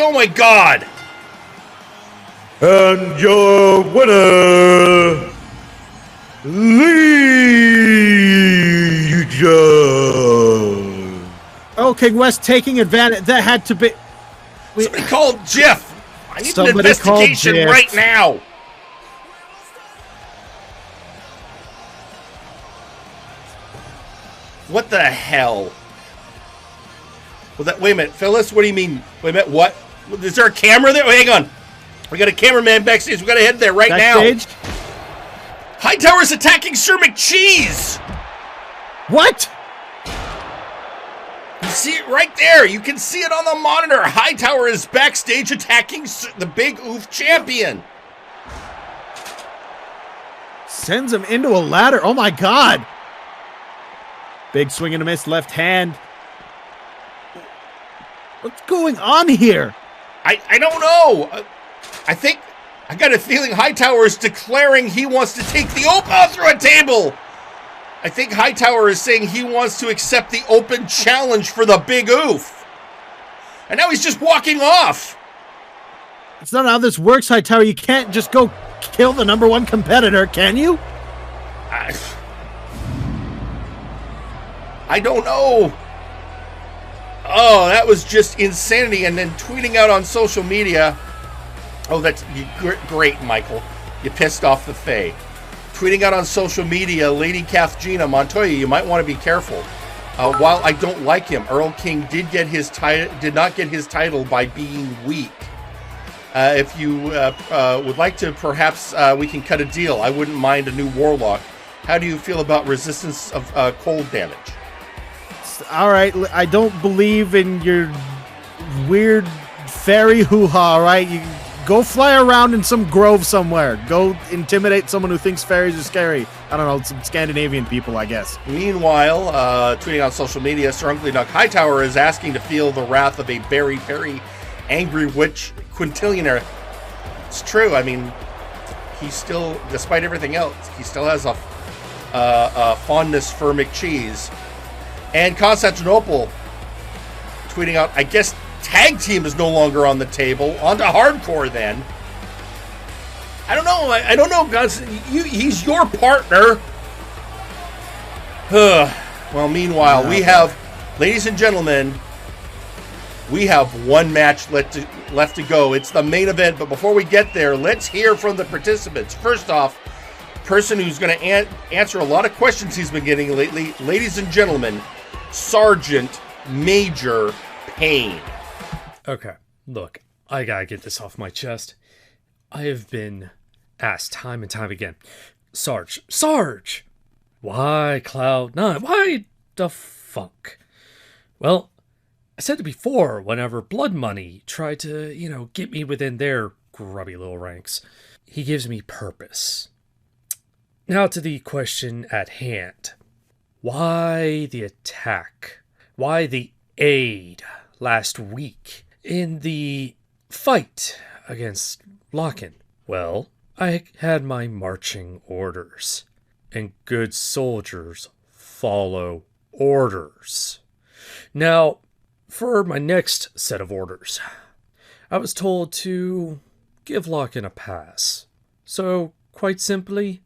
Oh my God! And your winner, Legion. Earl King West taking advantage. That had to be. Somebody called Jeff. I need an investigation right now. What the hell? Wait a minute, Phyllis, what do you mean? Wait a minute, what? Is there a camera there? Oh, hang on. We got a cameraman backstage. We got to head there right now. Hightower's attacking Sir McCheese. What? You see it right there. You can see it on the monitor. Hightower is backstage attacking the Big Oof champion. Sends him into a ladder. Oh my God. Big swing and a miss, left hand. What's going on here? I don't know. I think I got a feeling Hightower is declaring he wants to take the open through a table. I think Hightower is saying he wants to accept the open challenge for the Big Oof. And now he's just walking off. It's not how this works, Hightower. You can't just go kill the #1 competitor, can you? I don't know. Oh, that was just insanity. And then tweeting out on social media. Oh, that's great, Michael. You pissed off the Fae. Tweeting out on social media, Lady Kath Gina, Montoya, you might want to be careful. While I don't like him, Earl King did not get his title by being weak. If you would like to, perhaps we can cut a deal. I wouldn't mind a new Warlock. How do you feel about resistance of cold damage? All right, I don't believe in your weird fairy hoo-ha, all right? You go fly around in some grove somewhere. Go intimidate someone who thinks fairies are scary. I don't know, some Scandinavian people, I guess. Meanwhile, tweeting on social media, Sir Uncle Duck Hightower is asking to feel the wrath of a very, very angry witch quintillionaire. It's true. I mean, he still, despite everything else, he still has a fondness for McCheese. And Constantinople tweeting out, I guess tag team is no longer on the table. On to hardcore then. I don't know. I don't know, guys. He's your partner. Well, meanwhile, we have, ladies and gentlemen, we have one match left to go. It's the main event. But before we get there, let's hear from the participants. First off, person who's going to answer a lot of questions he's been getting lately, ladies and gentlemen, Sergeant Major Payne. Okay, look, I gotta get this off my chest. I have been asked time and time again, Sarge, why Cloud9? Why the fuck? Well, I said it before whenever Blood Money tried to, get me within their grubby little ranks. He gives me purpose. Now to the question at hand. Why the attack? Why the aid last week in the fight against Locken? Well, I had my marching orders, and good soldiers follow orders. Now, for my next set of orders, I was told to give Locken a pass. So, quite simply,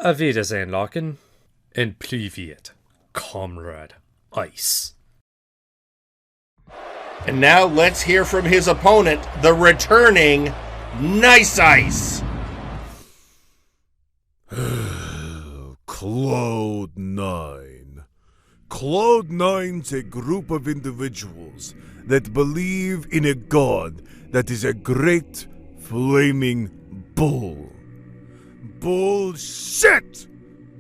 Auf Wiedersehen, Locken, and Privet, Comrade Ice. And now let's hear from his opponent, the returning Nice Ice. Cloud9. Cloud9's a group of individuals that believe in a god that is a great flaming bull. Bullshit!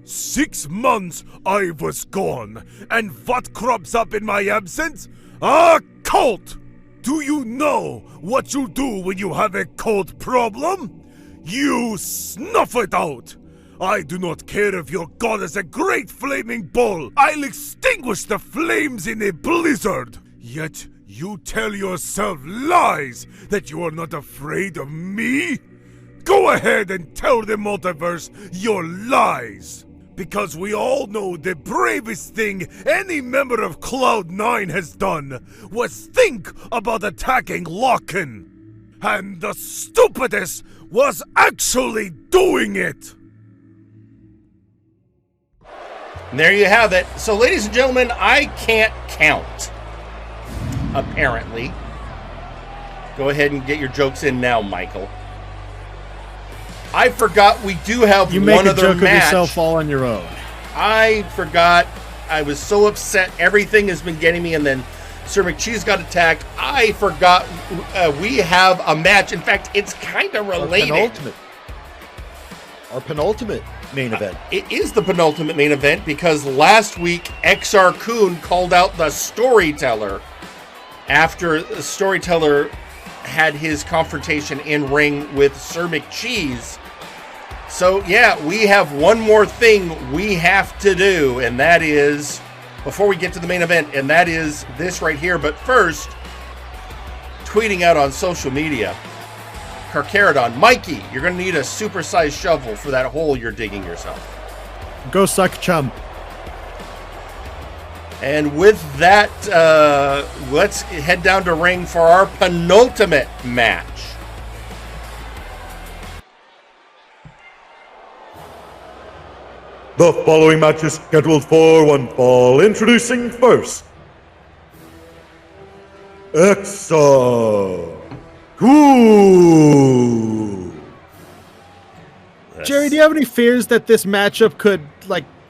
6 months I was gone, and what crops up in my absence? A cult! Do you know what you do when you have a cult problem? You snuff it out! I do not care if your god is a great flaming bull. I'll extinguish the flames in a blizzard. Yet you tell yourself lies that you are not afraid of me? Go ahead and tell the multiverse your lies. Because we all know the bravest thing any member of Cloud9 has done was think about attacking Locken. And the stupidest was actually doing it. And there you have it. So, ladies and gentlemen, I can't count. Apparently. Go ahead and get your jokes in now, Michael. I forgot we do have you one other match. You make a joke of yourself all on your own. I forgot. I was so upset. Everything has been getting me, and then Sir McCheese got attacked. I forgot we have a match. In fact, it's kind of related. Our penultimate main event. It is the penultimate main event because last week Exar Kun called out the Storyteller after the Storyteller had his confrontation in ring with Sir McCheese. So yeah, we have one more thing we have to do, and that is, before we get to the main event, and that is this right here. But first, tweeting out on social media, Carcharodon, Mikey, you're going to need a supersized shovel for that hole you're digging yourself. Go suck chum. And with that, let's head down to ring for our penultimate match. The following match is scheduled for one fall. Introducing first, Exar Kun. Jerry, do you have any fears that this matchup could,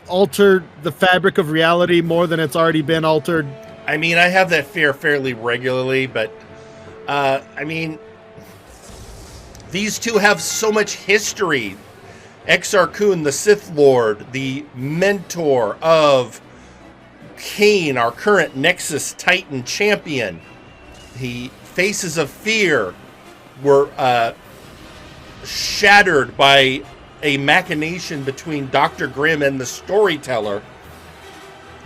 alter the fabric of reality more than it's already been altered? I mean, I have that fear fairly regularly, but, these two have so much history. Exar Kun, the Sith Lord, the mentor of Kane, our current Nexus Titan champion. The faces of fear were shattered by a machination between Dr. Grimm and the Storyteller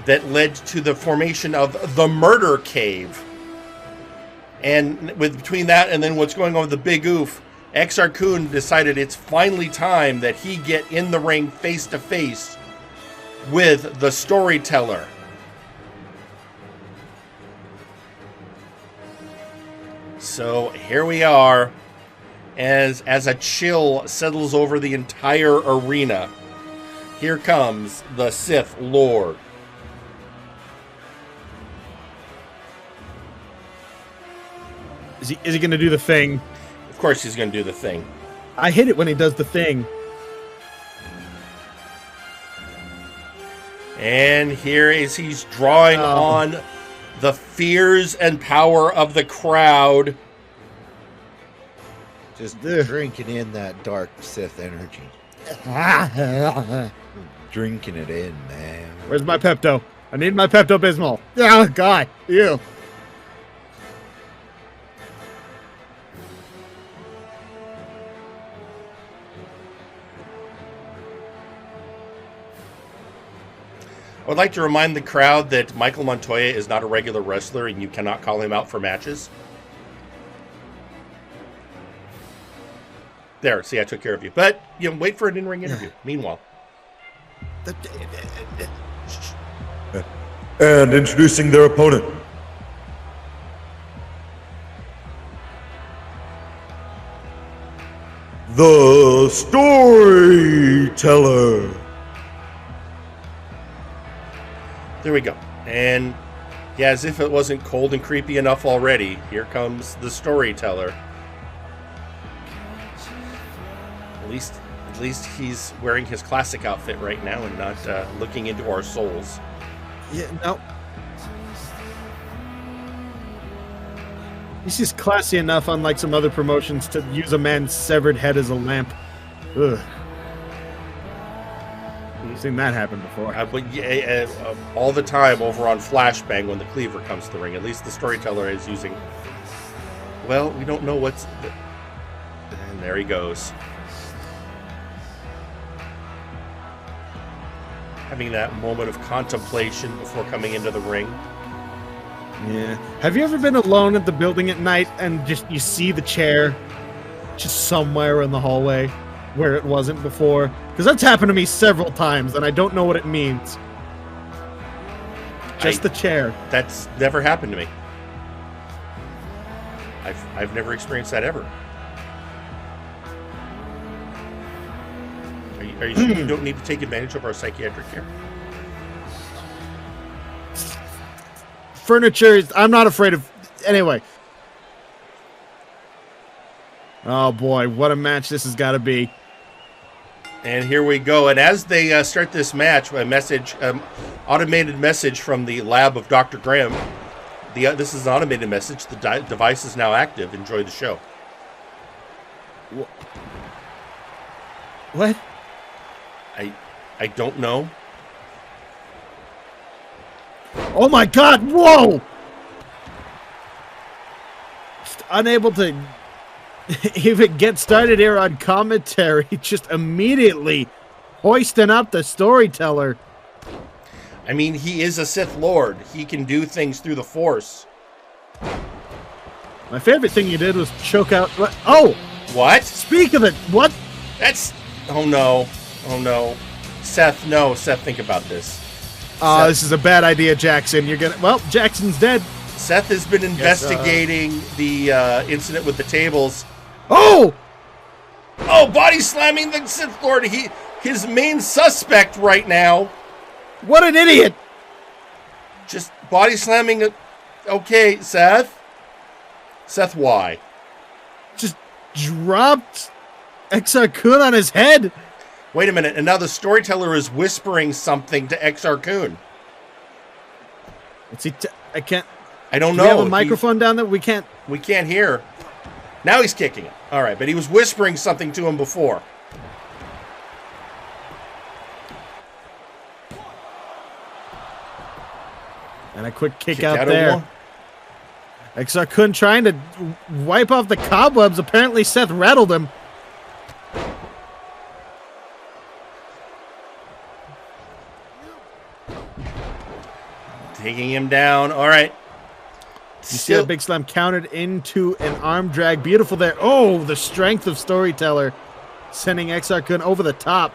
that led to the formation of the Murder Cave. And between that and then what's going on with the Big Oof, Exar Kun decided it's finally time that he get in the ring face to face with the Storyteller. So here we are, as a chill settles over the entire arena. Here comes the Sith Lord. Is he going to do the thing? Of course he's going to do the thing. I hate it when he does the thing. And here is he's drawing on the fears and power of the crowd. Just drinking in that dark Sith energy. Drinking it in, man. Where's my Pepto? I need my Pepto-Bismol. Oh, God. Ew. I would like to remind the crowd that Michael Montoya is not a regular wrestler and you cannot call him out for matches. There, see, I took care of you. But, wait for an in-ring interview. Meanwhile. And introducing their opponent. The Storyteller. There we go. And, yeah, as if it wasn't cold and creepy enough already, here comes the Storyteller. At least he's wearing his classic outfit right now and not looking into our souls. Yeah, no. He's just classy enough, unlike some other promotions, to use a man's severed head as a lamp. Ugh. I've seen that happen before. All the time over on Flashbang when the Cleaver comes to the ring. At least the Storyteller is using... Well, we don't know what's... And there he goes. Having that moment of contemplation before coming into the ring. Yeah. Have you ever been alone at the building at night and just you see the chair just somewhere in the hallway where it wasn't before? Because that's happened to me several times and I don't know what it means. Just the chair. That's never happened to me. I've never experienced that ever. Are you sure you don't need to take advantage of our psychiatric care? Furniture is... I'm not afraid of... Anyway. Oh boy, what a match this has got to be. And here we go. And as they start this match, a message, automated message from the lab of Dr. Grimm. This is an automated message. The device is now active. Enjoy the show. What? I don't know. Oh my God! Whoa! Just unable to even get started here on commentary. Just immediately hoisting up the Storyteller. I mean, he is a Sith Lord. He can do things through the Force. My favorite thing you did was choke out... Oh! What? Speak of it! What? That's... Oh no. Oh no. Seth, no. Seth, think about this. This is a bad idea, Jackson. You're gonna... Well, Jackson's dead. Seth has been investigating the incident with the tables. Oh! Oh, body slamming the Sith Lord. His main suspect right now. What an idiot! Just body slamming. Okay, Seth. Seth, why? Just dropped Exar Kun on his head. Wait a minute, and now the Storyteller is whispering something to Exar Kun. What's he? I can't. I don't know. Do we have a microphone down there? We can't hear. Now he's kicking it. All right, but he was whispering something to him before. And a quick kick out out of there. one. Exar Kun trying to wipe off the cobwebs. Apparently Seth rattled him. Taking him down. All right. You see that big slam countered into an arm drag. Beautiful there. Oh, the strength of Storyteller. Sending Exar Kun over the top.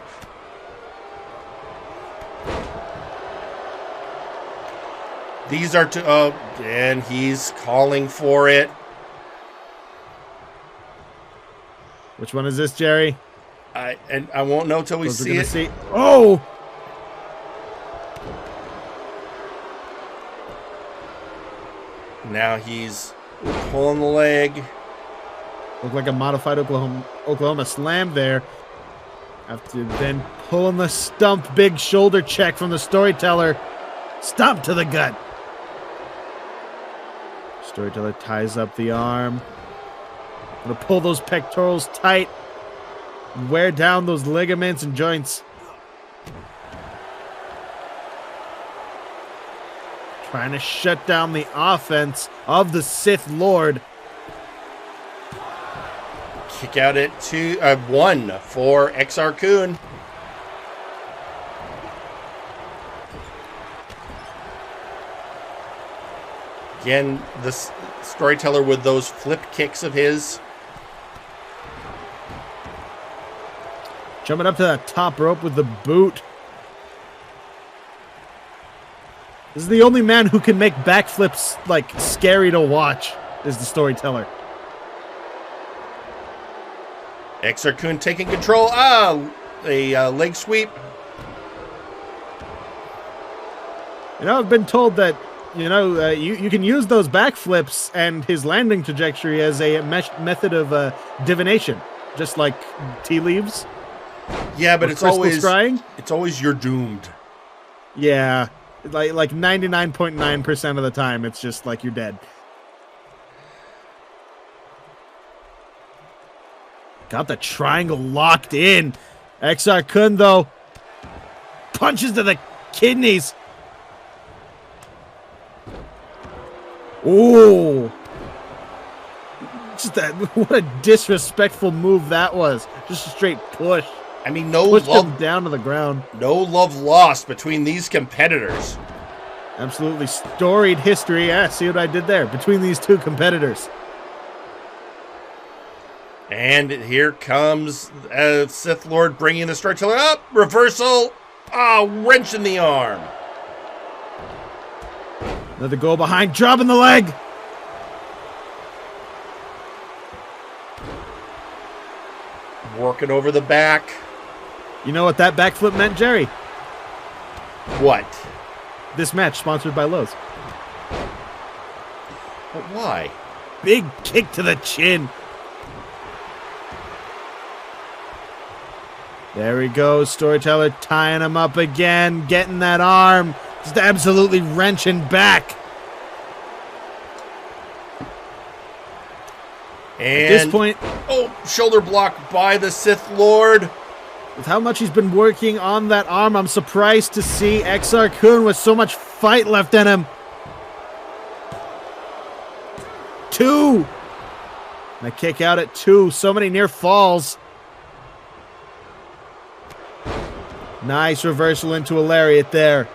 These are two. And he's calling for it. Which one is this, Jerry? I won't know till we see it. Oh! Now he's pulling the leg. Looked like a modified Oklahoma slam there. After then pulling the stump, big shoulder check from the Storyteller. Stomp to the gut. Storyteller ties up the arm. Gonna pull those pectorals tight. Wear down those ligaments and joints. Trying to shut down the offense of the Sith Lord. Kick out at 1 for Exar Kun. Again, the Storyteller with those flip kicks of his. Jumping up to that top rope with the boot. This is the only man who can make backflips like scary to watch, is the Storyteller. Exar Kun taking control. A leg sweep. You know, I've been told that, you can use those backflips and his landing trajectory as a method of divination, just like tea leaves. Yeah, but it's always scrying. It's always you're doomed. Yeah, like 99.9% of the time, it's just like you're dead. Got the triangle locked in. Exar Kun, though, punches to the kidneys. Ooh. Just that, what a disrespectful move that was. Just a straight push. I mean, no Pushed love him down to the ground. No love lost between these competitors. Absolutely storied history. Yeah, see what I did there? Between these two competitors. And here comes Sith Lord bringing the Storyteller up. Reversal. Wrench in the arm. Another go behind, dropping the leg. Working over the back. You know what that backflip meant, Jerry? What? This match sponsored by Lowe's. But why? Big kick to the chin. There he goes, Storyteller tying him up again, getting that arm, just absolutely wrenching back. And at this point, shoulder block by the Sith Lord. With how much he's been working on that arm, I'm surprised to see Exar Kun with so much fight left in him. 2. And a kick out at 2. So many near falls. Nice reversal into a lariat there.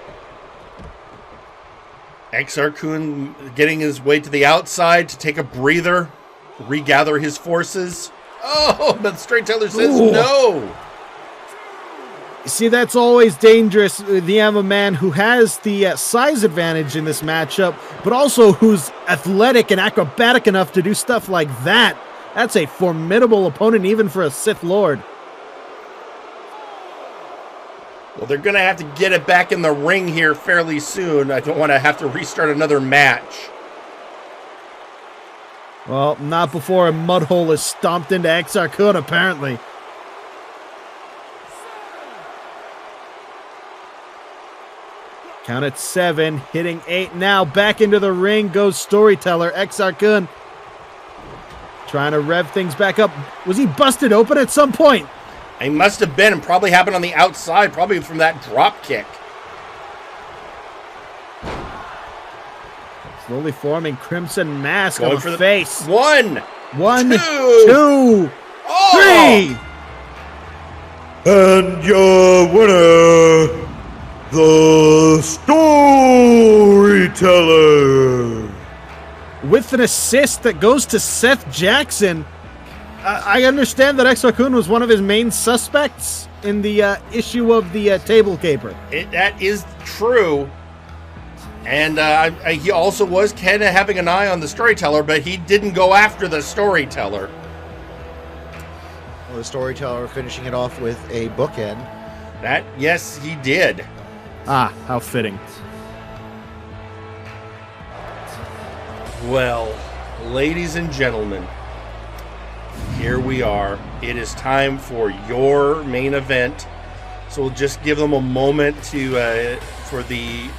Exar Kun getting his way to the outside to take a breather, regather his forces. Oh, but Storyteller says no. See, that's always dangerous. You have a man who has the size advantage in this matchup, but also who's athletic and acrobatic enough to do stuff like that. That's a formidable opponent even for a Sith Lord. Well, they're going to have to get it back in the ring here fairly soon. I don't want to have to restart another match. Well, not before a mud hole is stomped into Exar Kun, apparently. Count at 7, hitting 8 now. Back into the ring goes Storyteller. Exar Kun trying to rev things back up. Was he busted open at some point? He must have been, and probably happened on the outside, probably from that drop kick. Slowly forming Crimson Mask Going on for the the face. One, two, three. And your winner, the Storyteller. With an assist that goes to Seth Jackson. I understand that Exar Kun was one of his main suspects in the issue of the Table Caper. That is true. And he also was kind of having an eye on the Storyteller, but he didn't go after the Storyteller. Well, the Storyteller finishing it off with a bookend. Yes, he did. Ah, how fitting. Well, ladies and gentlemen, here we are. It is time for your main event. So we'll just give them a moment to for the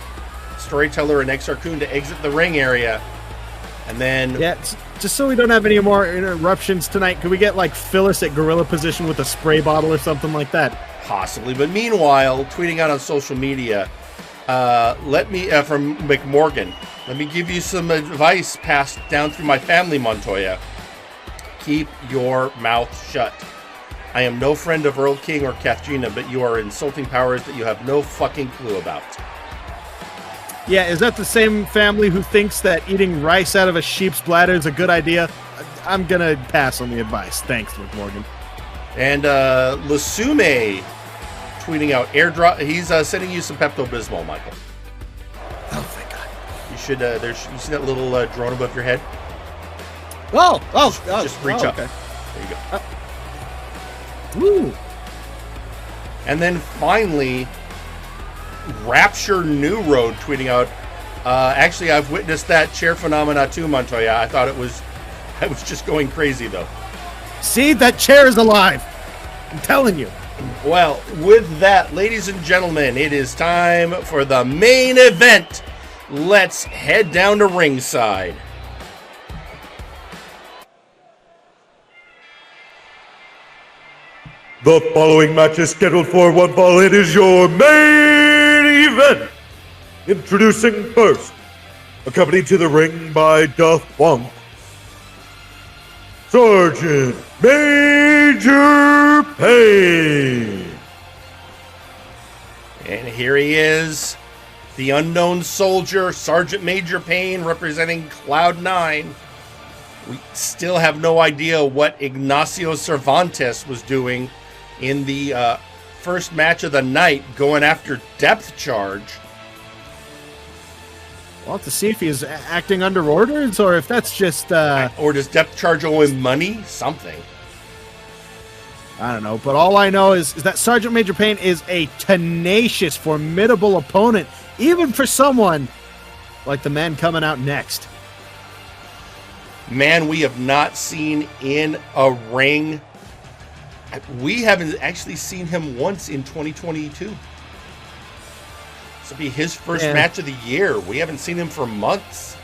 Storyteller and Exar Kun to exit the ring area. And then... Yeah, just so we don't have any more interruptions tonight, could we get, like, Phyllis at gorilla position with a spray bottle or something like that? Possibly. But meanwhile, tweeting out on social media, let me, from McMorgan, let me give you some advice passed down through my family, Montoya. Keep your mouth shut. I am no friend of Earl King or Katrina, but you are insulting powers that you have no fucking clue about. Yeah, is that the same family who thinks that eating rice out of a sheep's bladder is a good idea? I'm gonna pass on the advice. Thanks, Luke Morgan. And Lasume tweeting out airdrop. He's sending you some Pepto-Bismol, Michael. Oh, thank God. You should. You see that little drone above your head? Just reach up. Okay. There you go. Woo. And then finally, Rapture New Road tweeting out. Actually, I've witnessed that chair phenomena too, Montoya. I thought I was just going crazy though. See, that chair is alive. I'm telling you. Well, with that, ladies and gentlemen, it is time for the main event. Let's head down to ringside. The following match is scheduled for one fall. It is your main event. Introducing first, accompanied to the ring by Duff Funk, Sergeant Major Payne. And here he is, the unknown soldier, Sergeant Major Payne, representing Cloud9. We still have no idea what Ignacio Cervantes was doing in the first match of the night, going after Depth Charge. Well, to see if he's acting under orders or if that's just... Or does Depth Charge owe him money? Something. I don't know, but all I know is that Sergeant Major Payne is a tenacious, formidable opponent, even for someone like the man coming out next. Man we have not seen in a ring. We haven't actually seen him once in 2022. This will be his first match of the year. We haven't seen him for months.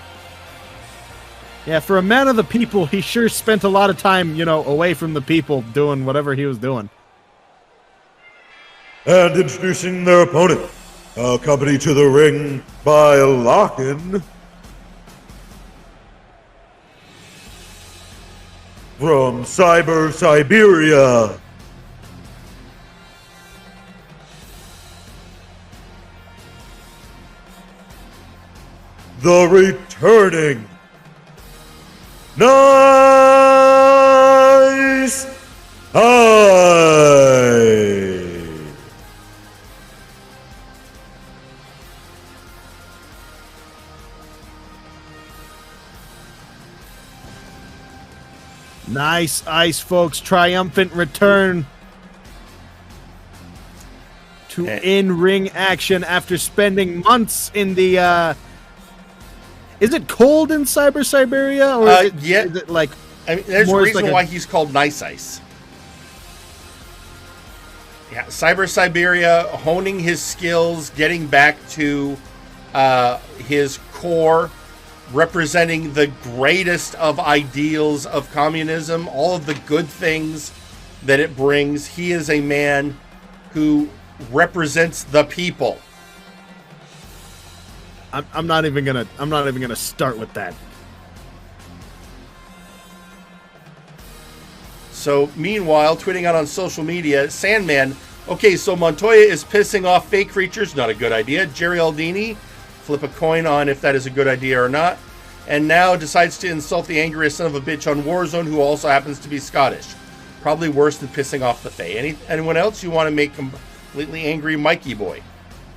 Yeah, for a man of the people, he sure spent a lot of time, away from the people doing whatever he was doing. And introducing their opponent, accompanied to the ring by Lockin. From Cyber Siberia, the returning Nice Eye. Nice Ice, folks. Triumphant return to in-ring action after spending months in the... Is it cold in Cyber Siberia? Or is it like... I mean, there's a reason why he's called Nice Ice. Yeah, Cyber Siberia, honing his skills, getting back to his core, representing the greatest of ideals of communism, all of the good things that it brings. He is a man who represents the people. I'm not even gonna start with that. So, meanwhile, tweeting out on social media, Sandman, okay, so Montoya is pissing off fake creatures, not a good idea. Jerry Aldini, flip a coin on if that is a good idea or not. And now decides to insult the angriest son of a bitch on Warzone, who also happens to be Scottish. Probably worse than pissing off the Fae. Anyone else you want to make completely angry Mikey boy?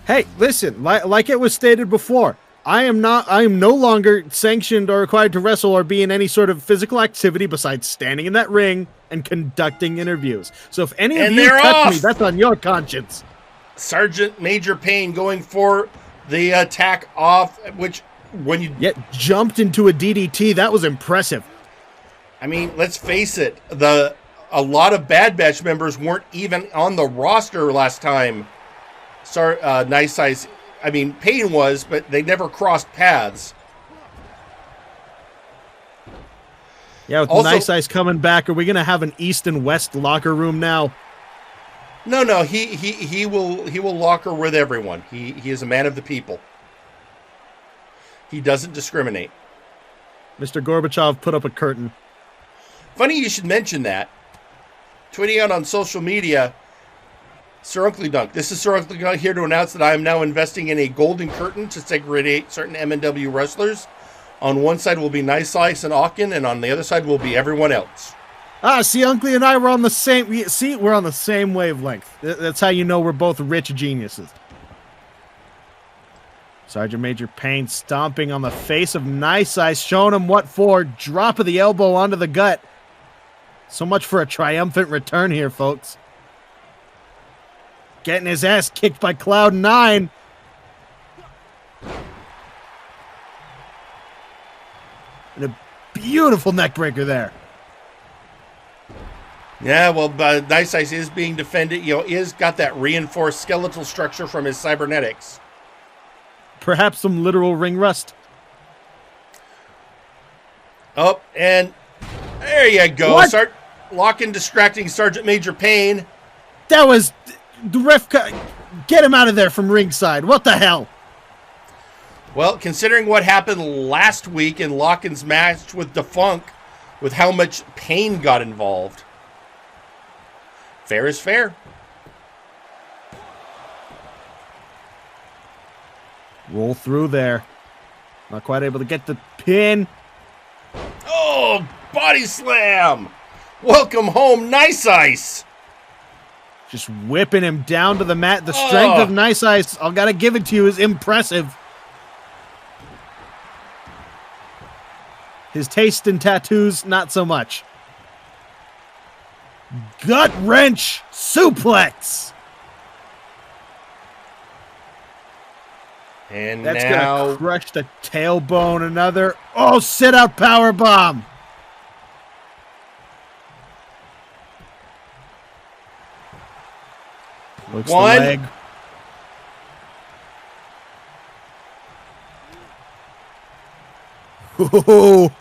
Hey, listen, like it was stated before, I am no longer sanctioned or required to wrestle or be in any sort of physical activity besides standing in that ring and conducting interviews. So if any of you touch me, that's on your conscience. Sergeant Major Payne going for the attack off, which when you jumped into a DDT, that was impressive. I mean, let's face it, a lot of Bad Batch members weren't even on the roster last time. Nice Eyes. I mean, Payne was, but they never crossed paths. Yeah, with also, Nice Eyes coming back, are we going to have an East and West locker room now? No. He will locker with everyone. He is a man of the people. He doesn't discriminate. Mr. Gorbachev put up a curtain. Funny you should mention that. Tweeting out on social media, Sir Uncle Dunk. This is Sir Uncle Dunk here to announce that I am now investing in a golden curtain to segregate certain MNW wrestlers. On one side will be Nice Slice and Aachen, and on the other side will be everyone else. See, Uncle and I were on the same. See, we're on the same wavelength. That's how you know we're both rich geniuses. Sergeant Major Payne stomping on the face of Nice Eyes, showing him what for. Drop of the elbow onto the gut. So much for a triumphant return here, folks. Getting his ass kicked by Cloud9. And a beautiful neckbreaker there. Yeah, well, Nice Eyes is being defended. Is got that reinforced skeletal structure from his cybernetics. Perhaps some literal ring rust. Oh, and there you go. What? Start locking, distracting Sergeant Major Payne. That was the ref. Get him out of there from ringside. What the hell? Well, considering what happened last week in Locken's match with Defunk, with how much Payne got involved, fair is fair. Roll through there. Not quite able to get the pin. Oh, body slam. Welcome home, Nice Ice. Just whipping him down to the mat. The strength of Nice Ice, I've got to give it to you, is impressive. His taste in tattoos, not so much. Gut wrench suplex. And that's now gonna crush the tailbone. Another sit out power bomb. Looks the leg. Ooh.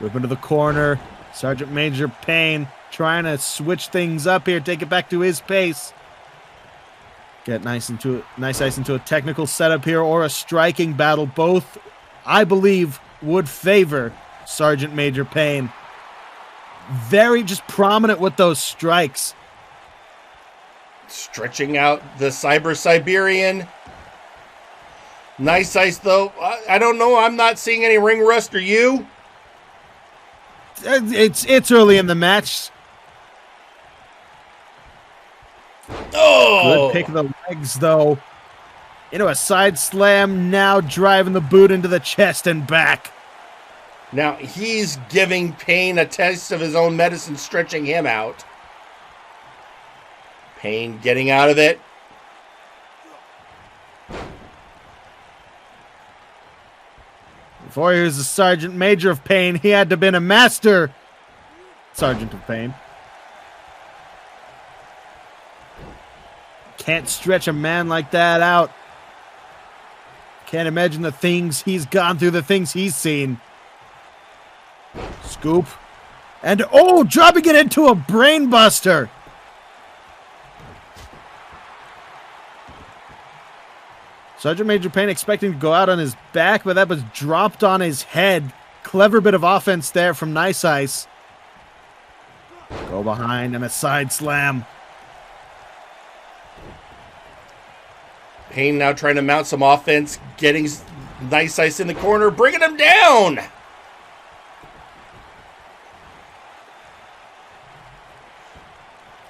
Whip into the corner. Sergeant Major Payne trying to switch things up here, take it back to his pace. Get Nice Ice into a technical setup here or a striking battle. Both, I believe, would favor Sergeant Major Payne. Very just prominent with those strikes. Stretching out the Siberian. Nice Ice, though. I don't know. I'm not seeing any ring rust. Are you? It's early in the match. Oh! Good pick of the legs, though. Into a side slam, now driving the boot into the chest and back. Now, he's giving Payne a taste of his own medicine, stretching him out. Payne getting out of it. Before he was a Sergeant Major of Payne, he had to have been a Master Sergeant of Payne. Can't stretch a man like that out. Can't imagine the things he's gone through, the things he's seen. Scoop. And dropping it into a brain buster. Sergeant Major Payne expecting to go out on his back, but that was dropped on his head. Clever bit of offense there from Nice Ice. Go behind and a side slam. Payne now trying to mount some offense, getting Nice Ice in the corner, bringing him down.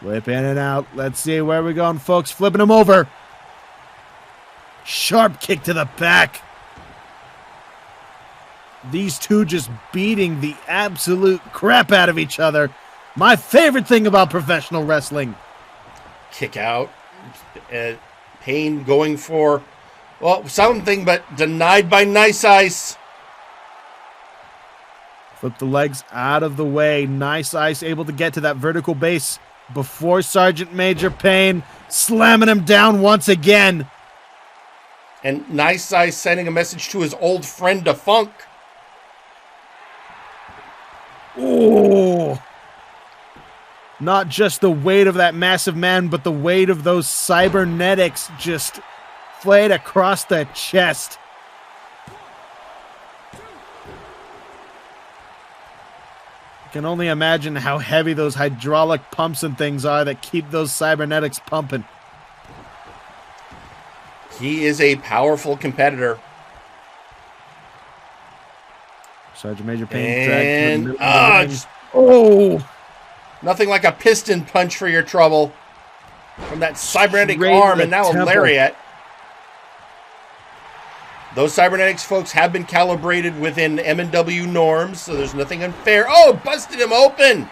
Flip in and out. Let's see where we're going, folks. Flipping him over. Sharp kick to the back. These two just beating the absolute crap out of each other. My favorite thing about professional wrestling. Kick out. Payne going for, well, something, but denied by Nice Ice. Flip the legs out of the way. Nice Ice able to get to that vertical base before Sergeant Major Payne, slamming him down once again. And Nice Ice sending a message to his old friend Defunk. Ooh. Not just the weight of that massive man, but the weight of those cybernetics just flayed across the chest. I can only imagine how heavy those hydraulic pumps and things are that keep those cybernetics pumping. He is a powerful competitor. Sergeant Major Payne and oh, nothing like a piston punch for your trouble from that cybernetic Straight arm, in and the now temple. a lariat. Those cybernetics folks have been calibrated within MNW norms, so there's nothing unfair. Oh, busted him open.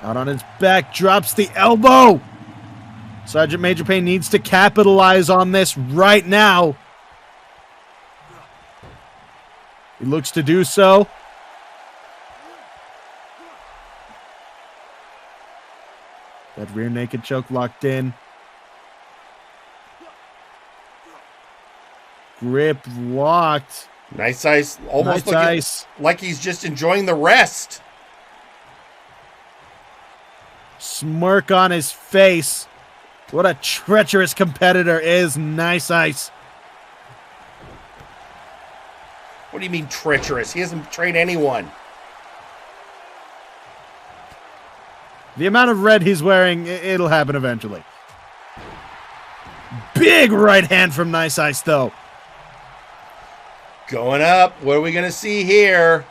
Out on his back, drops the elbow. Sergeant Major Payne needs to capitalize on this right now. He looks to do so. That rear naked choke locked in. Grip locked. Nice Ice, almost like he's just enjoying the rest. Smirk on his face. What a treacherous competitor is Nice Ice. What do you mean treacherous? He hasn't betrayed anyone. The amount of red he's wearing, it'll happen eventually. Big right hand from Nice Ice, though. Going up. What are we going to see here?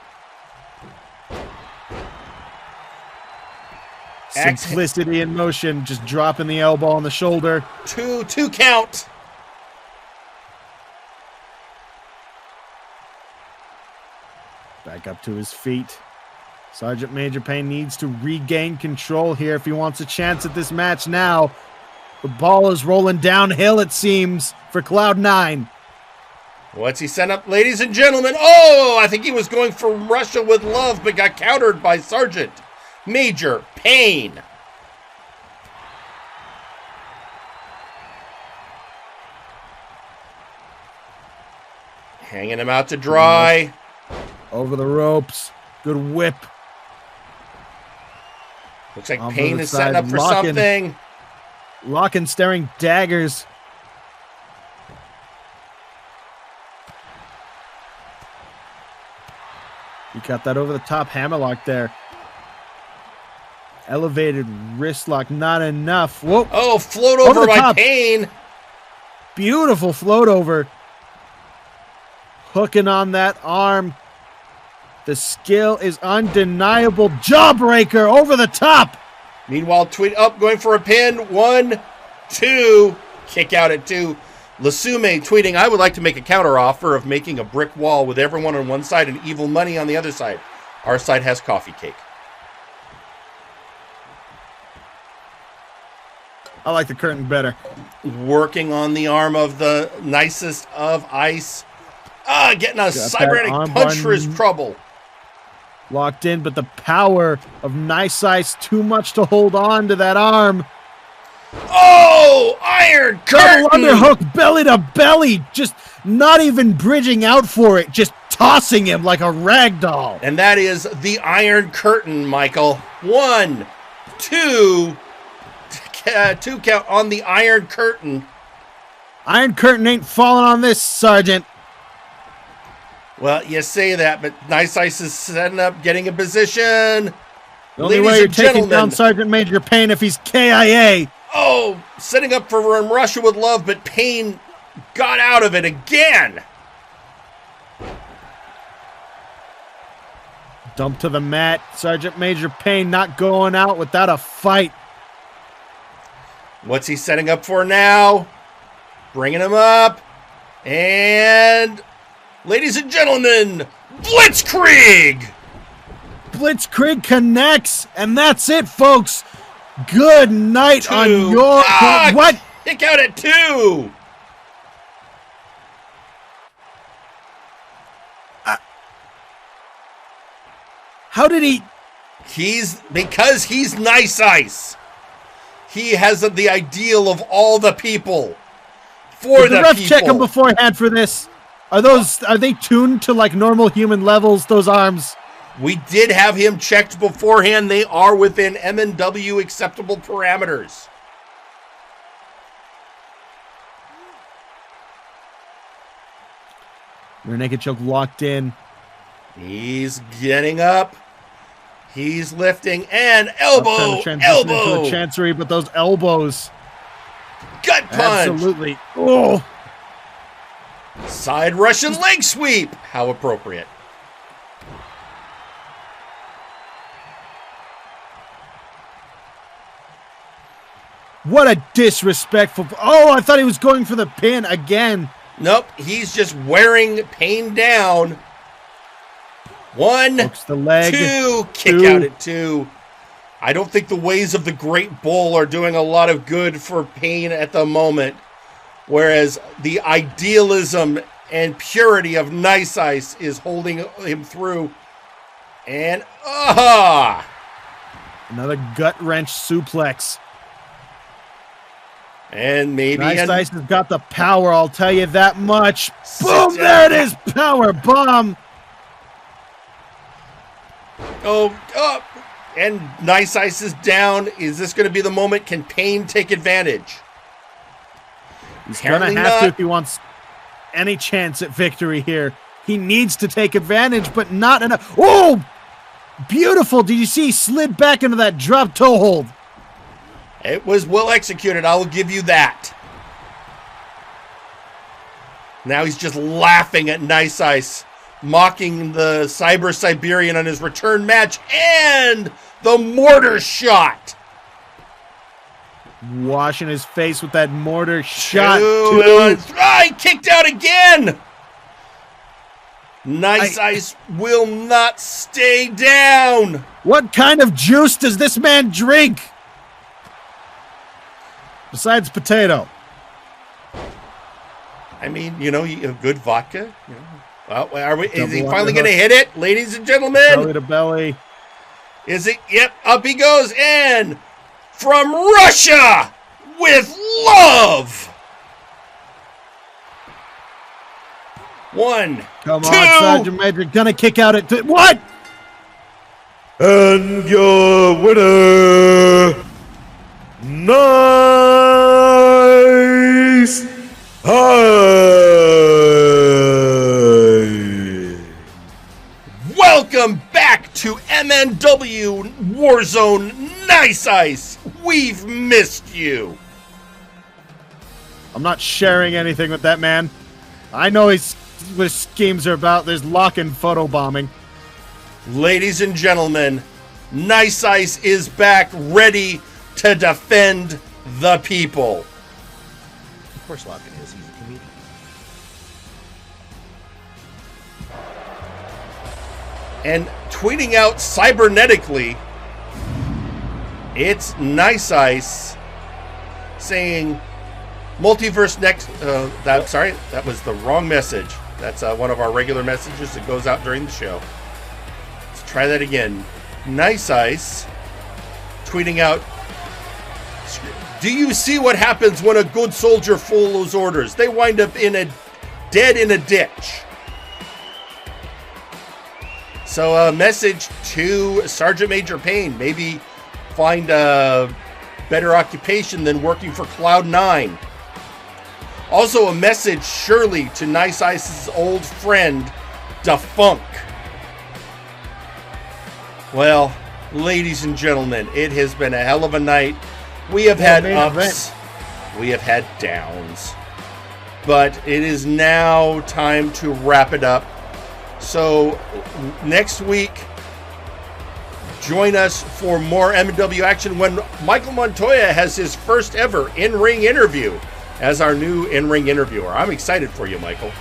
Simplicity in motion, just dropping the elbow on the shoulder. Two count. Back up to his feet. Sergeant Major Payne needs to regain control here if he wants a chance at this match now. The ball is rolling downhill, it seems, for Cloud9. What's he set up, ladies and gentlemen? Oh, I think he was going for Russia with love, but got countered by Sergeant Major Payne. Hanging him out to dry. Over the ropes. Good whip. Looks like Payne is setting up for something. Locking, staring daggers. He got that over the top hammerlock there. Elevated wrist lock, not enough. Whoa. Oh, float over by top. Payne. Beautiful float over. Hooking on that arm. The skill is undeniable. Jawbreaker over the top. Meanwhile, Tweet up, going for a pin. 1, 2. Kick out at 2. Lasume tweeting, I would like to make a counter offer of making a brick wall with everyone on one side and Evil Money on the other side. Our side has coffee cake. I like the curtain better. Working on the arm of the nicest of ice. Getting a cybernetic punch for his trouble. Locked in, but the power of Nice Ice, too much to hold on to that arm. Oh, Iron Curtain! Double underhook, belly to belly, just not even bridging out for it, just tossing him like a rag doll. And that is the Iron Curtain, Michael. 1, 2, 2 count on the Iron Curtain. Iron Curtain ain't falling on this, Sergeant. Well, you say that, but Nice Ice is setting up, getting in position. The only way you're taking down Sergeant Major Payne if he's KIA. Oh, setting up for Russia with love, but Payne got out of it again. Dump to the mat. Sergeant Major Payne not going out without a fight. What's he setting up for now? Bringing him up. And, ladies and gentlemen, Blitzkrieg! Blitzkrieg connects, and that's it, folks. Good night on your... What? Kick out at 2. How did he... Because he's Nice Ice. He has the ideal of all the people. For Did the ref check him beforehand for this? Are they tuned to like normal human levels, those arms? We did have him checked beforehand. They are within MNW acceptable parameters. Rear naked choke locked in. He's getting up. He's lifting and elbow. Into a chancery, but those elbows. Gut punch. Absolutely. Oh. Side Russian leg sweep. How appropriate. What a disrespectful... Oh, I thought he was going for the pin again. Nope, he's just wearing Payne down. 1, hooks the leg. 2, kick out at 2. I don't think the ways of the Great Bull are doing a lot of good for Payne at the moment. Whereas the idealism and purity of Nice Ice is holding him through. And, another gut wrench suplex. And maybe... Nice Ice has got the power, I'll tell you that much. Boom, there it is, power bomb. Oh, and Nice Ice is down. Is this going to be the moment? Can Payne take advantage? He's going to have to if he wants any chance at victory here. He needs to take advantage, but not enough. Oh, beautiful. Did you see he slid back into that drop toe hold? It was well executed. I will give you that. Now he's just laughing at Nice Ice, mocking the Cyber Siberian on his return match, and the mortar shot. Washing his face with that mortar shot. He kicked out again. Nice Ice will not stay down. What kind of juice does this man drink? Besides potato. I mean, you have good vodka. Well, is he finally going to hit it, ladies and gentlemen? Belly to belly. Is it? Yep, up he goes. And from Russia with love. 1, Come 2. on, Sergeant Major. Gonna kick out at... What? And your winner, Nice Ice. Welcome back to MNW Warzone, Nice Ice. We've missed you. I'm not sharing anything with that man. I know what his schemes are about. There's lock-in photobombing. Ladies and gentlemen, Nice Ice is back, ready to defend the people. Of course Lock-in is. He's a comedian. And tweeting out cybernetically, it's Nice Ice saying Multiverse next. That was the wrong message. That's one of our regular messages that goes out during the show. Let's try that again. Nice Ice tweeting out, do you see what happens when a good soldier follows orders? They wind up dead in a ditch. So a message to Sergeant Major Payne. Maybe find better occupation than working for Cloud9. Also a message surely to Nice Ice's old friend, Defunk. Well, ladies and gentlemen, it has been a hell of a night. We have had ups, we have had downs, but it is now time to wrap it up. So next week, join us for more MW action when Michael Montoya has his first ever in-ring interview as our new in-ring interviewer. I'm excited for you, Michael.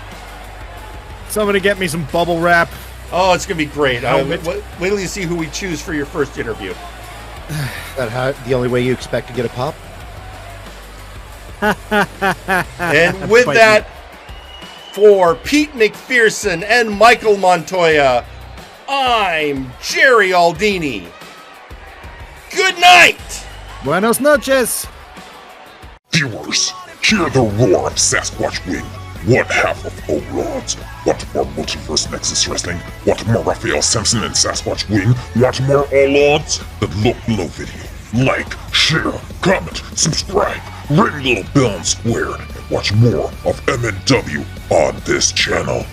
Somebody get me some bubble wrap. Oh, it's going to be great. Wait till you see who we choose for your first interview. That the only way you expect to get a pop? And with that, for Pete McPherson and Michael Montoya, I'm Jerry Aldini. Good night! Buenos noches! Viewers, hear the roar of Sasquatch Wing. One half of O-Rods. Want more Multiverse Nexus Wrestling? Want more Raphael Simpson and Sasquatch Wing? Want more All-Odds? Then look below video. Like, share, comment, subscribe, ring the little bell and square, and watch more of MNW on this channel.